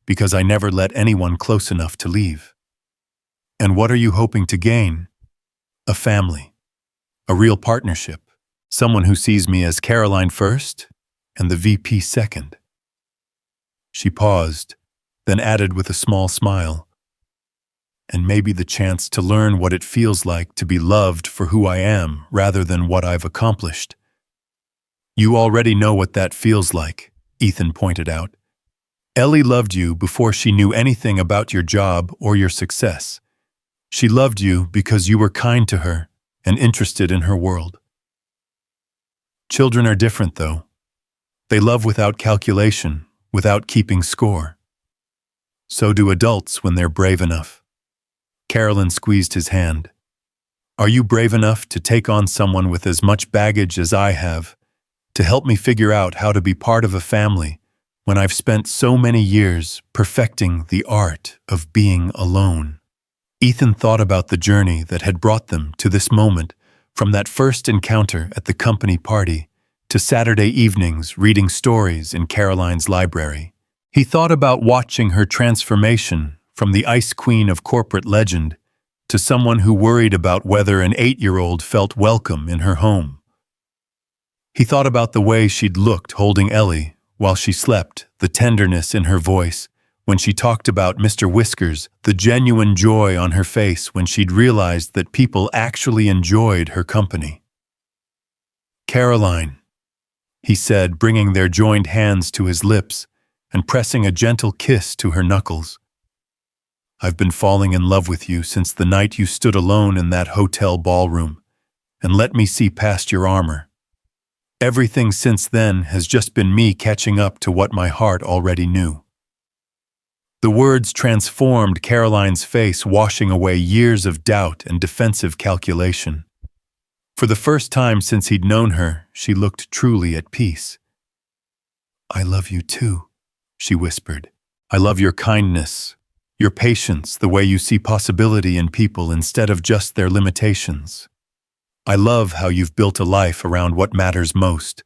because I never let anyone close enough to leave. And what are you hoping to gain? A family. A real partnership. Someone who sees me as Caroline first and the VP second. She paused, then added with a small smile, and maybe the chance to learn what it feels like to be loved for who I am rather than what I've accomplished. You already know what that feels like, Ethan pointed out. Ellie loved you before she knew anything about your job or your success. She loved you because you were kind to her and interested in her world. Children are different, though. They love without calculation, without keeping score. So do adults when they're brave enough. Carolyn squeezed his hand. Are you brave enough to take on someone with as much baggage as I have, to help me figure out how to be part of a family when I've spent so many years perfecting the art of being alone? Ethan thought about the journey that had brought them to this moment, from that first encounter at the company party to Saturday evenings reading stories in Caroline's library. He thought about watching her transformation from the ice queen of corporate legend to someone who worried about whether an 8-year-old felt welcome in her home. He thought about the way she'd looked holding Ellie while she slept, the tenderness in her voice when she talked about Mr. Whiskers, the genuine joy on her face when she'd realized that people actually enjoyed her company. Caroline, he said, bringing their joined hands to his lips and pressing a gentle kiss to her knuckles. I've been falling in love with you since the night you stood alone in that hotel ballroom and let me see past your armor. Everything since then has just been me catching up to what my heart already knew. The words transformed Caroline's face, washing away years of doubt and defensive calculation. For the first time since he'd known her, she looked truly at peace. I love you too, she whispered. I love your kindness, your patience, the way you see possibility in people instead of just their limitations. I love how you've built a life around what matters most,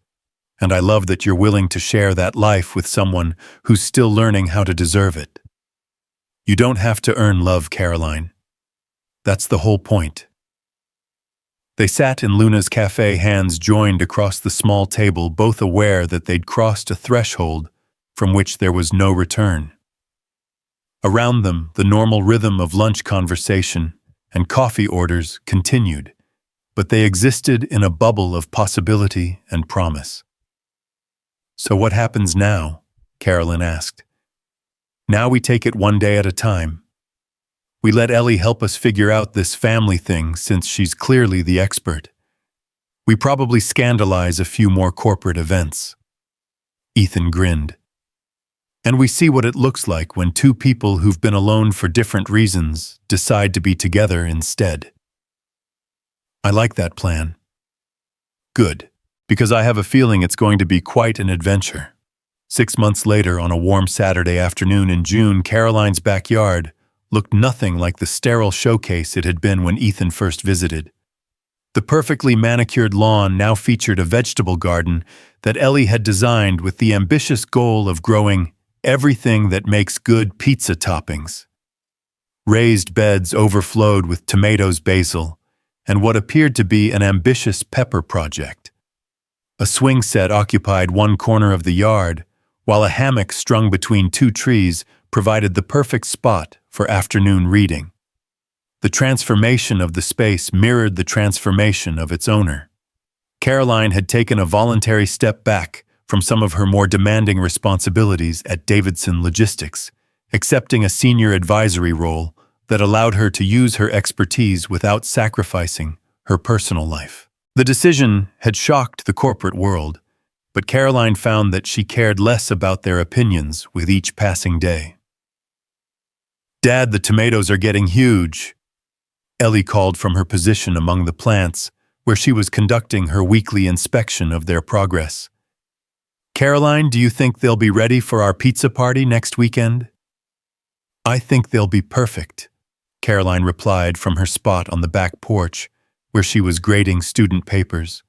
and I love that you're willing to share that life with someone who's still learning how to deserve it. You don't have to earn love, Caroline. That's the whole point. They sat in Luna's cafe, hands joined across the small table, both aware that they'd crossed a threshold from which there was no return. Around them, the normal rhythm of lunch conversation and coffee orders continued, but they existed in a bubble of possibility and promise. So what happens now? Carolyn asked. Now we take it one day at a time. We let Ellie help us figure out this family thing since she's clearly the expert. We probably scandalize a few more corporate events. Ethan grinned. And we see what it looks like when two people who've been alone for different reasons decide to be together instead. I like that plan. Good, because I have a feeling it's going to be quite an adventure. 6 months later, on a warm Saturday afternoon in June, Caroline's backyard looked nothing like the sterile showcase it had been when Ethan first visited. The perfectly manicured lawn now featured a vegetable garden that Ellie had designed with the ambitious goal of growing everything that makes good pizza toppings. Raised beds overflowed with tomatoes, basil, and what appeared to be an ambitious pepper project. A swing set occupied one corner of the yard, while a hammock strung between two trees provided the perfect spot for afternoon reading. The transformation of the space mirrored the transformation of its owner. Caroline had taken a voluntary step back from some of her more demanding responsibilities at Davidson Logistics, accepting a senior advisory role that allowed her to use her expertise without sacrificing her personal life. The decision had shocked the corporate world, but Caroline found that she cared less about their opinions with each passing day. Dad, the tomatoes are getting huge, Ellie called from her position among the plants, where she was conducting her weekly inspection of their progress. Caroline, do you think they'll be ready for our pizza party next weekend? I think they'll be perfect, Caroline replied from her spot on the back porch, where she was grading student papers.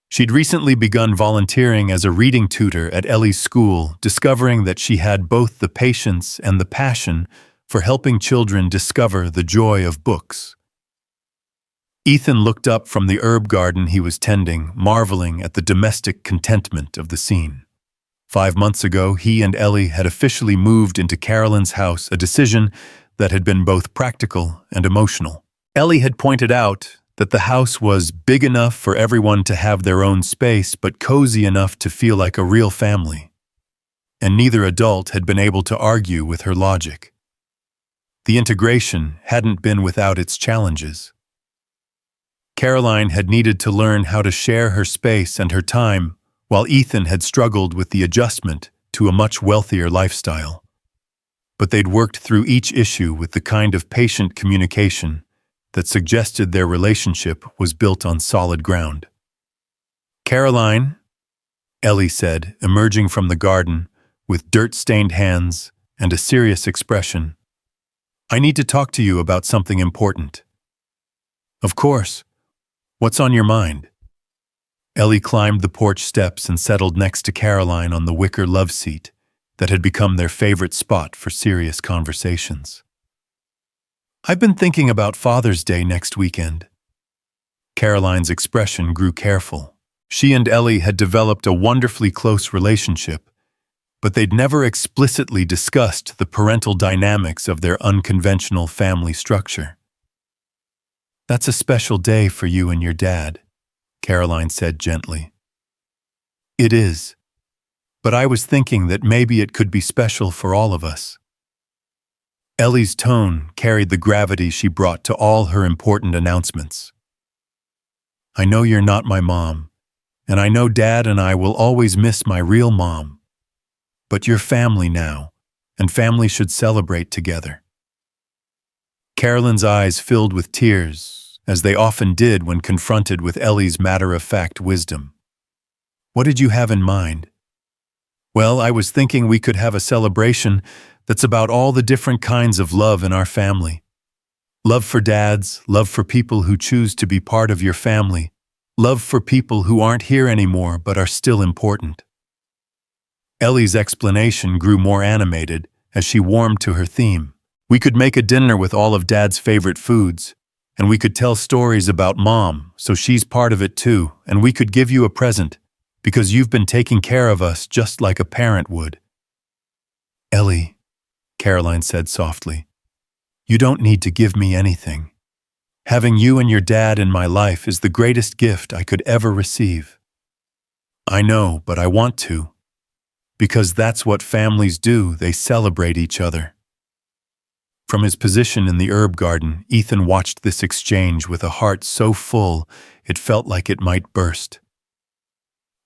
She'd recently begun volunteering as a reading tutor at Ellie's school, discovering that she had both the patience and the passion for helping children discover the joy of books. Ethan looked up from the herb garden he was tending, marveling at the domestic contentment of the scene. 5 months ago, he and Ellie had officially moved into Carolyn's house, a decision that had been both practical and emotional. Ellie had pointed out that the house was big enough for everyone to have their own space, but cozy enough to feel like a real family. And neither adult had been able to argue with her logic. The integration hadn't been without its challenges. Caroline had needed to learn how to share her space and her time, while Ethan had struggled with the adjustment to a much wealthier lifestyle. but they'd worked through each issue with the kind of patient communication that suggested their relationship was built on solid ground. "Caroline," Ellie said, emerging from the garden with dirt-stained hands and a serious expression, "I need to talk to you about something important." "Of course. What's on your mind?" Ellie climbed the porch steps and settled next to Caroline on the wicker love seat that had become their favorite spot for serious conversations. "I've been thinking about Father's Day next weekend." Caroline's expression grew careful. She and Ellie had developed a wonderfully close relationship, but they'd never explicitly discussed the parental dynamics of their unconventional family structure. "That's a special day for you and your dad," Caroline said gently. "It is, but I was thinking that maybe it could be special for all of us." Ellie's tone carried the gravity she brought to all her important announcements. "I know you're not my mom, and I know Dad and I will always miss my real mom. But you're family now, and family should celebrate together." Carolyn's eyes filled with tears, as they often did when confronted with Ellie's matter-of-fact wisdom. "What did you have in mind?" "Well, I was thinking we could have a celebration that's about all the different kinds of love in our family. Love for dads, love for people who choose to be part of your family, love for people who aren't here anymore but are still important." Ellie's explanation grew more animated as she warmed to her theme. "We could make a dinner with all of Dad's favorite foods, and we could tell stories about Mom, so she's part of it too, and we could give you a present, because you've been taking care of us just like a parent would." "Ellie," Caroline said softly, "you don't need to give me anything. Having you and your dad in my life is the greatest gift I could ever receive." "I know, but I want to. Because that's what families do, they celebrate each other." From his position in the herb garden, Ethan watched this exchange with a heart so full it felt like it might burst.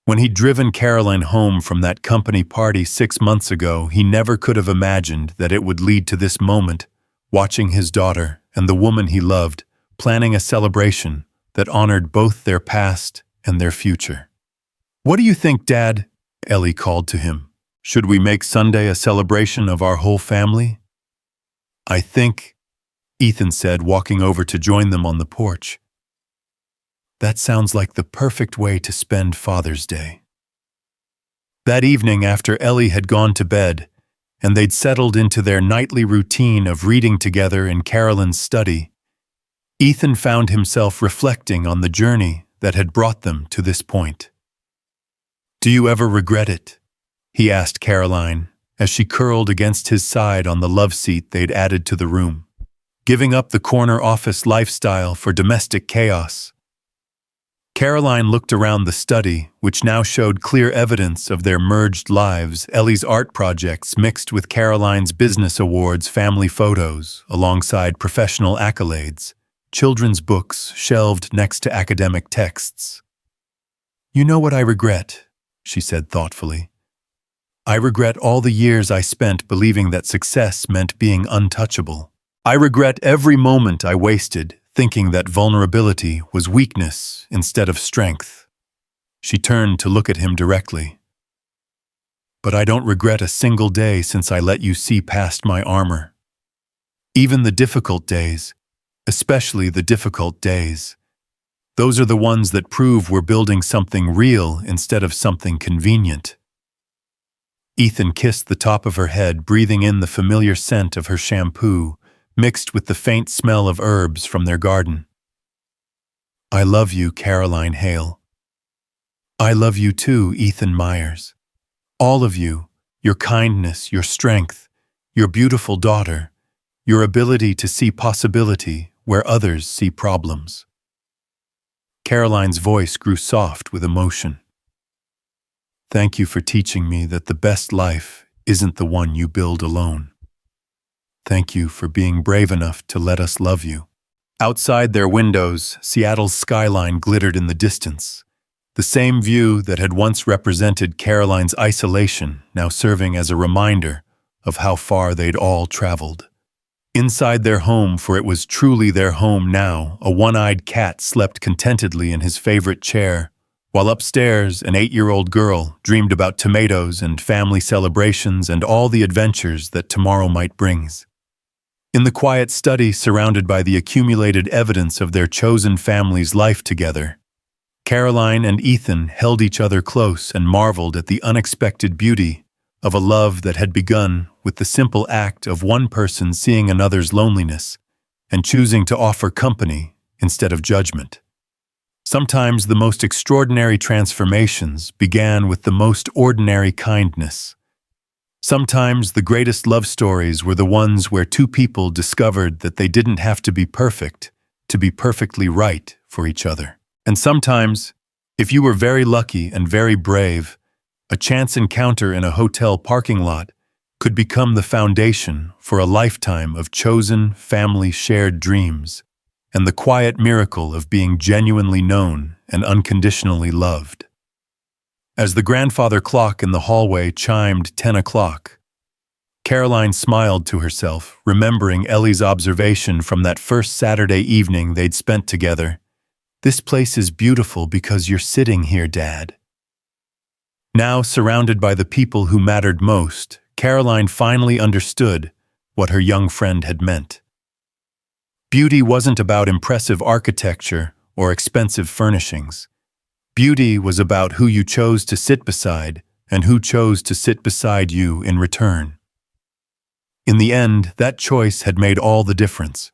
When he'd driven Caroline home from that company party 6 months ago, he never could have imagined that it would lead to this moment, watching his daughter and the woman he loved planning a celebration that honored both their past and their future. "What do you think, Dad?" Ellie called to him. "Should we make Sunday a celebration of our whole family?" "I think," Ethan said, walking over to join them on the porch. "That sounds like the perfect way to spend Father's Day." That evening, after Ellie had gone to bed, and they'd settled into their nightly routine of reading together in Carolyn's study, Ethan found himself reflecting on the journey that had brought them to this point. "Do you ever regret it?" he asked Caroline, as she curled against his side on the love seat they'd added to the room. "Giving up the corner office lifestyle for domestic chaos?" Caroline looked around the study, which now showed clear evidence of their merged lives, Ellie's art projects mixed with Caroline's business awards, family photos, alongside professional accolades, children's books shelved next to academic texts. "You know what I regret," she said thoughtfully. "I regret all the years I spent believing that success meant being untouchable. I regret every moment I wasted thinking that vulnerability was weakness instead of strength." She turned to look at him directly. "But I don't regret a single day since I let you see past my armor. Even the difficult days, especially the difficult days. Those are the ones that prove we're building something real instead of something convenient." Ethan kissed the top of her head, breathing in the familiar scent of her shampoo, mixed with the faint smell of herbs from their garden. "I love you, Caroline Hale." "I love you too, Ethan Meyers. All of you, your kindness, your strength, your beautiful daughter, your ability to see possibility where others see problems." Caroline's voice grew soft with emotion. "Thank you for teaching me that the best life isn't the one you build alone. Thank you for being brave enough to let us love you." Outside their windows, Seattle's skyline glittered in the distance, the same view that had once represented Caroline's isolation now serving as a reminder of how far they'd all traveled. Inside their home, for it was truly their home now, a one-eyed cat slept contentedly in his favorite chair, while upstairs an 8-year-old girl dreamed about tomatoes and family celebrations and all the adventures that tomorrow might bring. In the quiet study surrounded by the accumulated evidence of their chosen family's life together, Caroline and Ethan held each other close and marveled at the unexpected beauty of a love that had begun with the simple act of one person seeing another's loneliness and choosing to offer company instead of judgment. Sometimes the most extraordinary transformations began with the most ordinary kindness. Sometimes the greatest love stories were the ones where two people discovered that they didn't have to be perfect to be perfectly right for each other. And sometimes, if you were very lucky and very brave, a chance encounter in a hotel parking lot could become the foundation for a lifetime of chosen, family-shared dreams and the quiet miracle of being genuinely known and unconditionally loved. As the grandfather clock in the hallway chimed 10 o'clock, Caroline smiled to herself, remembering Ellie's observation from that first Saturday evening they'd spent together. "This place is beautiful because you're sitting here, Dad." Now surrounded by the people who mattered most, Caroline finally understood what her young friend had meant. Beauty wasn't about impressive architecture or expensive furnishings. Beauty was about who you chose to sit beside and who chose to sit beside you in return. In the end, that choice had made all the difference.